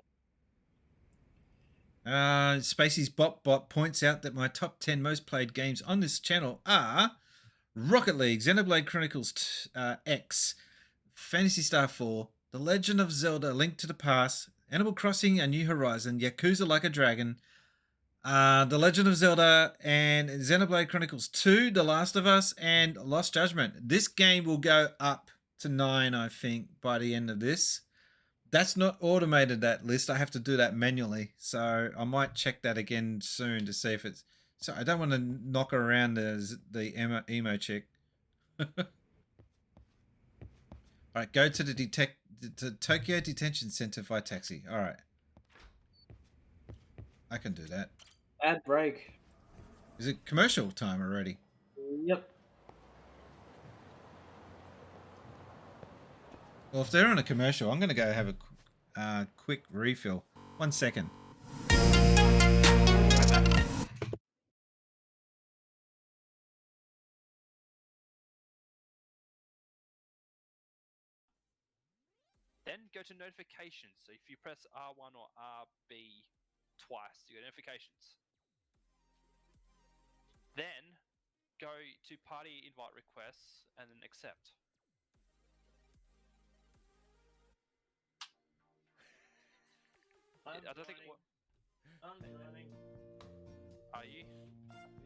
Spacies Bot points out that my top 10 most played games on this channel are Rocket League, Xenoblade Chronicles X, Phantasy Star 4, The Legend of Zelda: Link to the Past, Animal Crossing: A New Horizon, Yakuza Like a Dragon, The Legend of Zelda, and Xenoblade Chronicles 2, The Last of Us, and Lost Judgment. This game will go up to 9, I think, by the end of this. That's not automated, that list. I have to do that manually. So I might check that again soon to see if it's... So I don't want to knock around the emo chick. All right, go to the Tokyo Detention Center via taxi. All right. I can do that. Ad break. Is it commercial time already? Yep. Well, if they're on a commercial, I'm going to go have a quick refill. 1 second. Then go to notifications. So if you press R1 or RB twice, you get notifications. Then go to party invite requests and then accept. I don't think what. I'm joining. Are you?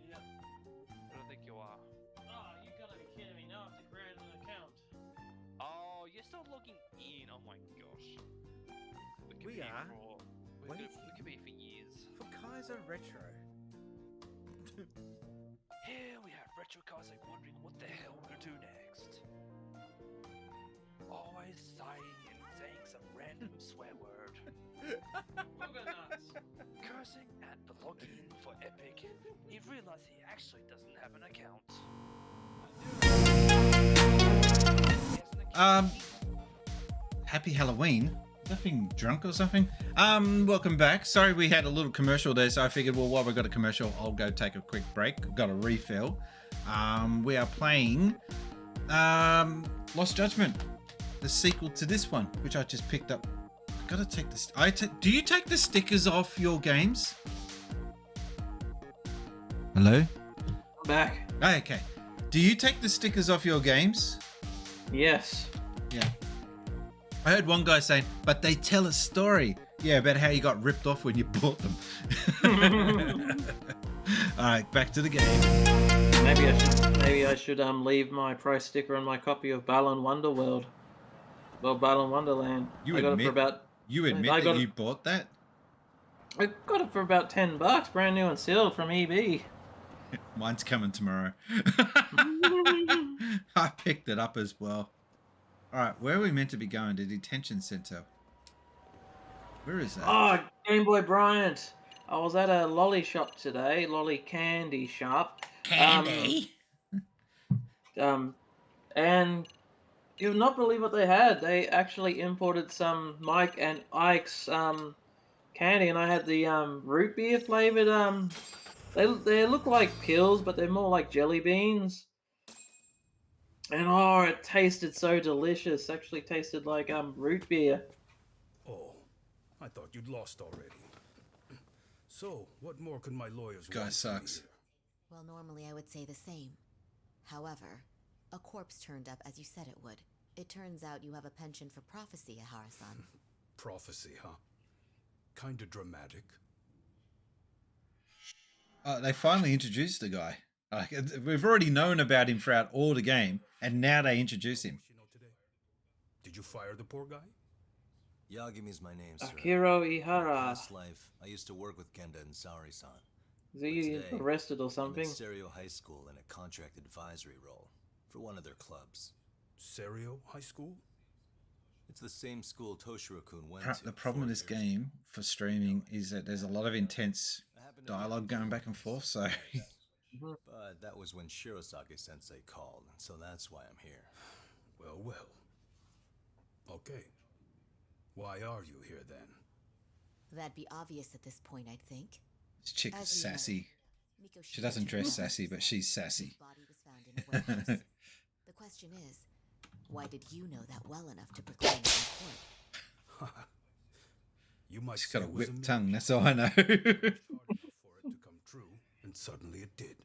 Yep. I don't think you are. Oh, you gotta be kidding me! Now I have to create an account. Oh, you're still logging in. Oh my gosh. We could be for years. For Kaiser Retro. Here we have Retro Kaiser wondering what the hell to do next. Always sighing and saying some random swear word. Cursing at the login for Epic. He realized he actually doesn't have an account. Happy Halloween. Nothing drunk or something? Welcome back. Sorry we had a little commercial there, so I figured, well, while we got a commercial, I'll go take a quick break. Got a refill. We are playing Lost Judgment, the sequel to this one, which I just picked up. I've got to take this. Do you take the stickers off your games? Hello? I'm back. Okay. Do you take the stickers off your games? Yes. Yeah. I heard one guy saying, but they tell a story. Yeah, about how you got ripped off when you bought them. All right, back to the game. Maybe I should leave my price sticker on my copy of Balan Wonderworld. Well, Balan Wonderland. You I got admit it for about. You admit that you bought that? I got it for about $10, brand new and sealed from EB. Mine's coming tomorrow. I picked it up as well. All right, where are we meant to be going? The detention center. Where is that? Oh, Game Boy Bryant. I was at a lolly shop today, lolly candy shop. Candy? And you'll not believe what they had. They actually imported some Mike and Ike's candy, and I had the root beer flavored. They look like pills, but they're more like jelly beans. And oh, it tasted so delicious. Actually tasted like root beer. Oh, I thought you'd lost already. So, what more could my lawyers Guy want from me sucks. here? Well, normally I would say the same. However, a corpse turned up as you said it would. It turns out you have a penchant for prophecy, Ahara-san. Prophecy, huh? Kinda dramatic. They finally introduced the guy. Like, we've already known about him throughout all the game, and now they introduce him. Did you fire the poor guy? Yagami's my name, sir. Akiro In Ihara. past life, I used to work with Kenda and Sari-san. Is he But today, arrested or I'm something? at Serio High School in a contract advisory role for one of their clubs. Serio High School? It's the same school Toshiro-kun went to. The problem with this game for streaming is that there's a lot of intense dialogue going back and forth, so... But that was when Shirosake-sensei called, so that's why I'm here. Well, well. Okay. Why are you here then? That'd be obvious at this point, I'd think. This chick is As you know, sassy. Miko She doesn't Shiba dress was sassy, but she's sassy. His body was found in a warehouse. The question is, why did you know that well enough to proclaim it in court? You might She's say got a it was whipped tongue, that's all I know. for it to come true, and suddenly it did.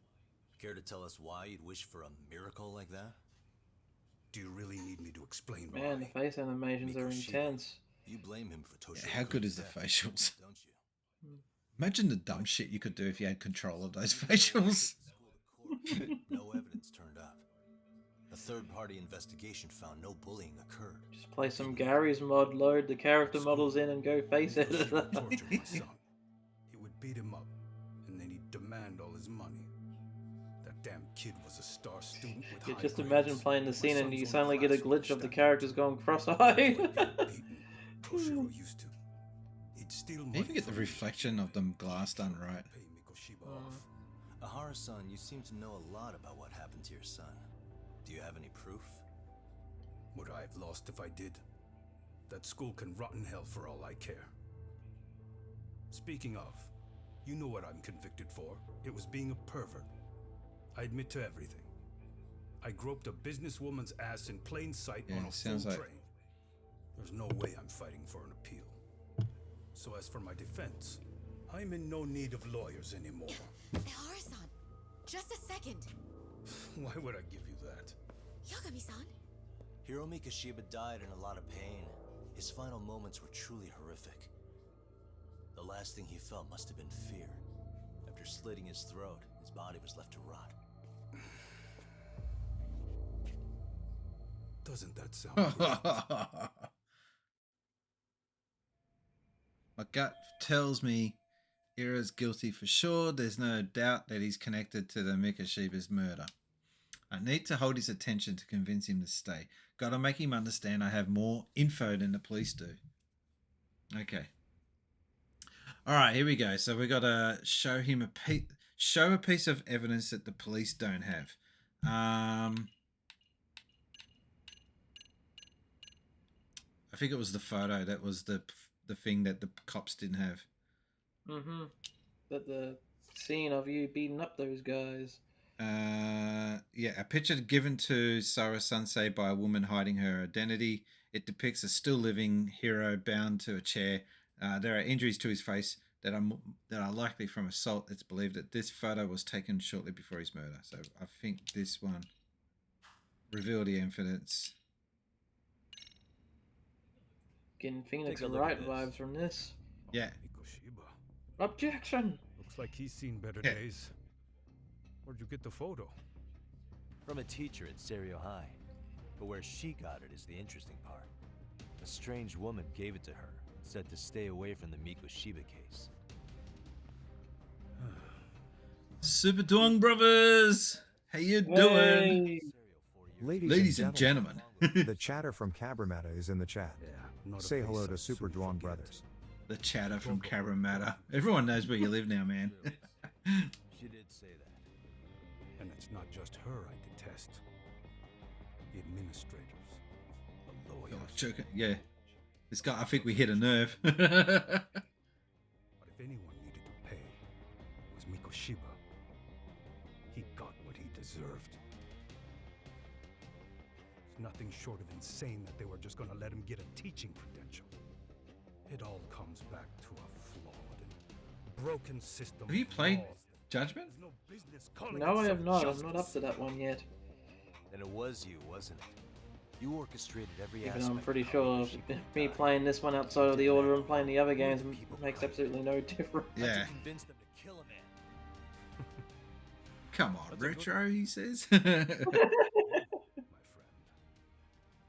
Care to tell us why you'd wish for a miracle like that? Do you really need me to explain why? Man, the face animations are intense. You blame him for Toshiro. How good is the facials? Don't you? Imagine the dumb shit you could do if you had control of those facials. No evidence turned up. A third-party investigation found no bullying occurred. Just play some Gary's mod, load the character models in, and go face it. Tortured my son. He would beat him up, and then he'd demand all his money. That damn kid was a star student with You high just grades. imagine playing the scene and son's you own suddenly get a classroom glitch of the standing characters going cross-eyed. Toshiro used to. He'd steal money. You even get the reflection of them glass done right. Ahara-san, you seem to know a lot about what happened to your son. Do you have any proof? Would I have lost if I did? That school can rot in hell for all I care. Speaking of, you know what I'm convicted for. It was being a pervert. I admit to everything. I groped a businesswoman's ass in plain sight on a full sounds like- train. There's no way I'm fighting for an appeal. So as for my defense, I'm in no need of lawyers anymore. Ahara-san, just a second. Why would I give you that? Yagami-san? Hiromi Kashiba died in a lot of pain. His final moments were truly horrific. The last thing he felt must have been fear. After slitting his throat, his body was left to rot. Doesn't that sound My gut tells me Ira's guilty for sure. There's no doubt that he's connected to the Mikoshiba's murder. I need to hold his attention to convince him to stay. Gotta make him understand I have more info than the police do. Okay. Alright, here we go. So we gotta show him a piece of evidence that the police don't have. I think it was the photo that was the thing that the cops didn't have. Mm-hmm. But the scene of you beating up those guys. Yeah, a picture given to Sora Sansei by a woman hiding her identity. It depicts a still living hero bound to a chair. There are injuries to his face that are likely from assault. It's believed that this photo was taken shortly before his murder. So I think this one revealed the evidence. Getting Phoenix Take a look Wright at vibes from this. Yeah. Objection! Looks like he's seen better Yeah. days. Where'd you get the photo? From a teacher at Serio High. But where she got it is the interesting part. A strange woman gave it to her, said to stay away from the Mikoshiba case. Super Duong Brothers! How you doing? Ladies and gentlemen. The chatter from Cabramatta is in the chat. Say hello to Super Duong Brothers. The chatter from Cabramatta. Everyone knows where you live now, man. She did say that. And it's not just her I detest. The administrators. The lawyers. Yeah. This guy, I think we hit a nerve. But if anyone needed to pay, it was Mikoshiba. He got what he deserved. It's nothing short of insane that they were just gonna let him get a teaching credential. It all comes back to a flawed and broken system. Have you of played laws. Judgment? There's no business calling No, I itself have not. I'm justice. not up to that one yet. Then it was you, wasn't it? You orchestrated every Even aspect. though I'm pretty of how sure Mikoshiba me died. playing this one outside of the order and playing the other games makes absolutely no difference. Yeah. Convince them to kill a man. Come on, Retro, he says. My friend,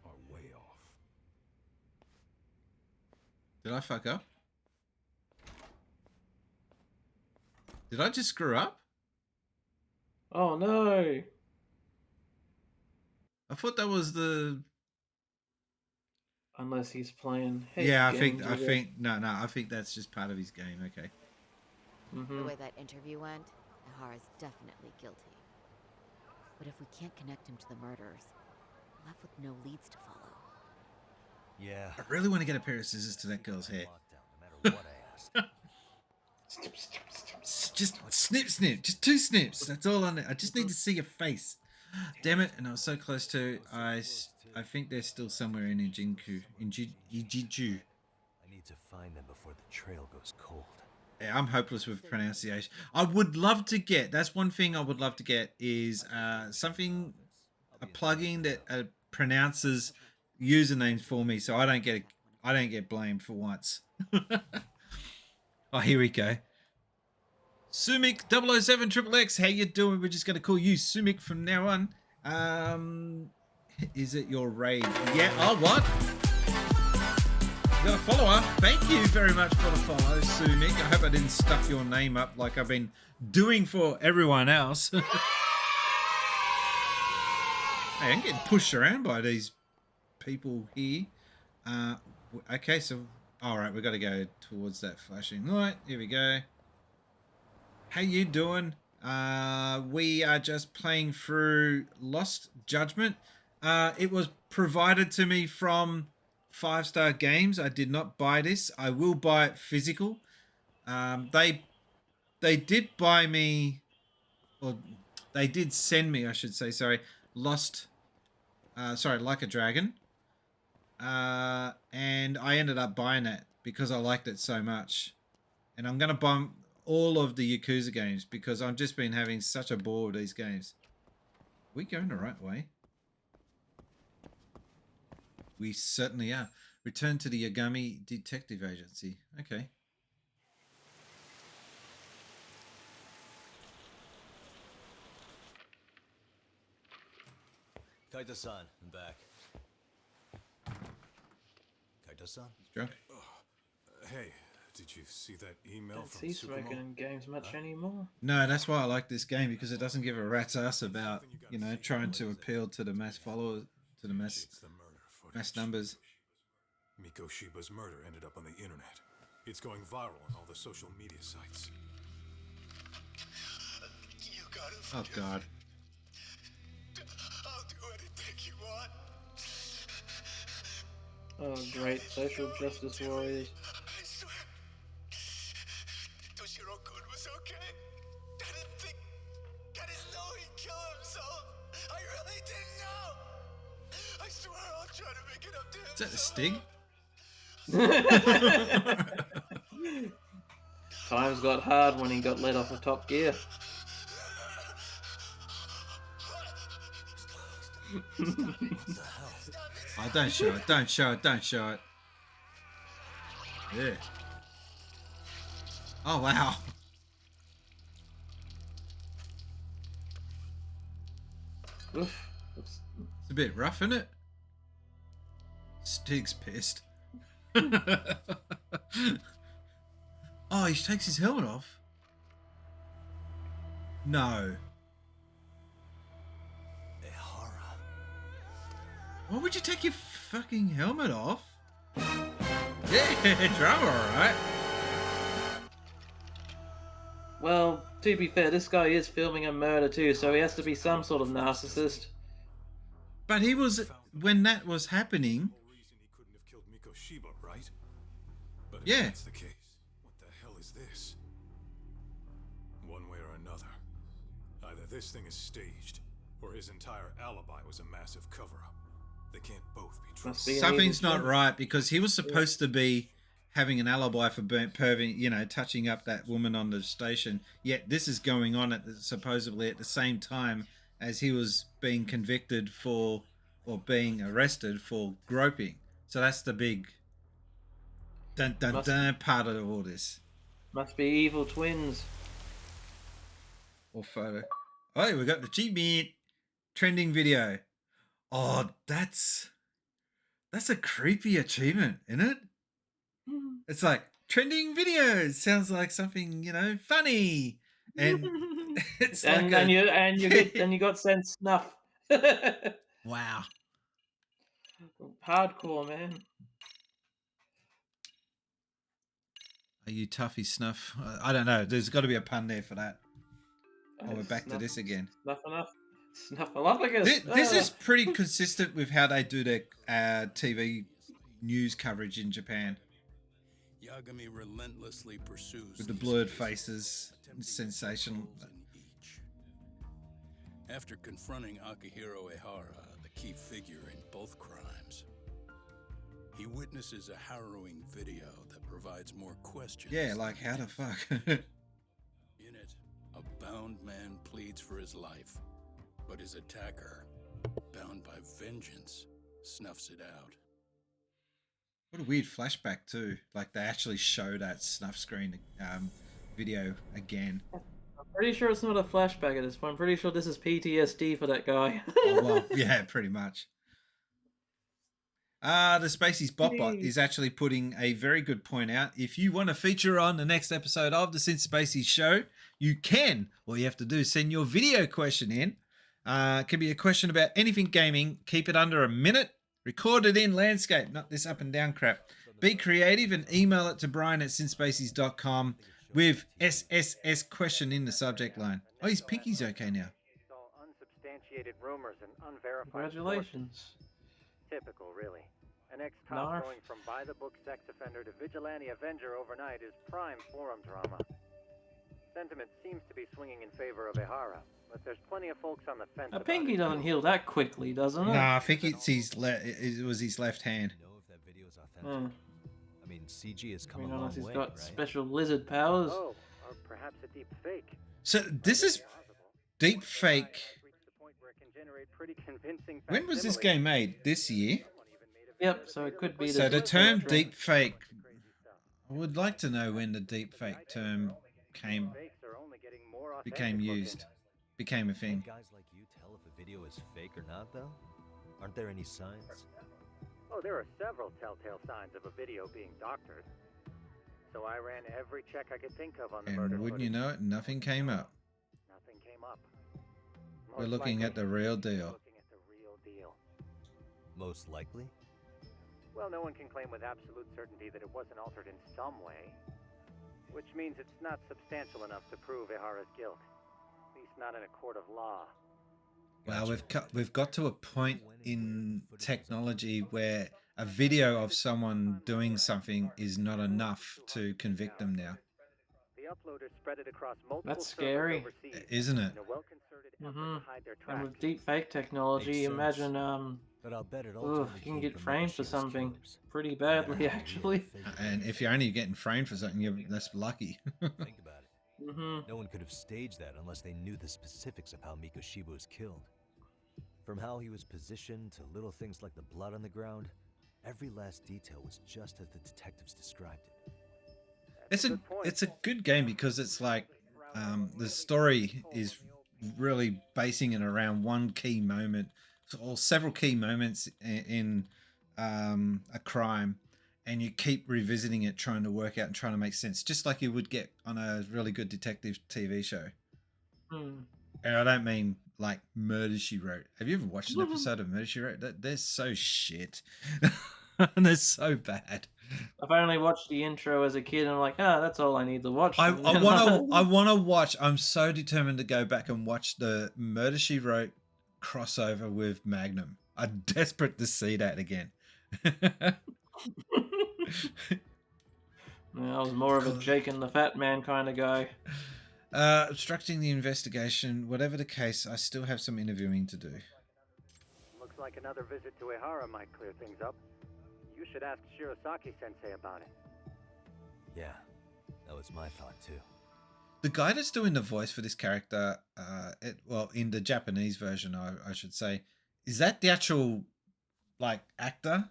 are way off. Did I fuck up? Did I just screw up? Oh no! I thought that was the... Unless he's playing. Yeah, I games think, with it. I think that's just part of his game, okay. The way that interview went, Ahara's definitely guilty. But if we can't connect him to the murderers, we're left with no leads to follow. Yeah. I really want to get a pair of scissors to that girl's hair. No matter what I ask. Just snip, snip. Just 2 snips. That's all I need. I just need to see your face. Damn it! And I was so close to. I think they're still somewhere in Ijinku. Ijiju. I need to find them before the trail goes cold. Yeah, I'm hopeless with pronunciation. I would love to get. That's one thing I would love to get is a plugin that pronounces usernames for me, so I don't get blamed for once. Oh, here we go. Sumik 007 XXX, how you doing? We're just going to call you Sumik from now on. Is it your raid? Yeah. Oh, what? You got a follower. Thank you very much for the follow, Sumik. I hope I didn't stuff your name up like I've been doing for everyone else. Hey, I'm getting pushed around by these people here. Okay, so all right, we've got to go towards that flashing light. Here we go. How you doing? We are just playing through Lost Judgement. It was provided to me from 5-Star Games. I did not buy this. I will buy it physical. They did buy me, or they did send me, I should say, sorry, Like a Dragon. And I ended up buying it because I liked it so much. And I'm going to buy all of the Yakuza games because I've just been having such a bore with these games. Are we going the right way? We certainly are. Return to the Yagami Detective Agency. Okay. Kaito-san, I'm back. Kaito-san? He's drunk. Hey, did you see that email Don't from see smoking in games much anymore. No, that's why I like this game because it doesn't give a rat's ass about, you know, trying to appeal to the mass followers, to the mass numbers. Mikoshiba's murder ended up on the internet. It's going viral on all the social media sites. Oh God. I'll do anything you want. Oh, great social justice warriors. I swear, Toshiro-kun was okay. I didn't think, I didn't know he'd kill himself. I really didn't know. I swear I'll try to make it up to him. Is that the Stig? Times got hard when he got let off of Top Gear. Oh, don't show it, don't show it, don't show it. Yeah. Oh, wow. Oof. It's a bit rough, isn't it? Stig's pissed. Oh, he takes his helmet off. No. Why would you take your fucking helmet off? Yeah, drama, alright. Well, to be fair, this guy is filming a murder too, so he has to be some sort of narcissist. But he was, when that was happening. Mikoshiba, right? But if yeah. that's the case, what the hell is this? One way or another, either this thing is staged, or his entire alibi was a massive cover-up. They can't both be true. Something's not right because he was supposed to be having an alibi for perving, you know, touching up that woman on the station. Yet this is going on at supposedly at the same time as he was being convicted for or being arrested for groping. So that's the big part of all this. Must be evil twins. Or photo. Oh, we got the achievement. Trending video. Oh, that's a creepy achievement, isn't it? It's like trending videos. Sounds like something, you know, funny. And it's and, like and you got sent snuff. Wow. Hardcore, man. Are you toughy snuff? I don't know. There's got to be a pun there for that. Oh, we're back to this again. Snuff enough. Snuffleupagus. This is pretty consistent with how they do their TV news coverage in Japan. Yagami relentlessly pursues With the these blurred cases, faces, sensational. After confronting Akihiro Ehara, the key figure in both crimes, he witnesses a harrowing video that provides more questions. Yeah, like how the fuck? In it, a bound man pleads for his life, but his attacker, bound by vengeance, snuffs it out. What a weird flashback too. Like they actually show that snuff screen video again. I'm pretty sure it's not a flashback at this point. I'm pretty sure this is PTSD for that guy. Oh, well, yeah, pretty much. The Spacies Botbot is actually putting a very good point out. If you want to feature on the next episode of the Synth Spacies show, you can. All you have to do is send your video question in. It can be a question about anything gaming. Keep it under a minute. Record it in landscape, not this up and down crap. Be creative and email it to brian@synthspacies.com with SSS question in the subject line. Oh, his pinky's okay now. Unsubstantiated rumors and unverified Congratulations. sources. Typical, really. An ex-cop Narf. going from by-the-book sex offender to vigilante avenger overnight is prime forum drama. Sentiment seems to be swinging in favor of Ehara, but there's plenty of folks on the fence. A pinky doesn't heal that quickly, doesn't it? Nah, I think it's his it was his left hand. Hmm. I mean, CG has I come mean, a long unless he's way, got right? special lizard powers. Oh, or perhaps a deep fake. So this is deep fake. Pretty convincing. When was this game made? This year? Yep, so it could be. So the term deep fake, I would like to know when the deep fake term became used, became a thing. Can guys like you tell if a video is fake or not, though? Aren't there any signs? Oh, there are several telltale signs of a video being doctored. So I ran every check I could think of on the murder And wouldn't you know it, nothing came up. Nothing came up. We're looking at the real deal. Most likely? Well, no one can claim with absolute certainty that it wasn't altered in some way. Which means it's not substantial enough to prove Ehara's guilt. At least not in a court of law. Well, we've got to a point in technology where a video of someone doing something is not enough to convict them now. The uploaders spread it across multiple That's scary, isn't it? And with deep fake technology, imagine but I'll bet it you can get framed for something pretty badly, actually. And if you're only getting framed for something, you're less lucky. Think about it. No one could have staged that unless they knew the specifics of how Mikoshiba was killed. From how he was positioned to little things like the blood on the ground, every last detail was just as the detectives described it. It's a good game because it's like the story is really basing it around one key moment or several key moments in a crime, and you keep revisiting it, trying to work out and trying to make sense, just like you would get on a really good detective TV show. And I don't mean like Murder, She Wrote. Have you ever watched an episode of Murder, She Wrote? They're so shit. And they're so bad. I've only watched the intro as a kid, and I'm like, that's all I need to watch. I want to watch. I'm so determined to go back and watch the Murder, She Wrote crossover with Magnum. I'm desperate to see that again. I was more of a Jake and the Fat Man kind of guy. Obstructing the investigation. Whatever the case, I still have some interviewing to do. Looks like another visit to Ehara might clear things up. You should ask Shirosaki-sensei about it. Yeah, that was my thought too. The guy that's doing the voice for this character, in the Japanese version, I should say, is that the actual, like, actor?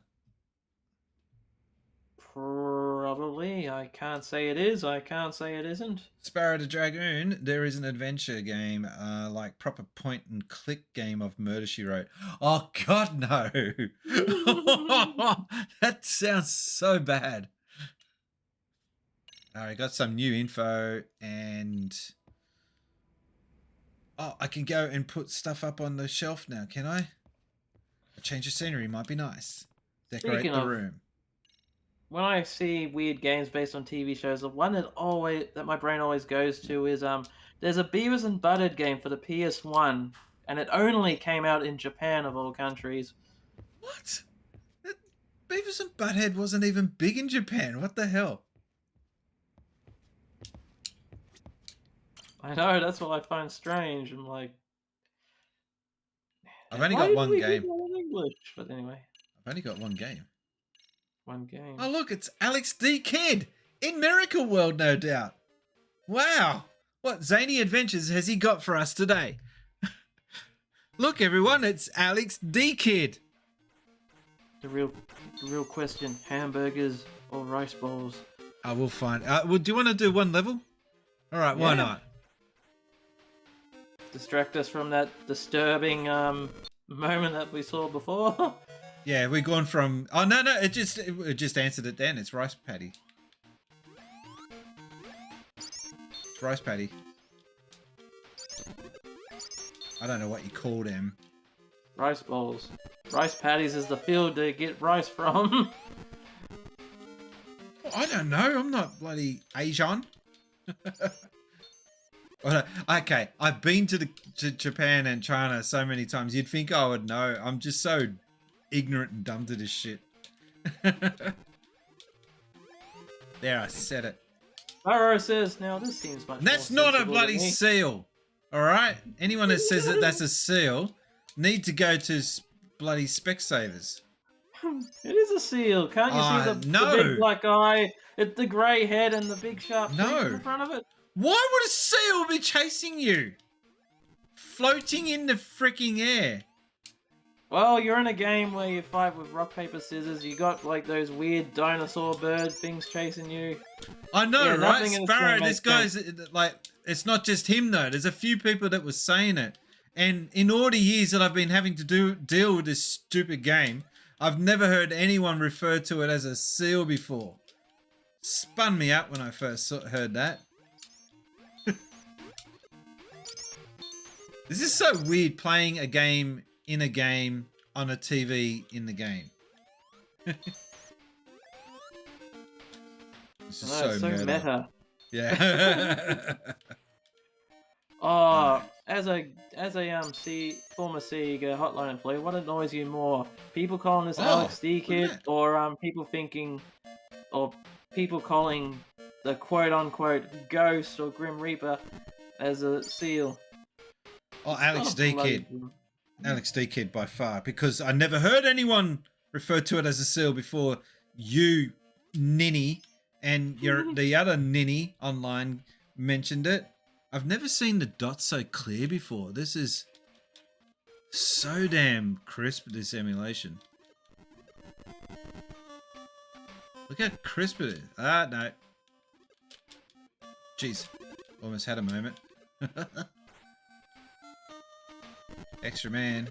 Probably. I can't say it is. I can't say it isn't. Sparrow the Dragoon, there is an adventure game, like proper point and click game of Murder, She Wrote. Oh, God, no. That sounds so bad. All right, got some new info and... Oh, I can go and put stuff up on the shelf now, can I? A change of scenery might be nice. Decorate Speaking the of- room. When I see weird games based on TV shows, the one that my brain always goes to is there's a Beavis and Butthead game for the PS1, and it only came out in Japan of all countries. What? Beavis and Butthead wasn't even big in Japan. What the hell? I know, that's what I find strange. I'm like, I've only why got didn't one we get game. that in English? But anyway, I've only got one game. one game. Oh, look, it's Alex D. Kidd in Miracle World, no doubt. Wow. What zany adventures has he got for us today? Look, everyone, it's Alex D. Kidd. The real question: hamburgers or rice bowls? I will find. Well, do you want to do one level? All right, why Yeah. not? Distract us from that disturbing moment that we saw before. Yeah, we're going from. Oh no, it just answered it then. It's rice patty. It's rice patty. I don't know what you call them. Rice bowls. Rice patties is the field to get rice from. I don't know. I'm not bloody Asian. Okay, I've been to Japan and China so many times. You'd think I would know. I'm just so ignorant and dumb to this shit. There, I said it. Burrow says, now this seems much That's more not a sensible bloody to me." seal. All right? Anyone that says that that's a seal need to go to bloody Specsavers. It is a seal. Can't you see the no. big black eye, the grey head, and the big sharp teeth in the front of it? Why would a seal be chasing you? Floating in the freaking air. Well, you're in a game where you fight with rock, paper, scissors. You got like those weird dinosaur bird things chasing you. I know, Yeah, right? nothing in this Sparrow, game this makes guy's sense. like, it's not just him though. There's a few people that were saying it. And in all the years that I've been having to deal with this stupid game, I've never heard anyone refer to it as a seal before. Spun me up when I first heard that. This is so weird playing a game in a game on a TV in the game. This is so meta. Yeah. Oh, as a former Sega hotline employee, what annoys you more? People calling this Alex D Kid, or people thinking, or people calling the quote unquote ghost or Grim Reaper as a seal? Oh, Alex D Kid. Alex D Kid by far, because I never heard anyone refer to it as a seal before you, Ninny, and the other Ninny online mentioned it. I've never seen the dots so clear before. This is so damn crisp, this emulation. Look how crisp it is. Ah, no. Jeez. Almost had a moment. Extra man.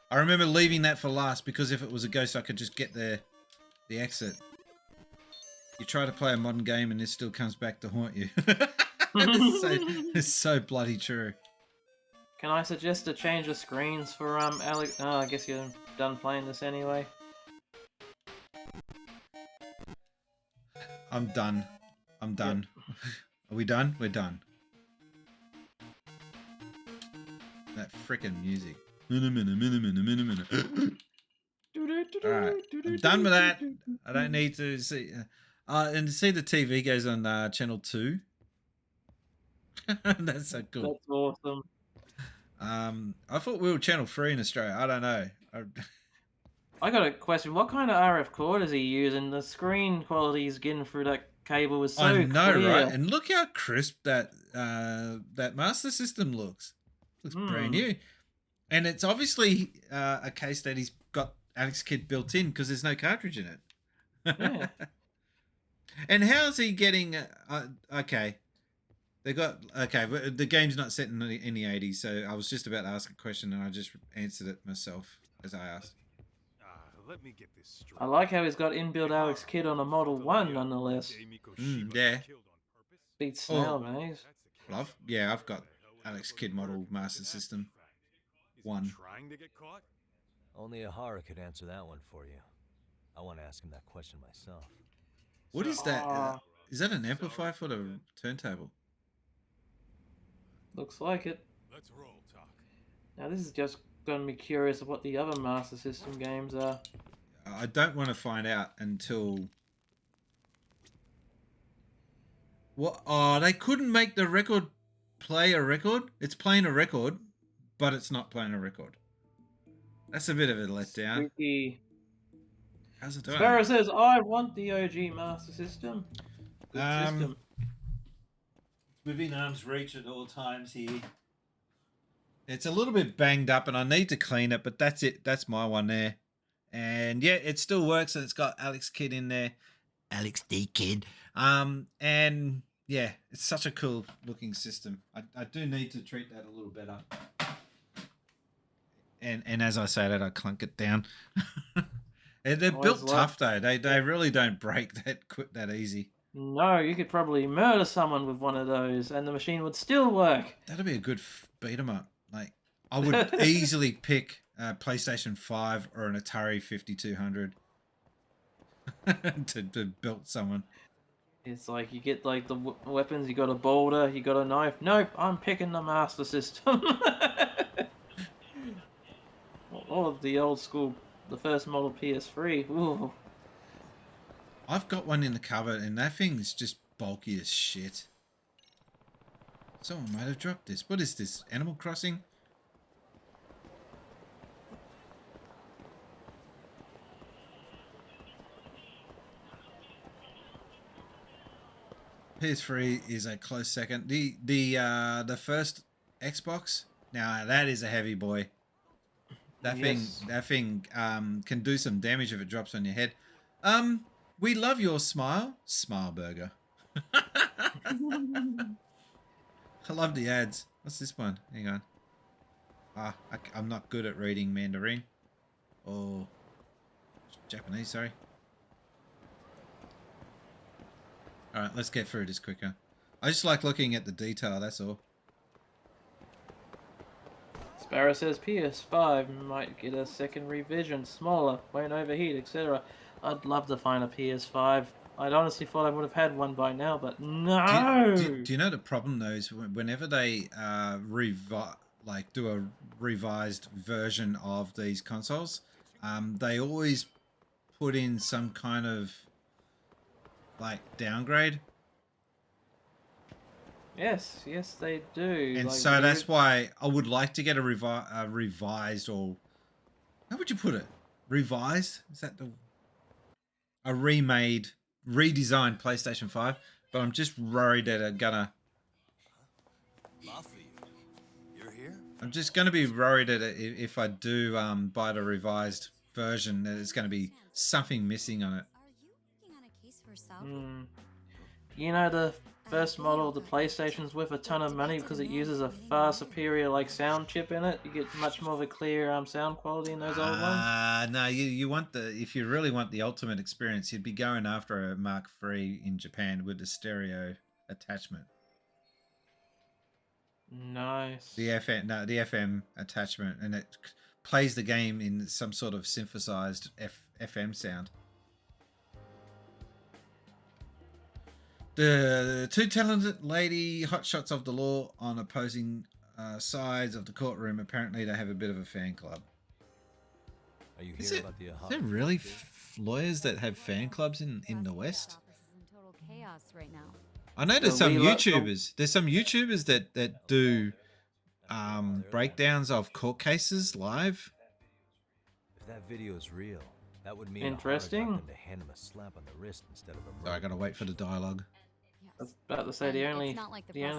I remember leaving that for last because if it was a ghost I could just get the exit. You try to play a modern game and this still comes back to haunt you. It's so bloody true. Can I suggest a change of screens for Alex? Oh, I guess you're done playing this anyway. I'm done. Yep. Are we done? We're done. That freaking music. Minute. Alright, I'm done with that. I don't need to see. And see the TV goes on channel 2. That's so cool. That's awesome. I thought we were channel 3 in Australia. I don't know. I got a question. What kind of RF cord is he using? The screen quality he's getting through that cable was so I know, clear. right? And look how crisp that Master System looks. Looks brand new. And it's obviously a case that he's got Alex Kidd built in because there's no cartridge in it. Yeah. And how's he getting... okay. They got... Okay, but the game's not set in the 80s, so I was just about to ask a question and I just answered it myself as I asked. Let me get this straight. I like how he's got inbuilt Alex Kidd on a Model 1 nonetheless. Yeah. Beats Snail Maze. I've got Alex Kidd model Master System 1. Trying to get caught? Only Ahara could answer that one for you. I want to ask him that question myself. What is that? Is that an amplifier for the turntable? Looks like it. Let's roll, Talk. Now this is just going to be curious of what the other Master System games are. I don't want to find out until... What? Oh, they couldn't make the record play a record. It's playing a record, but it's not playing a record. That's a bit of a letdown. Spooky. How's it doing? Sparrow says, I want the OG Master System. Good system. Within arm's reach at all times here. It's a little bit banged up and I need to clean it, but that's it. That's my one there. And yeah, it still works and it's got Alex Kidd in there. Alex D. Kidd. And yeah, it's such a cool looking system. I do need to treat that a little better. And as I say that, I clunk it down. They're built tough though. They really don't break that easy. No, you could probably murder someone with one of those and the machine would still work. That'd be a good beat 'em up. Like, I would easily pick a PlayStation 5 or an Atari 5200 to build someone. It's like you get like the weapons, you got a boulder, you got a knife. Nope, I'm picking the Master System. Or the old school, the first model PS3. Ooh. I've got one in the cupboard and that thing's just bulky as shit. Someone might have dropped this. What is this? Animal Crossing? PS3 is a close second. The first Xbox, now that is a heavy boy. That thing can do some damage if it drops on your head. We love your smile, Smile Burger. I love the ads. What's this one? Hang on. I'm not good at reading Mandarin or Japanese. Sorry. All right, let's get through this quicker. I just like looking at the detail. That's all. Sparrow says PS5 might get a second revision, smaller, won't overheat, etc. I'd love to find a PS5. I'd honestly thought I would have had one by now, but no. Do you know the problem though is whenever they do a revised version of these consoles, they always put in some kind of like downgrade. Yes, they do. And like, so that's why I would like to get a revised, or how would you put it? Revised? Is that a remade, redesigned PlayStation 5? But I'm just worried that I'm gonna. You're here? I'm just gonna be worried that if I do buy the revised version, that it's gonna be something missing on it. You know the first model of the PlayStation's worth a ton of money because it uses a far superior like sound chip in it. You get much more of a clear sound quality in those old ones. No, you want if you really want the ultimate experience, you'd be going after a Mark III in Japan with the stereo attachment. Nice. The FM attachment, and it plays the game in some sort of synthesized FM sound. The two talented lady hotshots of the law on opposing sides of the courtroom. Apparently, they have a bit of a fan club. Are you here about the? Is there really lawyers that have fan clubs in the West? I know there's some YouTubers. There's some YouTubers that do breakdowns of court cases live. If that video is real, that would mean interesting. To hand him a slap on the wrist instead of a. So I gotta wait for the dialogue. I was about to say the only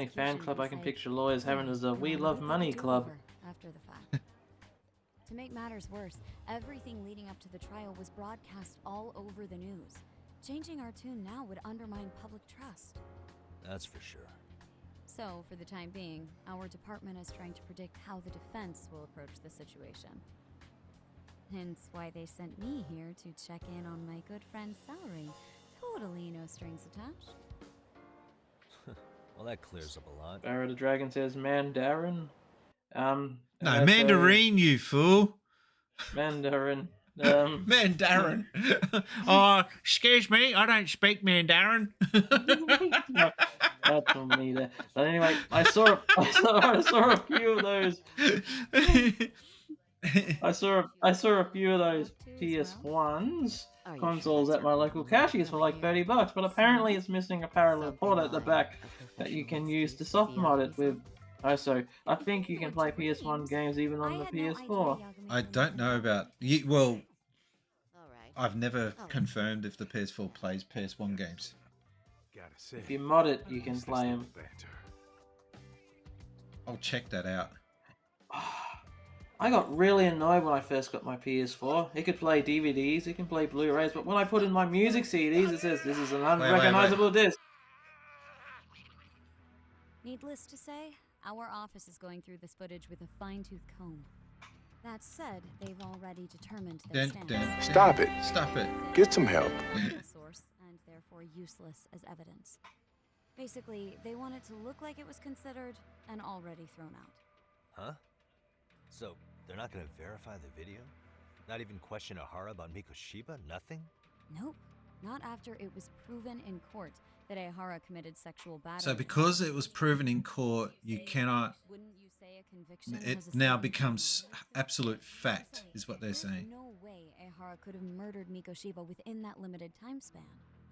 fan club I can picture lawyers having is a We Love Money club. After the fact. To make matters worse, everything leading up to the trial was broadcast all over the news. Changing our tune now would undermine public trust. That's for sure. So, for the time being, our department is trying to predict how the defense will approach the situation. Hence why they sent me here to check in on my good friend's salary. Totally no strings attached. Well, that clears up a lot. Barrow the Dragon says Mandarin. No, Mandarin, you fool. Mandarin. Mandarin. Oh, excuse me, I don't speak Mandarin. No, that's from me there. But anyway, I saw a few of those. I saw a few of those PS1s consoles at my local cashiers for like $30, but apparently it's missing a parallel port at the back that you can use to soft mod it with. Also, I think you can play PS1 games even on the PS4. I don't know about you. Well, I've never confirmed if the PS4 plays PS1 games. If you mod it, you can play them. I'll check that out. I got really annoyed when I first got my PS4. It could play DVDs, it can play Blu-rays, but when I put in my music CDs, it says this is an unrecognizable disc. Needless to say, our office is going through this footage with a fine-tooth comb. That said, they've already determined their stance. Stop it. Stop it. Get some help. Source and therefore useless as evidence. Basically, they want it to look like it was considered and already thrown out. Huh? So, they're not gonna verify the video? Not even question Ahara about Mikoshiba? Nothing? Nope. Not after it was proven in court that Ahara committed sexual battery. So because it was proven in court, you cannot... Wouldn't you say a conviction It has a now certain becomes absolute fact, is what they're saying. no way Ahara could have murdered Mikoshiba within that limited time span.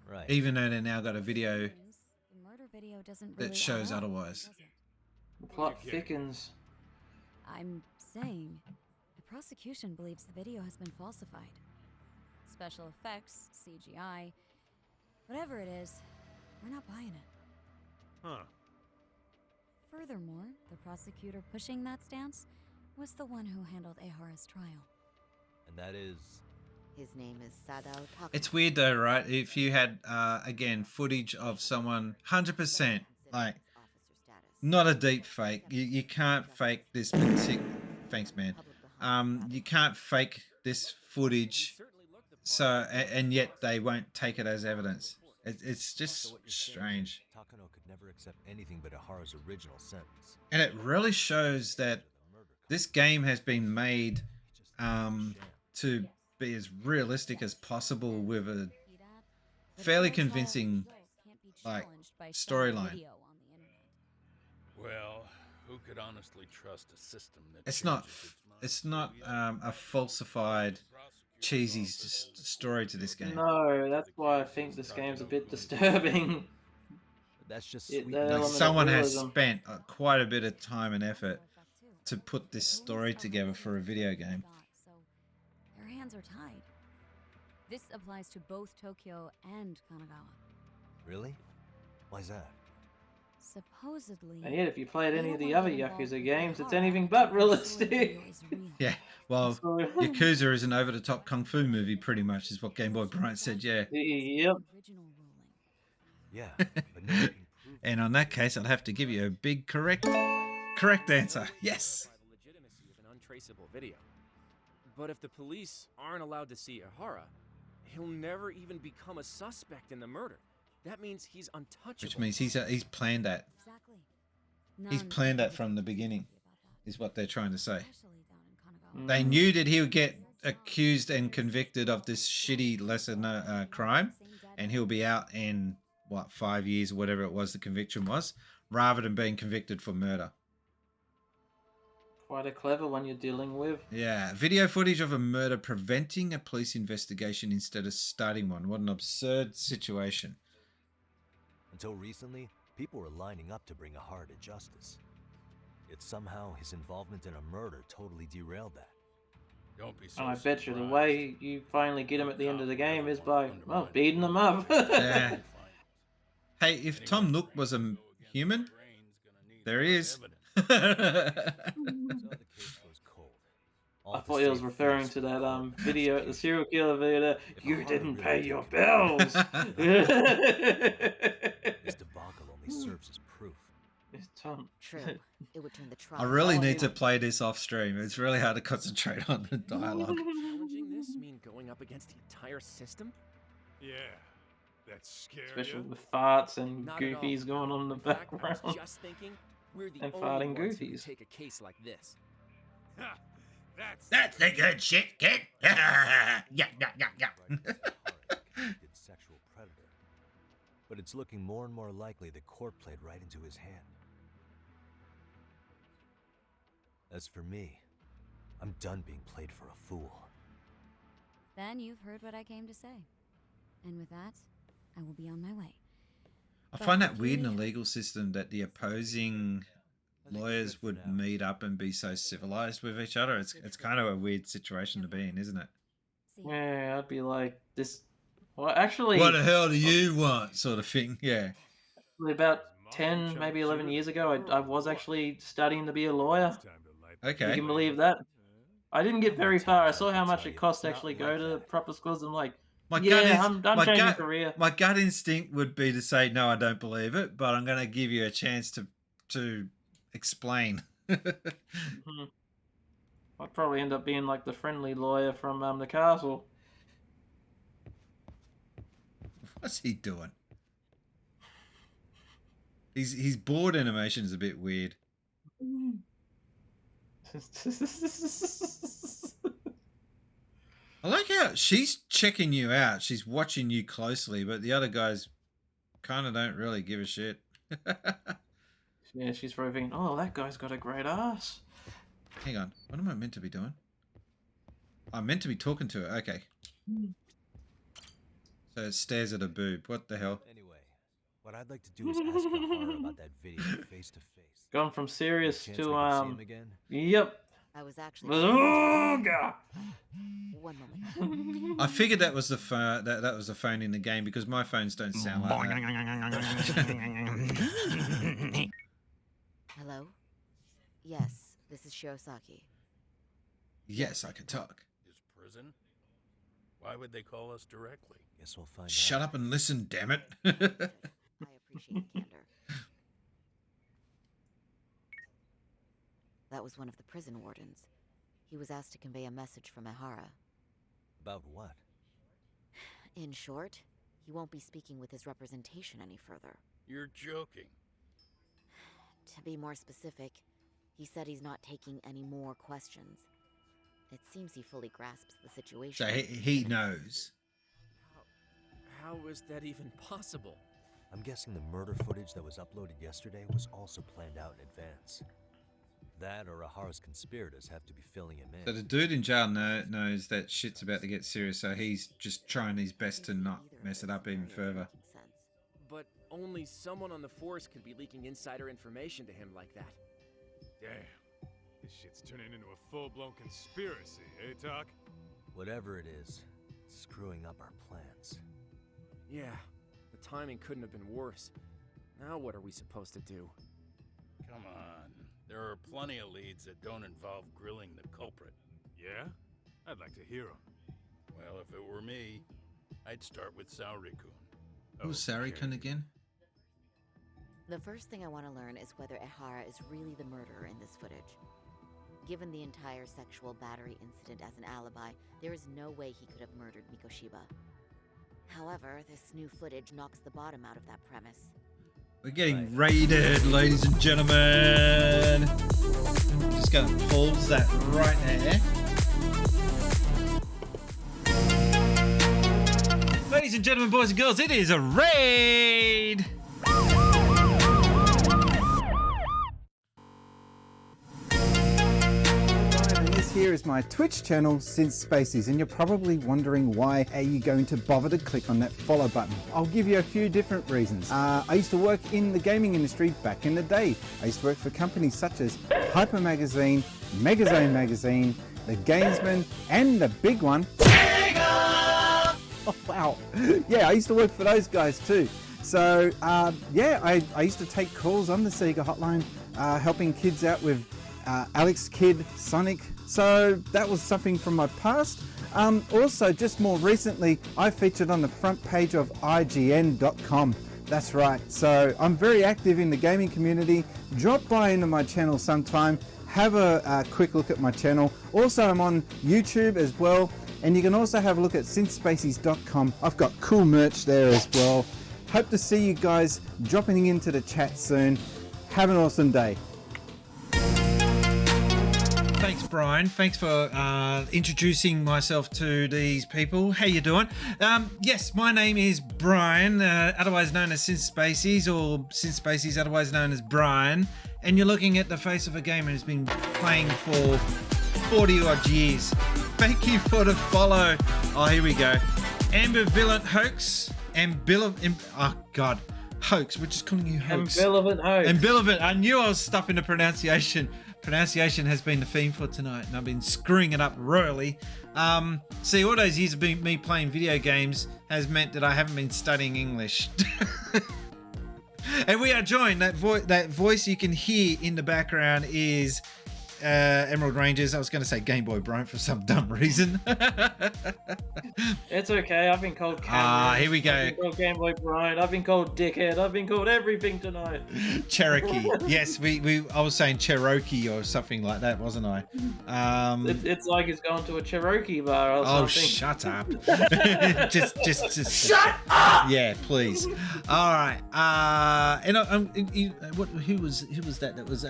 Right. Even though they now got a video The murder video doesn't really that shows add up, otherwise. does it? The plot thickens. I'm saying the prosecution believes the video has been falsified. Special effects, CGI, whatever it is, we're not buying it. Huh. Furthermore, the prosecutor pushing that stance was the one who handled Ahara's trial. And that is... His name is Sadao Takano. It's weird though, right? If you had, again, footage of someone 100%, like, not a deep fake. You can't fake this particular... Thanks, man. You can't fake this footage, so and yet they won't take it as evidence. It's just strange. Takano could never accept anything but Ahara's original sentence. And it really shows that this game has been made to be as realistic as possible with a fairly convincing like storyline. Well, who could honestly trust a system that It's not a falsified cheesy story to this game. No, that's why I think this game's a bit disturbing. That's just Like someone has spent quite a bit of time and effort to put this story together for a video game. Their hands are tied. This applies to both Tokyo and Kanagawa. Really? Why's that? Supposedly. And yet, if you played any of the other Yakuza games, it's anything but realistic. Yeah, well, Yakuza is an over-the-top kung fu movie, pretty much, is what Game Boy Bryant said. Yeah. Yep. Yeah. But no And on that case, I'd have to give you a big correct answer. Yes. The legitimacy of an untraceable video. But if the police aren't allowed to see Ahara, he'll never even become a suspect in the murder. That means he's untouchable. Which means he's planned that. Exactly. He's planned that from the beginning, is what they're trying to say. Mm. They knew that he would get accused and convicted of this shitty lesser crime, and he'll be out in, 5 years or whatever it was the conviction was, rather than being convicted for murder. Quite a clever one you're dealing with. Yeah, video footage of a murder preventing a police investigation instead of starting one. What an absurd situation. Until recently, people were lining up to bring Ahara to justice. Yet somehow his involvement in a murder totally derailed that. Don't be so And I bet you the way you finally get him at the end of the game is by, well, beating him up. Yeah. Hey, if Tom Nook was a human, there he is. I thought he was referring to that video at the serial killer video. You didn't pay your bills. This debacle only serves as proof. It's Tom. True. It would turn the trial. I really need to play this off stream. It's really hard to concentrate on the dialogue. Challenging this mean going up against the entire system? Yeah, that's scary. Especially with farts and Not at all. goofies going on in the In fact, I background. was just thinking, we're the And only farting ones who can goofies. take a case like this. That's the good shit, kid. Yeah. Convicted sexual predator. But it's looking more and more likely the court played right into his hand. As for me, I'm done being played for a fool. Then you've heard what I came to say. And with that, I will be on my way. I find that weird in a legal system that the opposing lawyers would meet up and be so civilized with each other. It's kind of a weird situation to be in, isn't it? Yeah, I'd be like, this... Well, actually... What the hell do you want? Sort of thing, yeah. About 10, maybe 11 years ago, I was actually studying to be a lawyer. Okay. You can believe that? I didn't get very far. I saw how much it cost to actually go to proper schools. I'm like, I'm changing career. My gut instinct would be to say, no, I don't believe it, but I'm going to give you a chance to explain. I'd probably end up being like the friendly lawyer from the castle. What's he doing? His board animation is a bit weird. I like how she's checking you out. She's watching you closely, but the other guys kind of don't really give a shit. Yeah, she's probably thinking, oh, that guy's got a great ass. Hang on. What am I meant to be doing? I'm meant to be talking to her. Okay. So it stares at a boob. What the hell? Anyway, what I'd like to do is ask Ahara about that video face to face. Gone from serious to See him again? Yep. I was actually. Oh god. One moment. I figured that was the phone. That was the phone in the game because my phones don't sound like that. Hello. Yes, this is Shirosaki. Yes, I can talk. His prison? Why would they call us directly? Guess we'll find Shut up and listen, damn it. I appreciate candor. That was one of the prison wardens. He was asked to convey a message from Ahara. About what? In short, he won't be speaking with his representation any further. You're joking. To be more specific, he said he's not taking any more questions. It seems he fully grasps the situation. So he knows. How is that even possible? I'm guessing the murder footage that was uploaded yesterday was also planned out in advance. That or Ahara's conspirators have to be filling him in. So the dude in jail knows that shit's about to get serious, so he's just trying his best to not mess it up even further. But only someone on the force could be leaking insider information to him like that. Damn. This shit's turning into a full-blown conspiracy, eh, Doc? Whatever it is, it's screwing up our plans. Yeah, the timing couldn't have been worse. Now what are we supposed to do? Come on. There are plenty of leads that don't involve grilling the culprit. Yeah? I'd like to hear them. Well, if it were me, I'd start with Saori-kun. Who's Saori-kun again? The first thing I want to learn is whether Ahara is really the murderer in this footage. Given the entire sexual battery incident as an alibi, there is no way he could have murdered Mikoshiba. However, this new footage knocks the bottom out of that premise. We're getting raided, ladies and gentlemen. Just gonna pause that right there. Ladies and gentlemen, boys and girls, it is a raid! Here is my Twitch channel, Since Spacies, and you're probably wondering why are you going to bother to click on that follow button. I'll give you a few different reasons. I used to work in the gaming industry back in the day. I used to work for companies such as Hyper Magazine, Megazone Magazine, The Gamesman, and the big one, Sega! Oh wow. Yeah, I used to work for those guys too. So yeah, I used to take calls on the Sega hotline, helping kids out with Alex Kidd, Sonic. So that was something from my past. Also, just more recently, I featured on the front page of IGN.com. That's right. So I'm very active in the gaming community. Drop by into my channel sometime. Have a quick look at my channel. Also, I'm on YouTube as well. And you can also have a look at synthspacies.com. I've got cool merch there as well. Hope to see you guys dropping into the chat soon. Have an awesome day. Thanks, Brian. Thanks for introducing myself to these people. How you doing? Yes, my name is Brian, otherwise known as Synth Spacies, or Synth Spacies, otherwise known as Brian. And you're looking at the face of a gamer who's been playing for 40 odd years. Thank you for the follow. Oh, here we go. Ambivalent hoax. Oh, God. Hoax. We're just calling you hoax. Ambivalent hoax. Ambivalent. I knew I was stuffing the pronunciation. Pronunciation has been the theme for tonight, and I've been screwing it up royally. See, all those years of me playing video games has meant that I haven't been studying English. And we are joined. That voice you can hear in the background is Emerald Rangers. I was going to say Game Boy Bryant for some dumb reason. It's okay. I've been called Cameron. Here we go. I've been called Game Boy Bryant. I've been called Dickhead. I've been called everything tonight. Cherokee. Yes, I was saying Cherokee or something like that, wasn't I? It's like it's gone to a Cherokee bar or something. Oh, shut up. just Shut up! Yeah, please. All right. And who was that? That was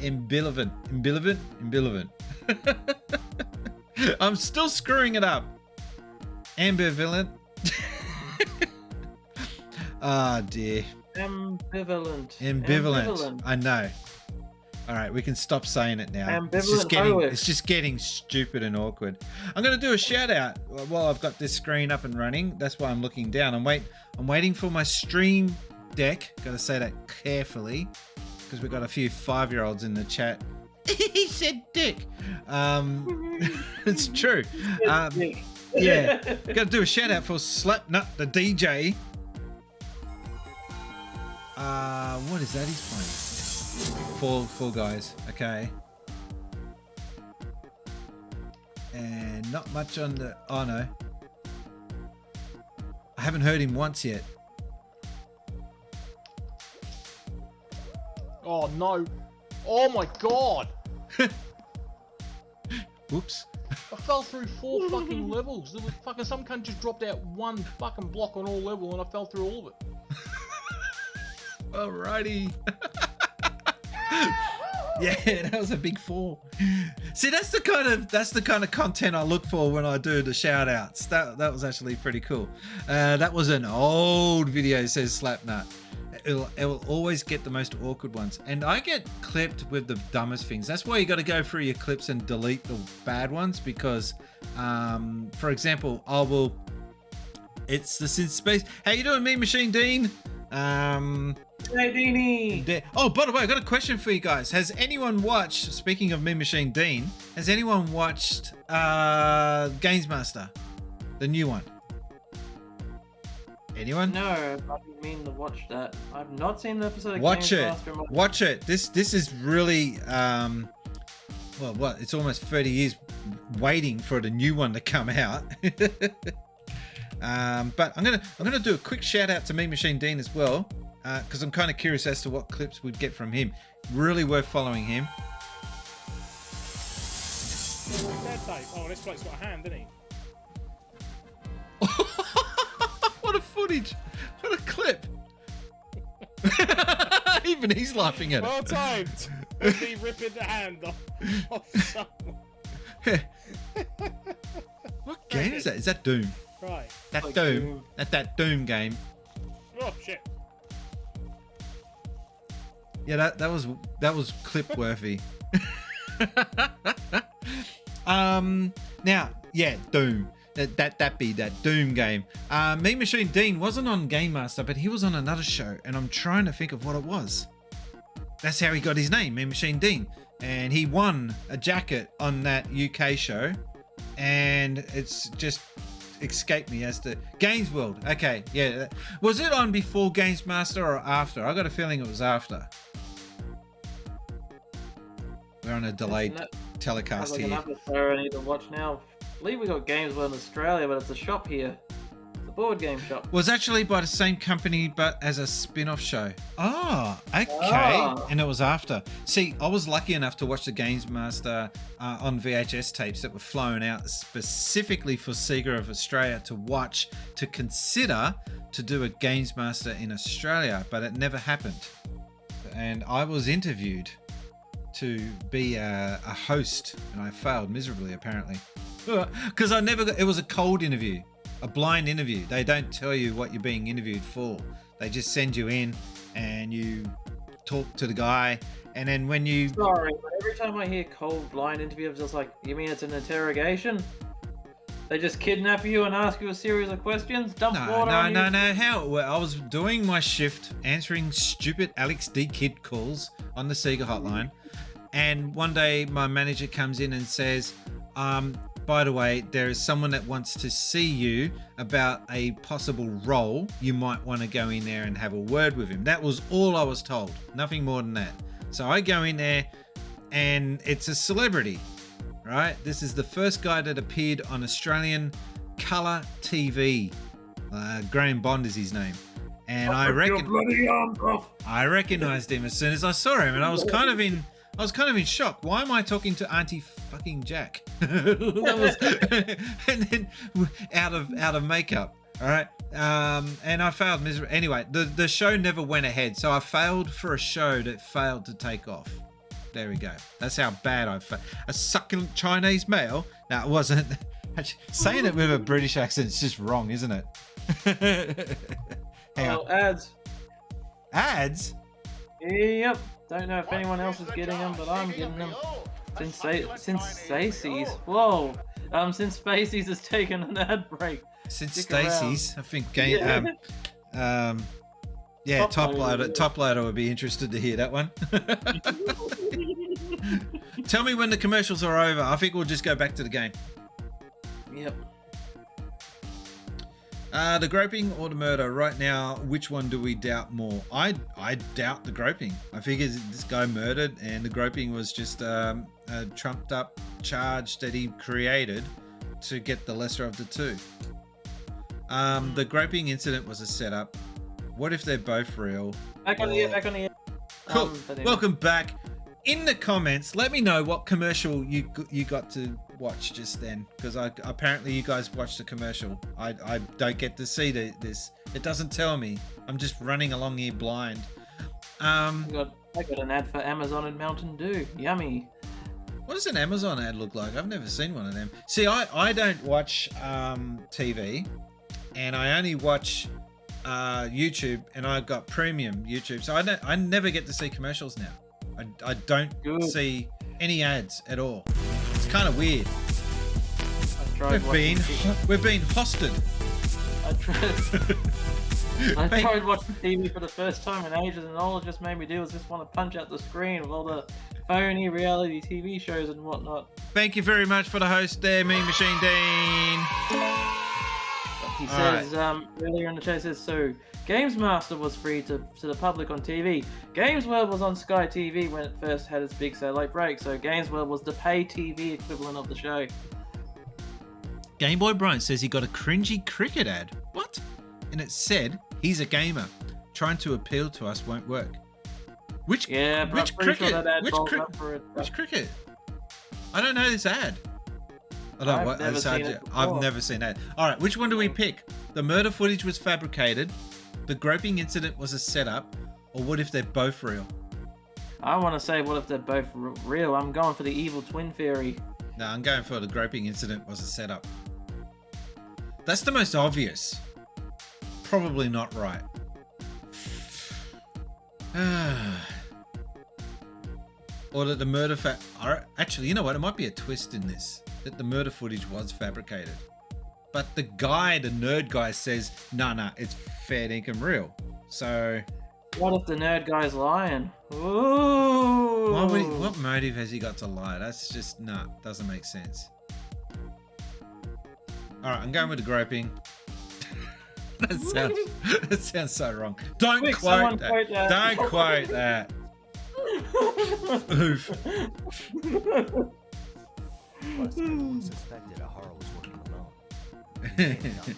ambivalent. I'm still screwing it up. Ambivalent. Ah, dear. Ambivalent. I know. All right, we can stop saying it now. It's just getting stupid and awkward. I'm going to do a shout out while I've got this screen up and running. That's why I'm looking down. I'm waiting for my stream deck. Got to say that carefully because we've got a few 5-year-olds in the chat. He said dick. It's true. Yeah. Got to do a shout out for Slapnut, the DJ. What is that he's playing? Fall Guys. Okay. And not much on the... Oh, no. I haven't heard him once yet. Oh, no. Oh, my God. Whoops. I fell through 4 fucking levels. There was fucking some cunt just dropped out 1 fucking block on all level and I fell through all of it. Alrighty. Yeah, that was a big fall. See, that's the kind of content I look for when I do the shout outs. That was actually pretty cool. That was an old video, says Slapnut. It will always get the most awkward ones, and I get clipped with the dumbest things. That's why you got to go through your clips and delete the bad ones because, for example, it's the Synth Space. How you doing, Mean Machine Dean? Hey, Deanie. Oh, by the way, I got a question for you guys. Has anyone watched? Speaking of Mean Machine Dean, has anyone watched Games Master, the new one? Anyone? No, I didn't mean to watch that. I've not seen the episode of Watch Games it. Master. Watch it. This is really well, what? It's almost 30 years waiting for the new one to come out. But I'm gonna do a quick shout out to Mean Machine Dean as well, because I'm kind of curious as to what clips we'd get from him. Really worth following him. Oh, this bloke's got a hand, didn't he? What a footage! What a clip! Even he's laughing at it. Well timed. He ripping the hand off someone. What game is that? Is that Doom? Right. That like Doom. That Doom game. Oh shit. Yeah, that was clip worthy. Now, yeah, Doom. That be that Doom game. Mean Machine Dean wasn't on Game Master, but he was on another show, and I'm trying to think of what it was. That's how he got his name, Mean Machine Dean, and he won a jacket on that UK show, and it's just escaped me as to Games World. Okay, yeah, was it on before Games Master or after? I got a feeling it was after. We're on a delayed telecast here. Another show I need to watch now. I believe we got Games World in Australia, but it's a shop here. It's a board game shop. Was actually by the same company, but as a spin-off show. Oh, okay. And it was after. See, I was lucky enough to watch the Games Master on VHS tapes that were flown out specifically for Sega of Australia to watch, to consider to do a Games Master in Australia, but it never happened. And I was interviewed to be a host, and I failed miserably, apparently. Because I never got, it was a cold interview, a blind interview. They don't tell you what you're being interviewed for. They just send you in and you talk to the guy, and then when you Sorry, but every time I hear cold blind interview, I'm just like, you mean it's an interrogation? They just kidnap you and ask you a series of questions? Dump water on you? No. How? Well, I was doing my shift, answering stupid Alex D Kid calls on the Sega hotline, and one day my manager comes in and says, by the way, there is someone that wants to see you about a possible role. You might want to go in there and have a word with him. That was all I was told. Nothing more than that. So I go in there, and it's a celebrity. Right, this is the first guy that appeared on Australian colour TV. Graham Bond is his name, and I recognised him as soon as I saw him, and I was kind of in shock. Why am I talking to Auntie fucking Jack? That was, and then out of makeup. All right, and I failed miserably. Anyway, the show never went ahead, so I failed for a show that failed to take off. There we go. That's how bad I felt. A succulent Chinese male? No, it wasn't. Saying it with a British accent is just wrong, isn't it? Ads. Ads? Yep. Don't know if anyone else is getting them, but I'm getting them. Since Spacies. Whoa. Since Spacies has taken an ad break. Since Stacy's, I think. Yeah, Top Loader would be interested to hear that one. Tell me when the commercials are over. I think we'll just go back to the game. Yep. The groping or the murder? Right now, which one do we doubt more? I doubt the groping. I figure this guy murdered, and the groping was just a trumped up charge that he created to get the lesser of the two. The groping incident was a setup. What if they're both real? Back on the air. Cool. Welcome back. In the comments, let me know what commercial you got to watch just then, because apparently you guys watched the commercial. I don't get to see this. It doesn't tell me. I'm just running along here blind. I got an ad for Amazon and Mountain Dew. Yummy. What does an Amazon ad look like? I've never seen one of them. See, I don't watch TV, and I only watch YouTube, and I got premium YouTube, so I never get to see commercials now. I don't see any ads at all. It's kind of weird. We've been hosted. I tried watching TV for the first time in ages, and all it just made me do was just want to punch out the screen with all the phony reality TV shows and whatnot. Thank you very much for the host there, Mean Machine Dean. He says, earlier in the show, says, so Games Master was free to the public on TV. Games World was on Sky TV when it first had its big satellite break, so Games World was the pay TV equivalent of the show. Game Boy Brian says he got a cringy cricket ad. What? And it said, he's a gamer. Trying to appeal to us won't work. Which cricket? Which cricket? I don't know this ad. I've never seen that. All right, which one do we pick? The murder footage was fabricated, the groping incident was a setup, or what if they're both real? I want to say what if they're both real. I'm going for the evil twin theory. No, I'm going for the groping incident was a setup. That's the most obvious. Probably not right. Or that the murder actually, you know what? It might be a twist in this. That the murder footage was fabricated. But the nerd guy says, nah, it's fair dinkum real. So... what if the nerd guy's lying? Ooh! What motive has he got to lie? That's just, doesn't make sense. Alright, I'm going with the groping. That sounds so wrong. Don't quote that. Don't quote that. Oof. Plus, everyone suspected Ahara was working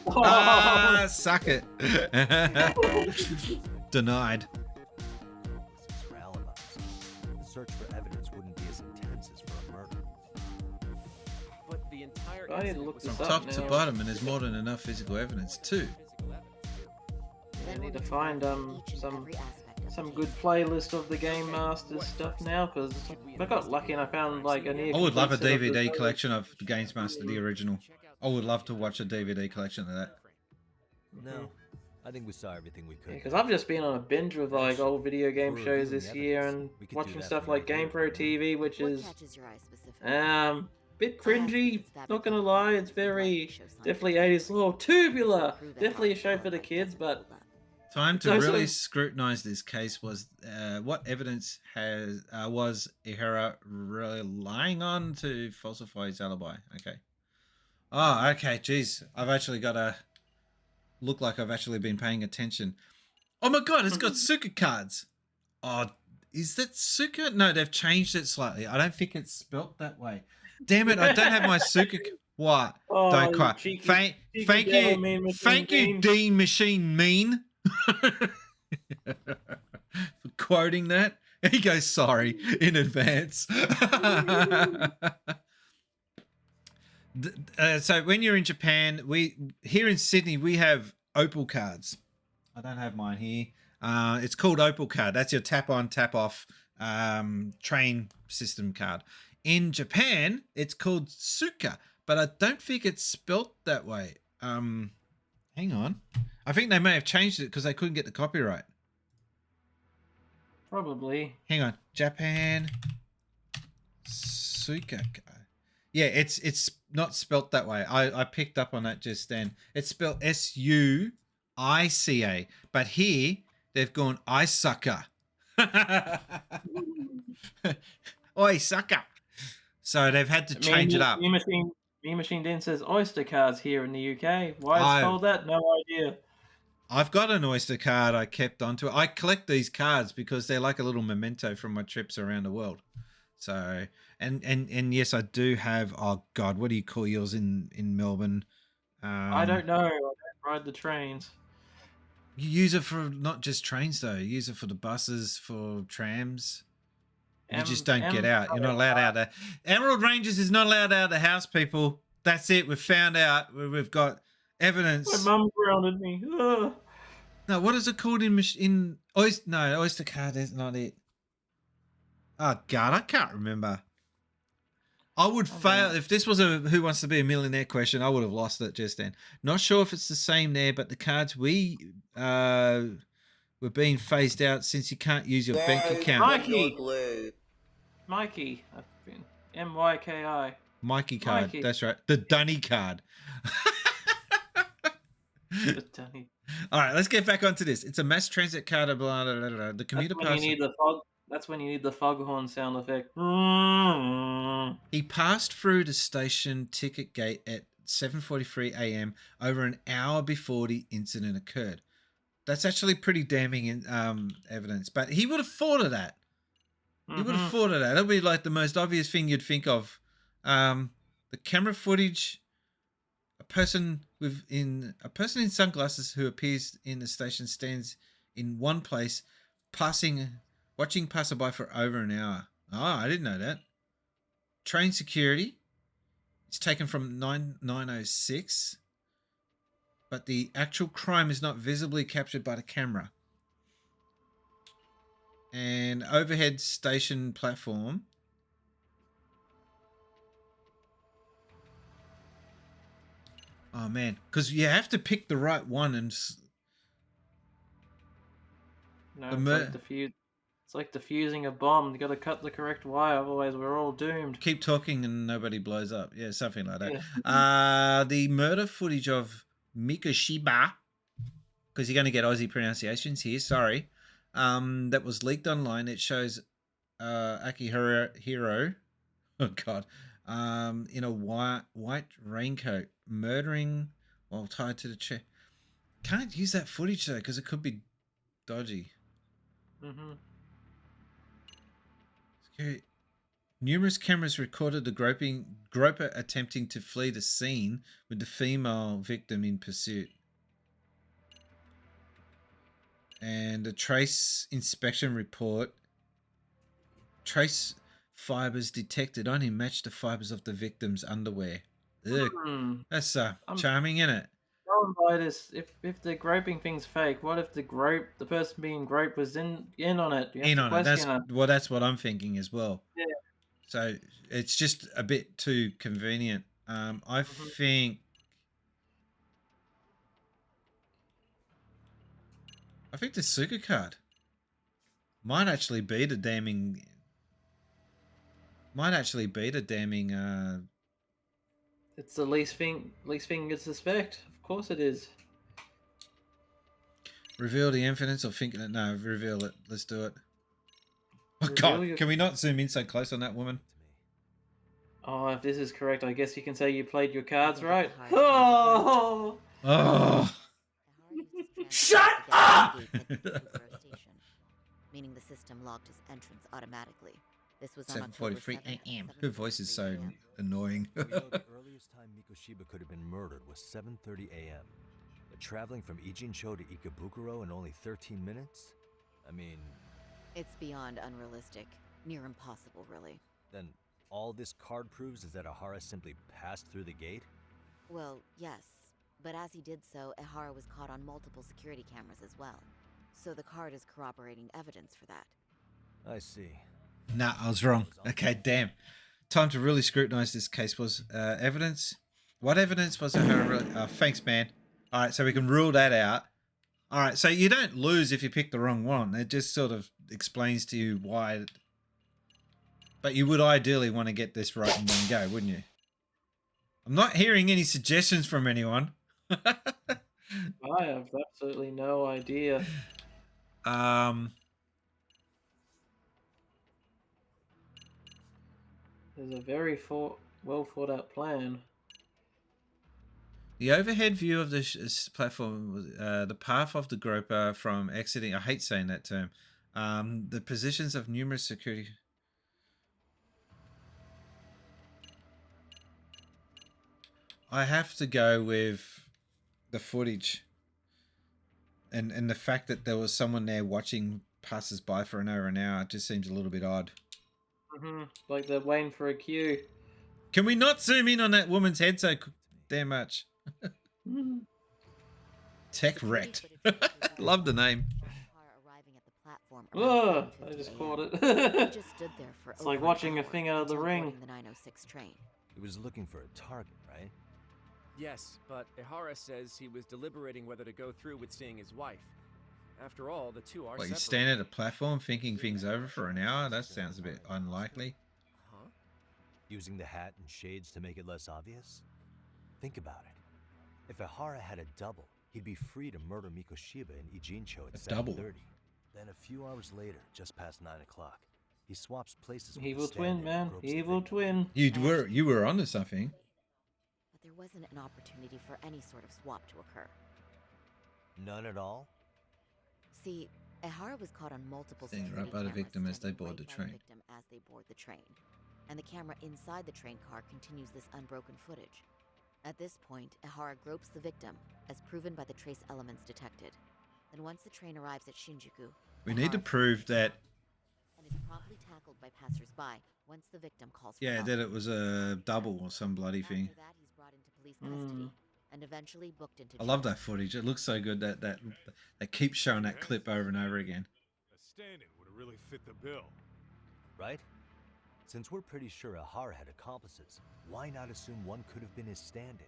alone. Suck it. Denied. For alibis, the search for evidence wouldn't be as intense as for a murder. But the entire I need to look this From up top now. to bottom, and there's more than enough physical evidence too. I need to find some good playlist of the Game Master stuff now, because I got lucky and I found like a near. I would love a complete set of DVD the- collection of the Games Master, the original. I would love to watch a DVD collection of that. No, I think we saw everything we could. Because I've just been on a binge with like old video game We're shows reviewing this year evidence. and We could do watching that stuff from like right here, GamePro TV, which What is catches your eye specifically? bit cringy. Not gonna lie, it's very definitely 80s. Oh, tubular. Definitely a show for the kids, but Time it's to also- really scrutinize this case was what evidence was Ihara relying on to falsify his alibi? Okay. Oh, okay. Jeez, I've actually got to look like I've actually been paying attention. Oh my god, it's got Suka cards. Oh, is that Suka? No, they've changed it slightly. I don't think it's spelt that way. Damn it, I don't have my Suka. What? Oh, Don't you cry. cheeky- Thank cheeky devil, you, mean machine thank you, mean. Dean Machine Mean, for quoting that. He goes, sorry in advance. So when you're in Japan, here in Sydney we have Opal cards. I don't have mine here. It's called Opal card. That's your tap on, tap off train system card. In Japan, it's called Suka, but I don't think it's spelt that way. Hang on. I think they may have changed it because they couldn't get the copyright. Probably. Hang on. Japan Suka. Yeah, it's not spelt that way. I picked up on that just then. It's spelled Suica, but here they've gone I sucker. Oi, sucker. So they've had to change it up. Me Machine Den says Oyster cards here in the UK. Why it's called that? No idea. I've got an Oyster card I kept onto it. I collect these cards because they're like a little memento from my trips around the world. So, and yes, I do have, oh God, what do you call yours in Melbourne? I don't know. I don't ride the trains. You use it for not just trains though. You use it for the buses, for trams. You just don't get out. You're not allowed out of Emerald Rangers is not allowed out of the house, people. That's it. We've found out. We've got evidence. My mum grounded me. Ugh. No, what is it called in Oyster? No, Oyster card is not it. Oh God, I can't remember. I would fail if this was a Who Wants to Be a Millionaire question. I would have lost it just then. Not sure if it's the same there, but the cards we were being phased out since you can't use your bank account. Mikey. M-Y-K-I. Mikey card. Mikey. That's right. The Dunny card. The Dunny. All right, let's get back onto this. It's a mass transit card. Blah, blah, blah, blah. The commuter That's when pass. you need the fog. That's when you need the foghorn sound effect. He passed through the station ticket gate at 7:43 a.m. over an hour before the incident occurred. That's actually pretty damning evidence. But he would have thought of that. He would have thought of that. That would be like the most obvious thing you'd think of. The camera footage. A person in sunglasses who appears in the station stands in one place, watching passerby for over an hour. Oh, I didn't know that. Train security. It's taken from 906, but the actual crime is not visibly captured by the camera. And overhead station platform. Oh man, because you have to pick the right one and. No, it's like defusing a bomb. You got to cut the correct wire, otherwise we're all doomed. Keep talking and nobody blows up. Yeah, something like that. Yeah. The murder footage of Mikoshiba, because you're going to get Aussie pronunciations here. Sorry, that was leaked online. It shows Akihiro, oh God, in a white raincoat, murdering while tied to the chair. Can't use that footage though, because it could be dodgy. Okay. Numerous cameras recorded the groper attempting to flee the scene with the female victim in pursuit. And a trace inspection report. Trace fibers detected only matched the fibers of the victim's underwear. Ugh. That's charming, isn't it? Going by this, if the groping thing's fake, what if the person being groped was in on it? You have In to on it. question it. That's what I'm thinking as well. Yeah. So it's just a bit too convenient. I think I think the Suga card might actually be the damning. Might actually be the damning. It's the least thing you'd suspect. Of course it is. Reveal the infinite or think it. No, reveal it. Let's do it. Oh Reveal God! your- Can we not zoom in so close on that woman? Oh, if this is correct, I guess you can say you played your cards right. Oh! Oh. Shut up! Meaning the system locked his entrance automatically. This was on October 7:43 7th at a.m. Her voice is so annoying. We know the earliest time Mikoshiba could have been murdered was 7:30 a.m. But traveling from Ijincho to Ikebukuro in only 13 minutes? I mean... It's beyond unrealistic. Near impossible, really. Then all this card proves is that Ihara simply passed through the gate? Well, yes. But as he did so, Ihara was caught on multiple security cameras as well. So the card is corroborating evidence for that. I see. Nah, I was wrong. Okay, damn. Time to really scrutinize this case. Was evidence? What evidence was Ihara really? Thanks, man. All right, so we can rule that out. All right, so you don't lose if you pick the wrong one. It just sort of explains to you why. But you would ideally want to get this right in one go, wouldn't you? I'm not hearing any suggestions from anyone. I have absolutely no idea. There's a very well thought out plan. The overhead view of this platform was the path of the groper from exiting. I hate saying that term. The positions of numerous security. I have to go with the footage and the fact that there was someone there watching passers-by for over an hour. It just seems a little bit odd. Like they're waiting for a cue. Can we not zoom in on that woman's head so damn much? Tech wrecked. Love the name. Ugh, I just caught it. Just stood there for It's like watching a thing out of the ring. The 906 train. He was looking for a target, right? Yes, but Ihara says he was deliberating whether to go through with seeing his wife. After all, the two are What, you separated. stand at a platform thinking things over for an hour? That sounds a bit unlikely. Huh? Using the hat and shades to make it less obvious? Think about it. If Ihara had a double, he'd be free to murder Mikoshiba in Ijincho at 7:30. Then a few hours later, just past 9 o'clock, he swaps places with the Evil stand-in twin, man. and gropes the Evil victim. twin. You were onto something. But there wasn't an opportunity for any sort of swap to occur. None at all? See, Ihara was caught on multiple Staying security right by the cameras victim as they standing board the right by train. victim as they board the train. And the camera inside the train car continues this unbroken footage. At this point, Ihara gropes the victim, as proven by the trace elements detected. Then once the train arrives at Shinjuku, We need to Ihara prove that, and is promptly tackled by passers-by once the victim calls for yeah, help. that it was a double or some bloody thing. After that, he's brought into police custody and eventually booked into I love that footage. It looks so good that they keep showing that clip over and over again. A stand-in would have really fit the bill. Right? Since we're pretty sure Ihara had accomplices, why not assume one could have been his stand-in?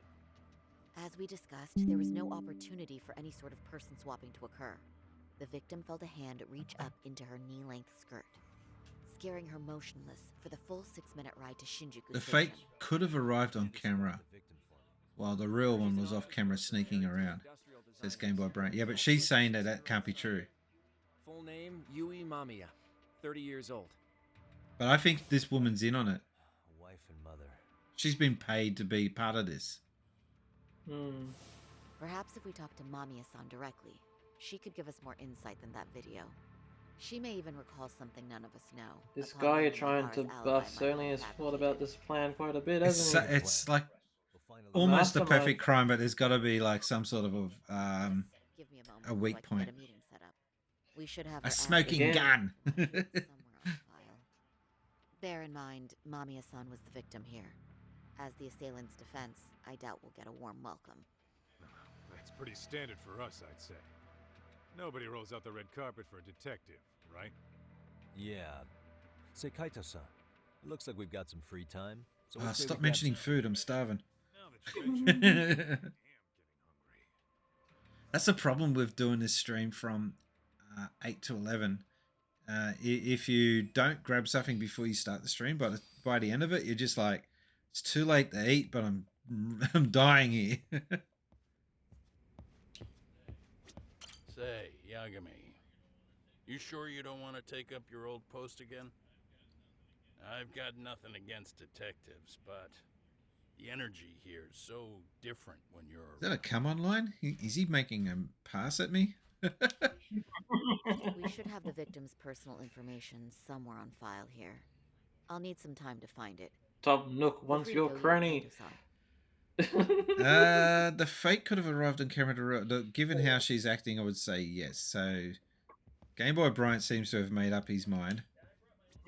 As we discussed, there was no opportunity for any sort of person swapping to occur. The victim felt a hand reach up into her knee-length skirt, scaring her motionless for the full 6-minute ride to Shinjuku The Station. fake could have arrived on camera, while the real one was off camera sneaking around. Says Game Boy Brain. Yeah, but she's saying that that can't be true. Full name, Yui Mamiya, 30 years old. But I think this woman's in on it. Wife and mother. She's been paid to be part of this. Perhaps if we talk to Mamiya-san directly, she could give us more insight than that video. She may even recall something none of us know. This upon guy you're learning trying to Ihara's alibi buff might certainly be has thought fabricated. about this plan quite a bit, It's, hasn't he? it's like almost the Mastermind. perfect crime, but there's got to be like some sort of Give me a moment a so I weak can point. get a meeting set up. We should have A her smoking address gun. somewhere on file. Bear in mind, Mamiya-san was the victim here. As the assailant's defense, I doubt we'll get a warm welcome. That's pretty standard for us, I'd say. Nobody rolls out the red carpet for a detective, right? Yeah. Say, Kaito-san, it looks like we've got some free time. So Oh, let's stop maybe grab mentioning some- food. I'm starving. Now that you mention it, That's the problem with doing this stream from 8 to 11. If you don't grab something before you start the stream, but by the end of it, you're just like, it's too late to eat, but I'm dying here. Say, Yagami, you sure you don't want to take up your old post again? I've got nothing against detectives, but the energy here is so different when you're... Is that a come on line? Is he making a pass at me? We should have the victim's personal information somewhere on file here. I'll need some time to find it. Top Nook wants your cranny. The fake could have arrived on camera. Given how she's acting, I would say yes. So, Game Boy Bryant seems to have made up his mind.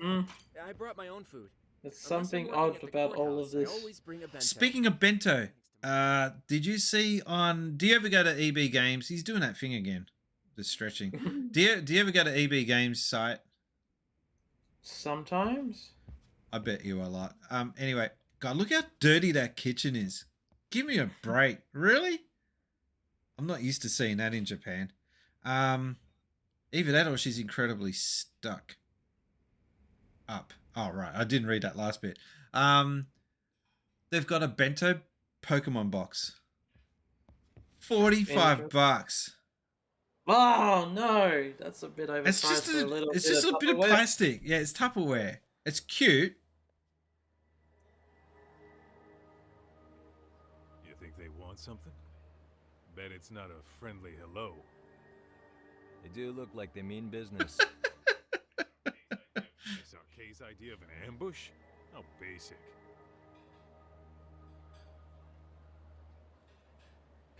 I brought my own food. There's something odd about all of this. Speaking of bento, did you see on... Do you ever go to EB Games? He's doing that thing again. The stretching. Do you ever go to EB Games site? Sometimes. I bet you a lot. Anyway, God, look how dirty that kitchen is. Give me a break. Really? I'm not used to seeing that in Japan. Either that or she's incredibly stuck up. Oh, right. I didn't read that last bit. They've got a bento Pokemon box. $45. Oh no, that's a bit overpriced. It's just a bit of plastic. Yeah, it's Tupperware. It's cute. You think they want something? Bet it's not a friendly hello. They do look like they mean business. Is Arcade's idea of an ambush? How basic.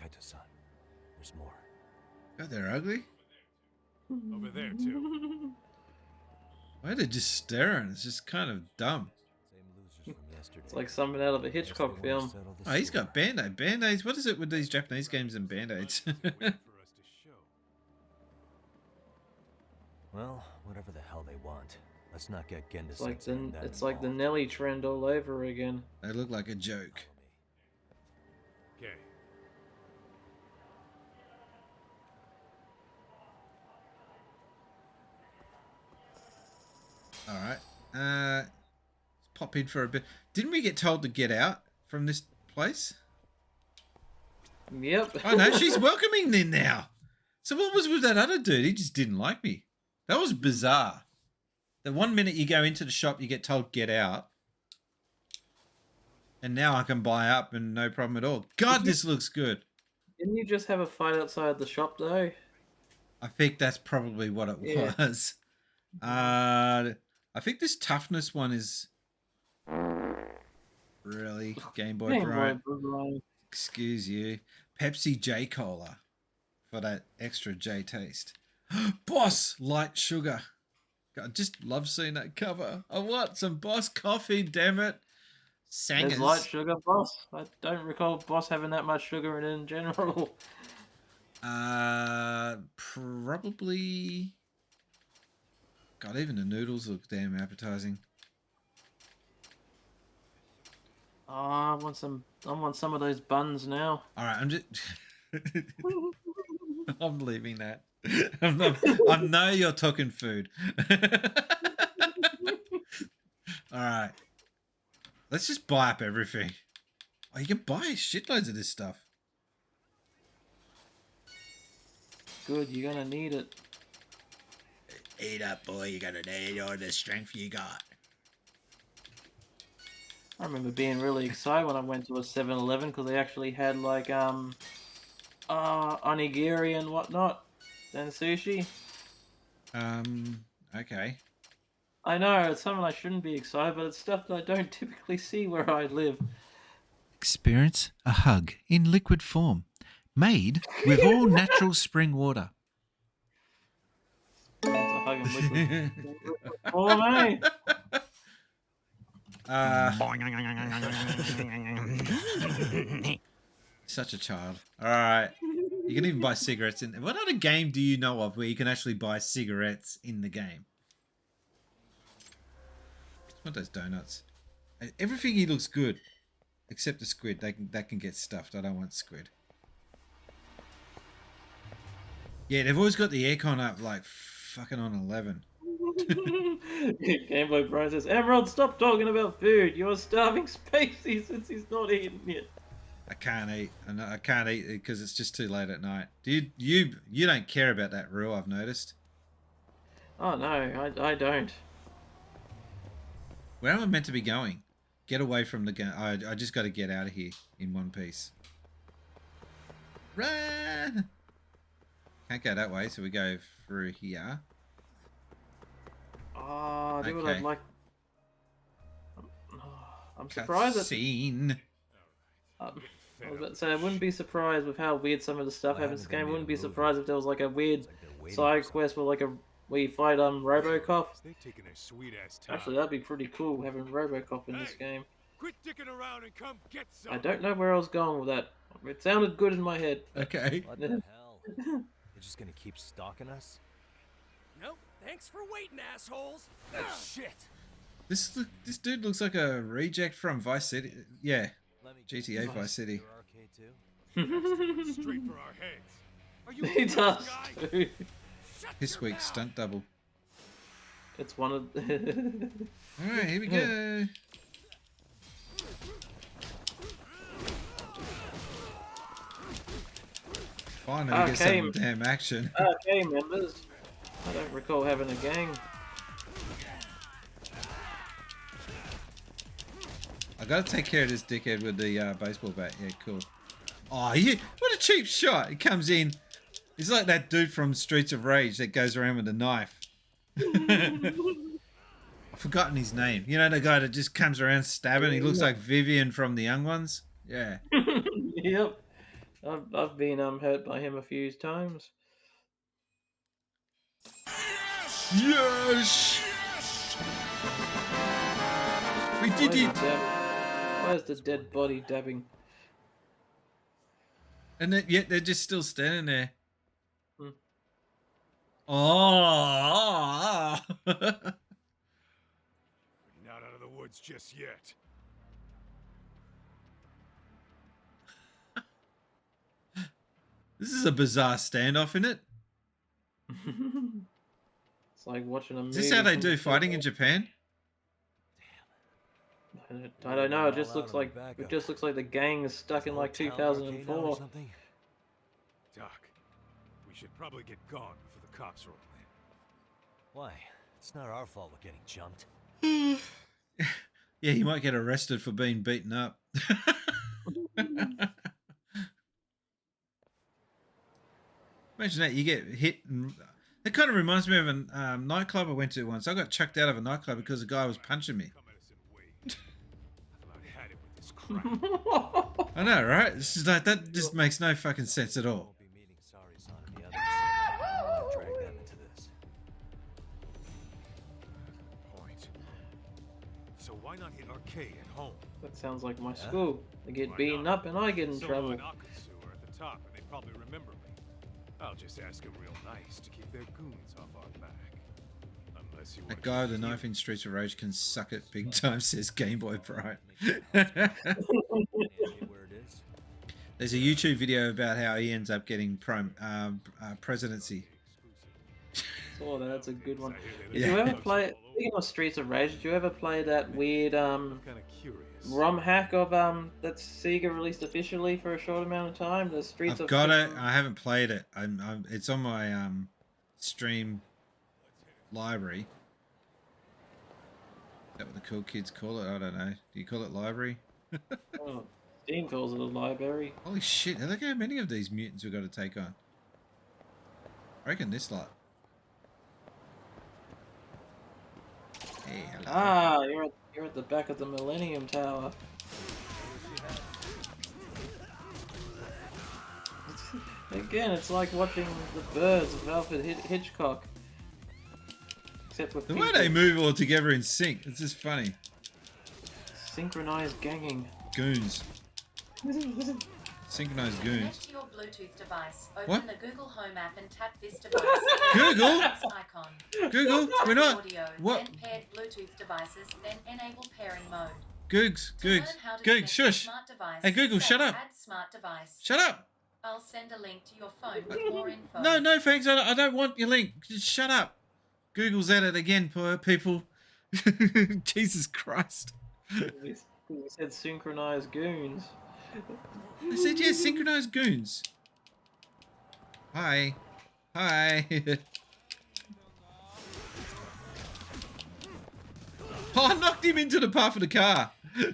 Kaito-san, there's more. God, they're ugly. Over there, too. Why are they just staring? It's just kind of dumb. It's like something out of a Hitchcock film. Oh, he's got Band-Aid. Band-Aids? What is it with these Japanese games and Band-Aids? Well, whatever the hell they want. Let's not get Genda. It's like the Nelly trend all over again. They look like a joke. Okay. All right. Let's pop in for a bit. Didn't we get told to get out from this place? Yep. Oh no, she's welcoming them now. So what was with that other dude? He just didn't like me. That was bizarre. The 1 minute you go into the shop, you get told get out. And now I can buy up and no problem at all. God, this looks good. Didn't you just have a fight outside the shop though? I think that's probably what it was. I think this toughness one is really Game Boy Bryant. Excuse you. Pepsi J Cola for that extra J taste. Boss Light Sugar. I just love seeing that cover. I want some Boss coffee, damn it. Sangers. There's Light Sugar Boss. I don't recall Boss having that much sugar in it in general. Probably. God, even the noodles look damn appetizing. Oh, I want some of those buns now. All right, I'm just. I'm leaving that. I know you're talking food. All right, let's just buy up everything. Oh, you can buy shitloads of this stuff. Good, you're gonna need it. Eat up, boy. You're gonna need all the strength you got. I remember being really excited when I went to a 7-Eleven because they actually had like onigiri and whatnot, and sushi. Okay. I know it's something I shouldn't be excited, but it's stuff that I don't typically see where I live. Experience a hug in liquid form, made with all natural spring water. Oh, mate. Such a child. All right. You can even buy cigarettes in. What other game do you know of where you can actually buy cigarettes in the game? I want those donuts. Everything here looks good, except the squid. That can get stuffed. I don't want squid. Yeah, they've always got the aircon up like fucking on 11. Game Boy Brian says, Emerald, stop talking about food. You're starving Spacey since he's not eaten yet. I can't eat, and I can't eat it because it's just too late at night. You don't care about that rule, I've noticed. Oh no, I don't. Where am I meant to be going? Get away from the gun. I just got to get out of here in one piece. Run! Can't go that way, so we go through here. Oh, I do what I'd like. I'm surprised that... Scene. I was about to say, I wouldn't be surprised with how weird some of the stuff happens in this game. I wouldn't be surprised if there was like a weird side quest where where you fight RoboCop. Actually, that'd be pretty cool having RoboCop in this game. Quit dicking around and come get some. I don't know where I was going with that. It sounded good in my head. Okay. What the hell? You're just gonna keep stalking us? Nope. Thanks for waiting, assholes. Shit. This dude looks like a reject from Vice City. Yeah, GTA Vice City. Straight for our heads. Are you He does. This week's stunt double. It's one of. All right, here we go. Finally, we get some damn action. Okay, members. I don't recall having a gang. I gotta take care of this dickhead with the baseball bat. Yeah, cool. Oh, what a cheap shot! He comes in. He's like that dude from Streets of Rage that goes around with a knife. I've forgotten his name. You know, the guy that just comes around stabbing. He looks like Vivian from The Young Ones. Yeah. Yep. I've been hurt by him a few times. Yes! We did it! Where's the dead body dabbing? And yet they're just still standing there. Hmm. Oh! Not out of the woods just yet. This is a bizarre standoff, isn't it? It's like watching a movie. Is this how they do fighting in Japan? I don't know. It just looks like the gang is stuck in like 2004. Doc, we should probably get gone before the cops roll in. Why? It's not our fault we're getting jumped. Yeah, he might get arrested for being beaten up. Imagine that, you get hit. And that kind of reminds me of a nightclub I went to once. I got chucked out of a nightclub because the guy was punching me. I know, right? It's just like, that just makes no fucking sense at all. So why not hit Arcade at home? That sounds like my school. They get beaten up and I get in trouble. At the top, and they probably remember me. I'll just ask them real nice to keep their goons off our back. Unless you That guy with the knife in Streets of Rage can suck it big time, says Game Boy Bright. There's a YouTube video about how he ends up getting presidency. Oh, that's a good one. Yeah. Did you ever play, speaking of Streets of Rage, did you ever play that weird ROM hack of that Sega released officially for a short amount of time? The Streets I've of got it. I haven't played it. It's on my stream library. Is that what the cool kids call it? I don't know. Do you call it library? Oh, Steam calls it a library. Holy shit! Look how many of these mutants we've got to take on. I reckon this lot. Hey, hello. Ah, you're at the back of the Millennium Tower. Again, it's like watching The Birds of Alfred Hitchcock. Except with The way they move all together in sync, it's just funny. Synchronized ganging. Goons. Synchronized goons. Connect to your Bluetooth device. Open What? the Google Home app and tap this device. Google? Icon. Google? We're not. Audio, What? then paired Bluetooth devices, then enable pairing mode. Googs. To learn Googs. how to Googs. connect your Shush. smart device, Hey, Google, say shut up. Add smart device. Shut up. I'll send a link to your phone with more info. No, thanks. I don't want your link. Just shut up. Google's at it again, poor people. Jesus Christ. He said synchronized goons. I said, yeah, synchronized goons. Hi. Hi. Oh, I knocked him into the path of the car.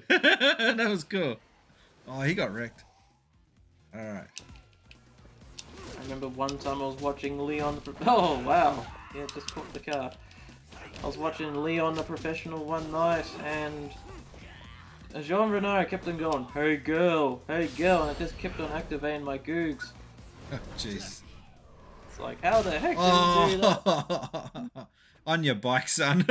That was cool. Oh, he got wrecked. Alright. I remember one time I was watching Leon. Oh, wow. Yeah, just caught the car. I was watching Leon the Professional one night, and Jean Reno kept on going, hey girl, and it just kept on activating my googs. Oh, jeez. It's like, how the heck did you do that? On your bike, son.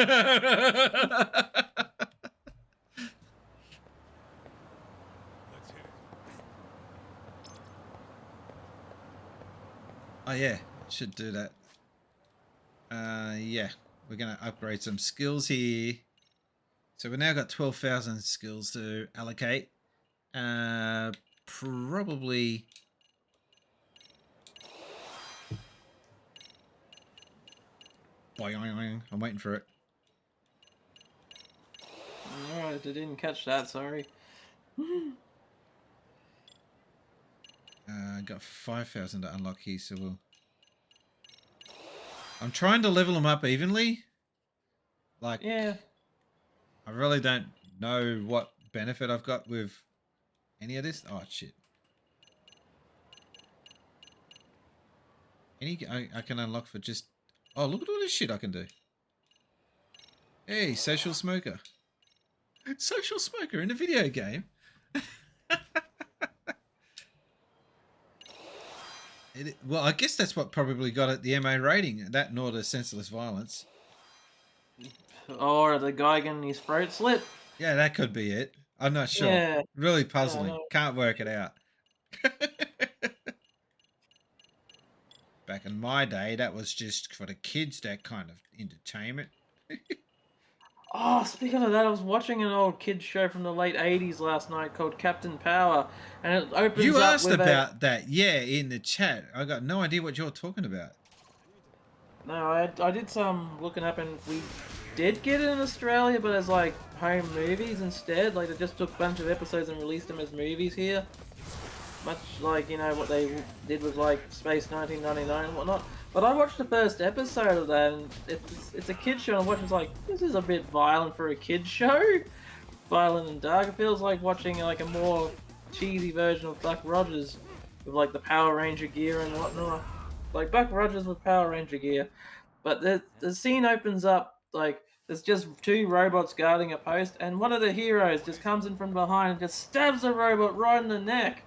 Oh yeah, should do that. Yeah, we're gonna upgrade some skills here. So we've now got 12,000 skills to allocate. Probably. I'm waiting for it. Alright, I didn't catch that, sorry. Got 5,000 to unlock here, so we'll... I'm trying to level them up evenly. Like, yeah. I really don't know what benefit I've got with any of this. Oh, shit. I can unlock for just... Oh, look at all this shit I can do. Hey, social smoker. Social smoker in a video game. Well, I guess that's what probably got it the MA rating. That nor the senseless violence. Or the guy getting his throat slit. Yeah, that could be it. I'm not sure. Yeah. Really puzzling. Yeah, Can't work it out. Back in my day, that was just for the kids, that kind of entertainment. Oh, speaking of that, I was watching an old kids show from the late 80s last night called Captain Power, and it opens You up asked with about that, yeah, in the chat. I got no idea what you're talking about. No, I did some looking up, and we did get it in Australia, but as like home movies instead. Like they just took a bunch of episodes and released them as movies here. Much like, you know, what they did with like Space 1999 and whatnot. But I watched the first episode of that, and it's a kid's show, and I watched, it's like, this is a bit violent for a kid's show. Violent and dark. It feels like watching like a more cheesy version of Buck Rogers with like the Power Ranger gear and whatnot. Like Buck Rogers with Power Ranger gear. But the scene opens up, like, there's just two robots guarding a post, and one of the heroes just comes in from behind and just stabs the robot right in the neck.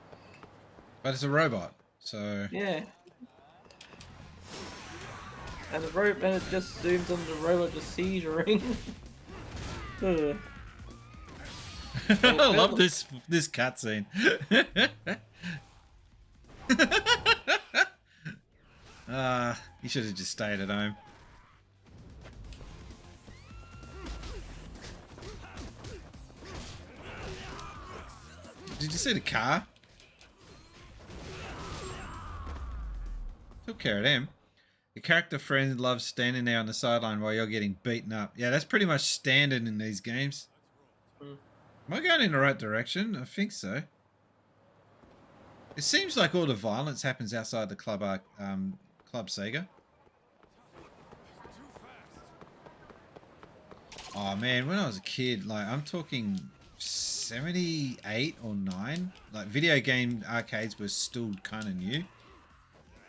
But it's a robot, so... Yeah. And it just zooms on the robot just seizuring. I love this cutscene. You should have just stayed at home. Did you see the car? Took care of them. Your character friend loves standing there on the sideline while you're getting beaten up. Yeah, that's pretty much standard in these games. Am I going in the right direction? I think so. It seems like all the violence happens outside the Club Sega. Oh man, when I was a kid, like I'm talking 78 or 9, like video game arcades were still kind of new.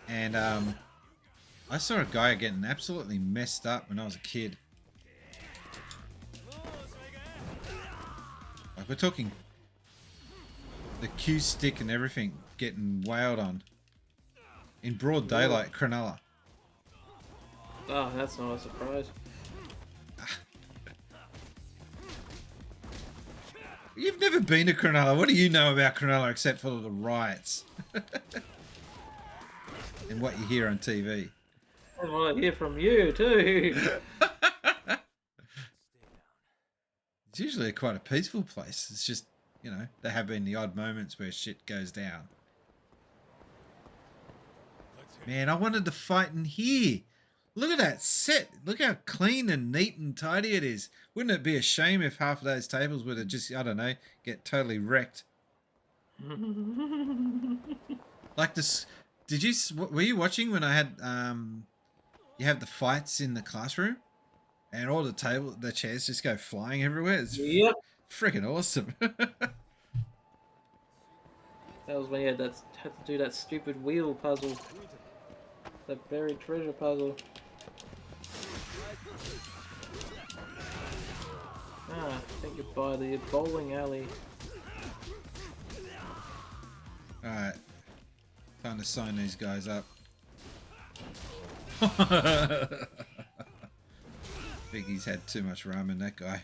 And I saw a guy getting absolutely messed up when I was a kid. Like we're talking the Q stick and everything getting wailed on in broad daylight, Cronulla. Oh, that's not a surprise. You've never been to Cronulla. What do you know about Cronulla except for the riots? And what you hear on TV. And what I hear from you, too. It's usually quite a peaceful place. It's just, you know, there have been the odd moments where shit goes down. Man, I wanted to fight in here. Look at that set. Look how clean and neat and tidy it is. Wouldn't it be a shame if half of those tables would have just, I don't know, get totally wrecked? Like this, were you watching when I had, you have the fights in the classroom? And all the chairs just go flying everywhere? It's freaking awesome. That was when you had to do that stupid wheel puzzle. That buried treasure puzzle. I think you're by the bowling alley. Alright. Time to sign these guys up. Think he's had too much ramen, that guy.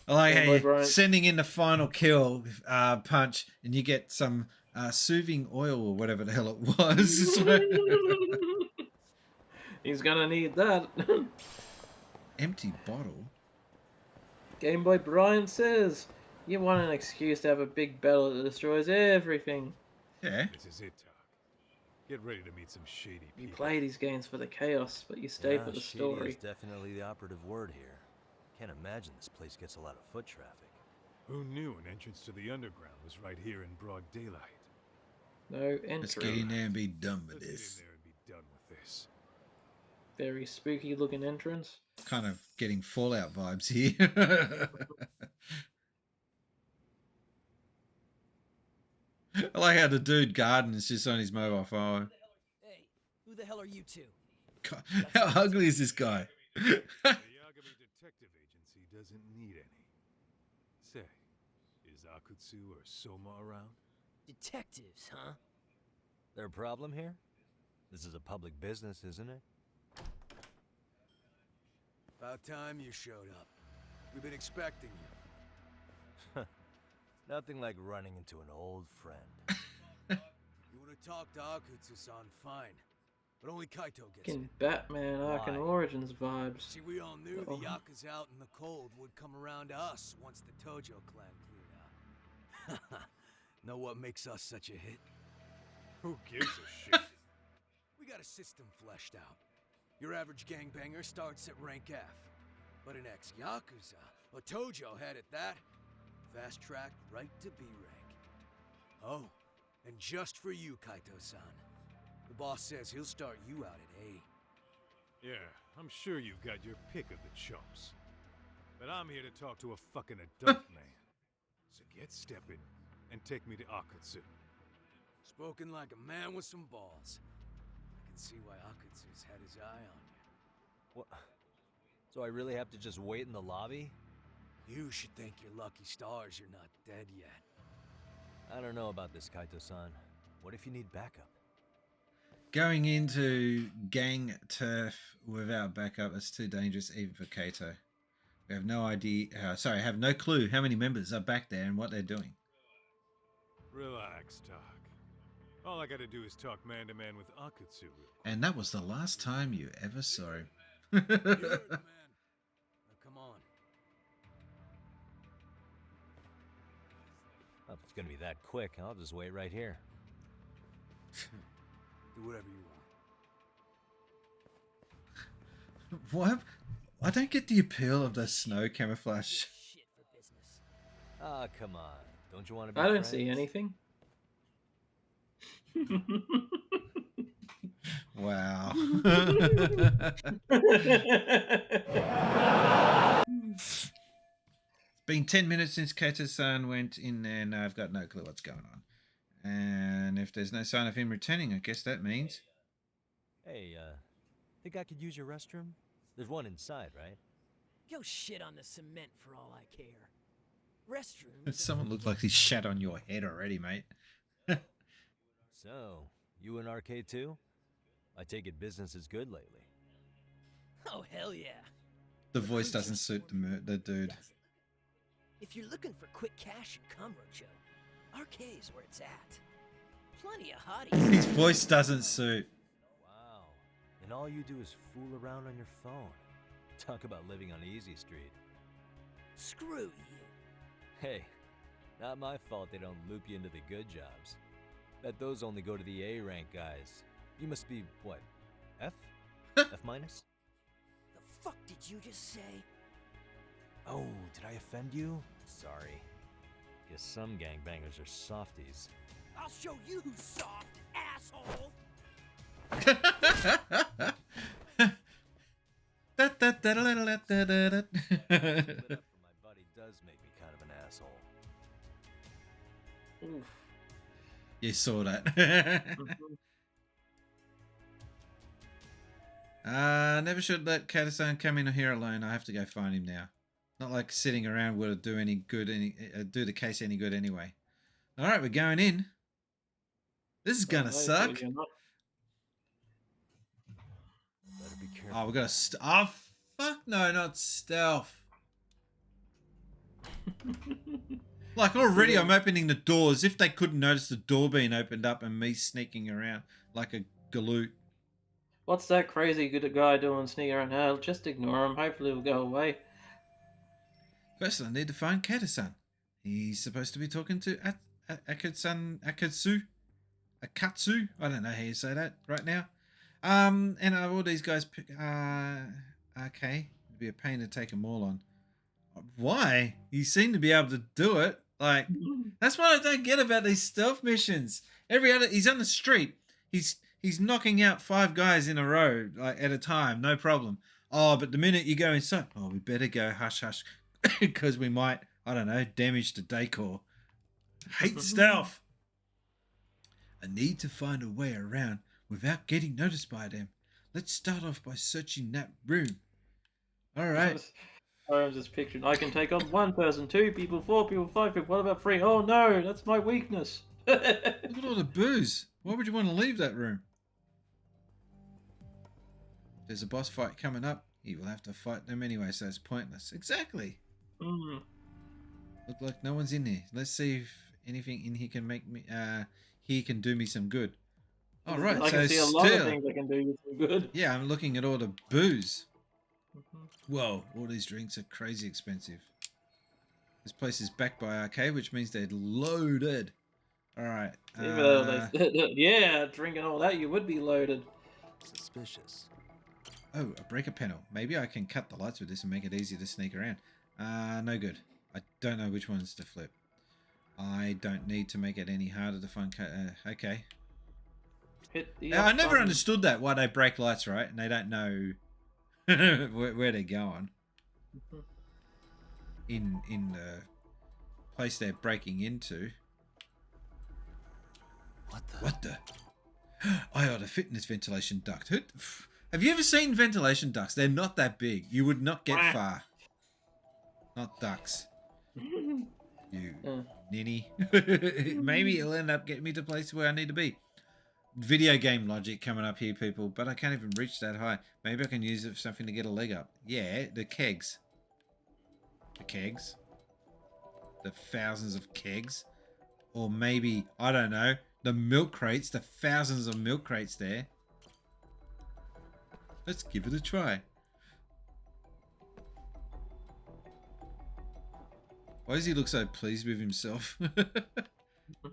I like how you're sending in the final kill punch and you get some soothing oil or whatever the hell it was. He's gonna need that. Empty bottle? Game Boy Brian says, you want an excuse to have a big battle that destroys everything. Yeah. This is it, Doc. Get ready to meet some shady people. You play these games for the chaos, but you stay for the story. Shady is definitely the operative word here. Can't imagine this place gets a lot of foot traffic. Who knew an entrance to the underground was right here in broad daylight? No entry. Let's get in there and be done with this. Get in there and be done with this. Very spooky looking entrance. Kind of getting Fallout vibes here. I like how the dude garden is just on his mobile phone. Hey, who the hell are you two? God, how ugly is this guy? The Yagami Detective Agency doesn't need any. Say, is Akutsu or Soma around? Detectives, huh? There a problem here? This is a public business, isn't it? About time you showed up. We've been expecting you. Nothing like running into an old friend. You would have talked to Akutsu-san fine, but only Kaito gets Fucking it. Batman Arkham Origins vibes. See, we all knew the Yakuza out in the cold would come around to us once the Tojo clan cleared out. Know what makes us such a hit? Who gives a shit? We got a system fleshed out. Your average gangbanger starts at rank F, but an ex-Yakuza, a Tojo head at that, fast track right to B rank. Oh, and just for you, Kaito-san. The boss says he'll start you out at A. Yeah, I'm sure you've got your pick of the chumps. But I'm here to talk to a fucking adult man. So get stepping and take me to Akutsu. Spoken like a man with some balls. I can see why Akutsu's had his eye on you. What? So I really have to just wait in the lobby? You should thank your lucky stars you're not dead yet. I don't know about this, Kaito-san. What if you need backup? Going into gang turf without backup is too dangerous even for Kaito. We have no idea, have no clue how many members are back there and what they're doing. Relax, Doc. All I gotta do is talk man-to-man with Akutsu real quick. And that was the last time you ever saw him. You heard the man. Now come on. Well, if it's gonna be that quick, I'll just wait right here. Do whatever you want. What? I don't get the appeal of the snow camouflage. Ah, come on. Don't you want to be I don't friends? see anything. Wow. It's been 10 minutes since Kato-san went in there, and I've got no clue what's going on. And if there's no sign of him returning, I guess that means... Hey, think I could use your restroom? There's one inside, right? Go shit on the cement for all I care. Restrooms. Someone looked like he shat on your head already, mate. So, you in arcade too? I take it business is good lately. Oh, hell yeah. The voice doesn't suit the dude. If you're looking for quick cash in Kamurocho, arcade's where it's at. Plenty of hotties. His voice doesn't suit. Wow. And all you do is fool around on your phone. Talk about living on Easy Street. Screw you. Hey, Not my fault they don't loop you into the good jobs. Bet those only go to the A rank guys. You must be, what, F? F minus? The fuck did you just say? Oh, did I offend you? Sorry. Guess some gangbangers are softies. I'll show you who's soft, asshole! My buddy does make me kind of an asshole. Oof. You saw that. Never should let Katasan come in here alone. I have to go find him now. Not like sitting around would do any good, do the case any good anyway. All right, we're going in. This is gonna suck. Oh, we got to. Oh, fuck no, not stealth. Like already, I'm opening the door as if they couldn't notice the door being opened up and me sneaking around like a galoot. What's that crazy good guy doing sneaking around? I'll just ignore him. Hopefully it'll go away. First, I need to find Kata-san. He's supposed to be talking to Akatsu. Akatsu? I don't know how you say that right now. And all these guys okay. It'd be a pain to take them all on. Why? You seem to be able to do it. Like, that's what I don't get about these stealth missions. He's on the street. He's knocking out 5 guys in a row, like at a time, no problem. Oh, but the minute you go inside, oh, we better go hush hush, because we might, I don't know, damage the decor. Hate stealth. I need to find a way around without getting noticed by them. Let's start off by searching that room. All right. I'm just picturing, I can take on 1 person, 2 people, 4 people, 5 people. What about 3? Oh no, that's my weakness. Look at all the booze. Why would you want to leave that room? There's a boss fight coming up. He will have to fight them anyway, so it's pointless. Exactly. Look like no one's in here. Let's see if anything in here can make me. He can do me some good. All right. I can see a lot of things that can do you some good. Yeah, I'm looking at all the booze. Whoa, all these drinks are crazy expensive. This place is backed by arcade, which means they're loaded. All right. Yeah, drinking all that, you would be loaded. Suspicious. Oh, a breaker panel. Maybe I can cut the lights with this and make it easier to sneak around. No good. I don't know which ones to flip. I don't need to make it any harder to find. Okay. I never understood that, why they break lights, right? And they don't know where they're going. In the place they're breaking into. What the? I ought to fit in this ventilation duct. Have you ever seen ventilation ducts? They're not that big. You would not get far. Not ducks. You ninny. Maybe it'll end up getting me to a place where I need to be. Video game logic coming up here, people, but I can't even reach that high. Maybe I can use it for something to get a leg up. Yeah, the kegs. The kegs. The thousands of kegs. Or maybe, I don't know, the milk crates, the thousands of milk crates there. Let's give it a try. Why does he look so pleased with himself?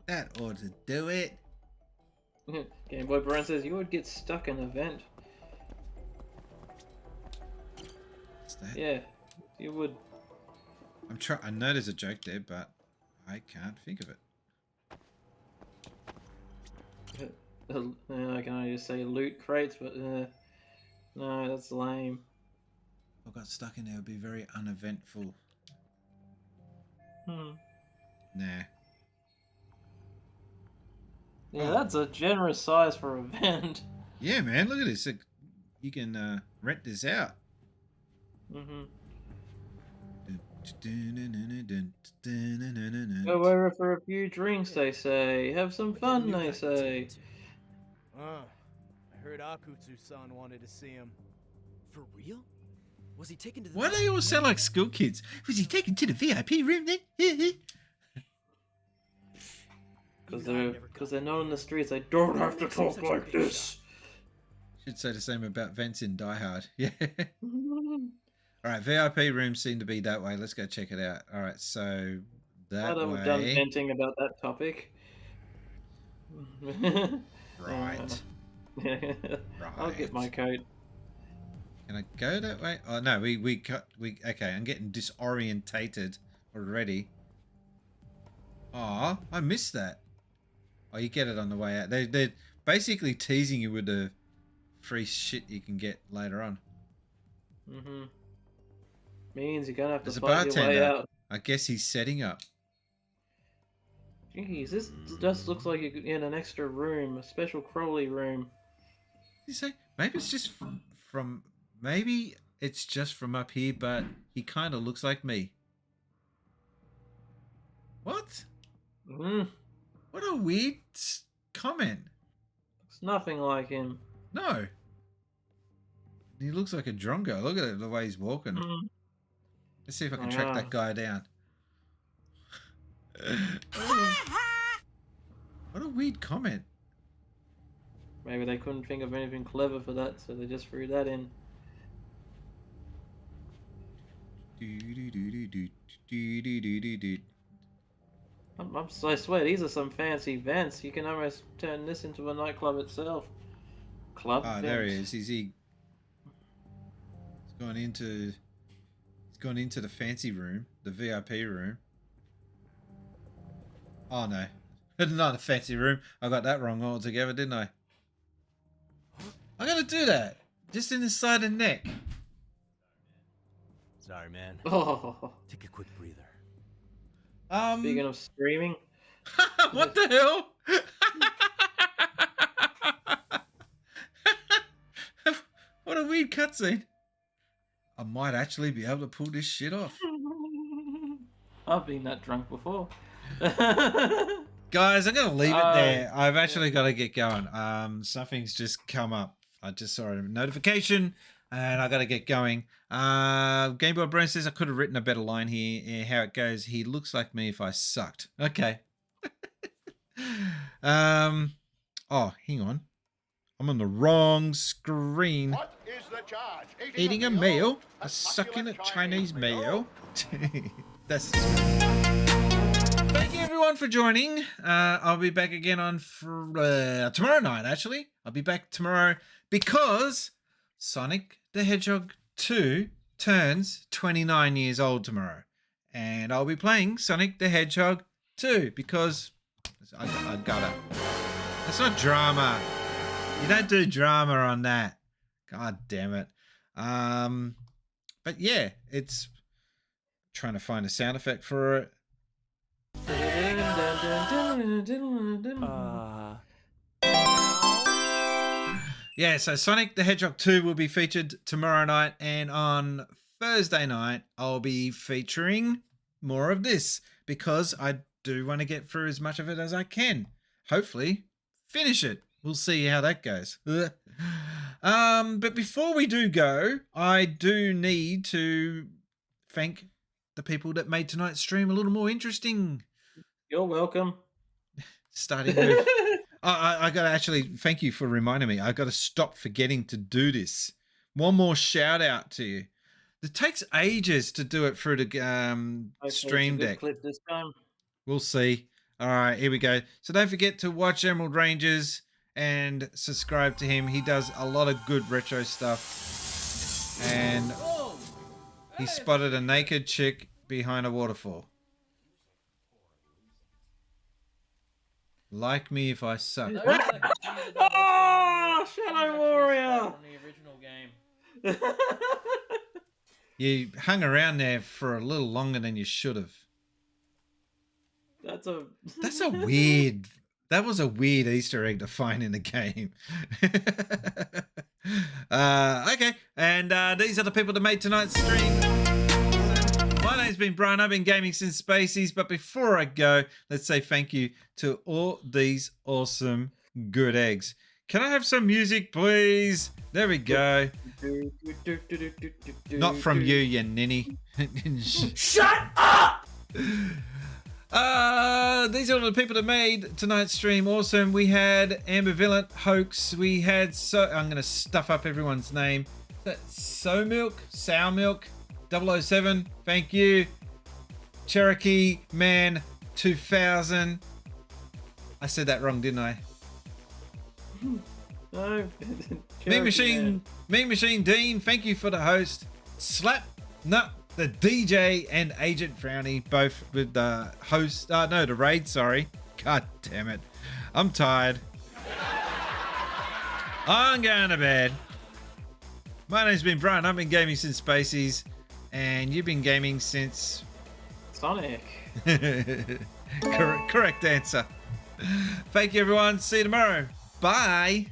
That ought to do it. Game Boy Brand says you would get stuck in a vent. What's that? Yeah, you would. I know there's a joke there, but I can't think of it. I can only just say loot crates, but no, that's lame. If I got stuck in there, it would be very uneventful. Nah. Yeah, that's a generous size for a vent. Yeah, man, look at this. You can rent this out. Go over for a few drinks, they say. Have some fun, they say. I heard Akutsu-san wanted to see him. For real? Was he taken to the... Why do they all sound like school kids? Was he taken to the VIP room then? Because they're not in the streets, they don't have to talk like this. Should say the same about vents in Die Hard. Yeah. Alright, VIP rooms seem to be that way. Let's go check it out. Alright, so that I'm done way. venting about that topic. Right. I'll get my coat. Can I go that way? Oh no, we okay, I'm getting disorientated already. Oh, I missed that. Oh, you get it on the way out. They're basically teasing you with the free shit you can get later on. Means you're gonna have to There's a fight your way bartender. out. I guess he's setting up. Jeez, this just looks like you're in an extra room, a special Crowley room. You say maybe it's just from maybe it's just from up here, but he kind of looks like me. What? What a weird comment. It's nothing like him. No. He looks like a drongo. Look at it, the way he's walking. Let's see if I can track that guy down. What a weird comment. Maybe they couldn't think of anything clever for that, so they just threw that in. I swear, these are some fancy vents. You can almost turn this into a nightclub itself. Club vent. There he is. He's gone into the fancy room, the VIP room. Oh no. Not a fancy room. I got that wrong altogether, didn't I? I gotta do that. Just in the side of the neck. Sorry, man. Oh. Take a quick breather. Speaking of screaming. What the hell? What a weird cutscene. I might actually be able to pull this shit off. I've been that drunk before. Guys, I'm going to leave it there. I've actually got to get going. Something's just come up. I just saw a notification and I got to get going. Game Boy Brand says I could have written a better line here. How it goes, he looks like me if I sucked. Okay. Oh, hang on. I'm on the wrong screen. What is the charge? Eating a meal? A sucking a Chinese meal? That's Thank you everyone for joining. I'll be back again on tomorrow night, actually. I'll be back tomorrow because Sonic the Hedgehog 2 turns 29 years old tomorrow. And I'll be playing Sonic the Hedgehog 2 because I gotta. It's not drama. You don't do drama on that. God damn it. But yeah, it's trying to find a sound effect for it. Yeah, so Sonic the Hedgehog 2 will be featured tomorrow night, and on Thursday night I'll be featuring more of this because I do want to get through as much of it as I can. Hopefully finish it. We'll see how that goes. But before we do go, I do need to thank the people that made tonight's stream a little more interesting. You're welcome. Starting with... I got to actually thank you for reminding me. I got to stop forgetting to do this. One more shout out to you. It takes ages to do it through the stream deck. Clip this time. We'll see. All right, here we go. So don't forget to watch Emerald Rangers and subscribe to him. He does a lot of good retro stuff. And he spotted a naked chick behind a waterfall. Like me if I suck. Oh, Shadow Warrior! From the original game. You hung around there for a little longer than you should have. That's a weird... That was a weird Easter egg to find in the game. Okay, and these are the people that made tonight's stream. My name's been Brian. I've been gaming since Spacies. But before I go, let's say thank you to all these awesome good eggs. Can I have some music, please? There we go. Not from you, you ninny. Shut up! These are all the people that made tonight's stream awesome. We had Ambivalent, Hoax. We had I'm going to stuff up everyone's name. Sow Milk, 007. Thank you. Cherokee Man 2000. I said that wrong, didn't I? No. Mean Machine Dean, thank you for the host. The DJ and Agent Frowny, both with the host. The raid, sorry. God damn it. I'm tired. I'm going to bed. My name's been Brian. I've been gaming since Spacies. And you've been gaming since... Sonic. Correct answer. Thank you, everyone. See you tomorrow. Bye.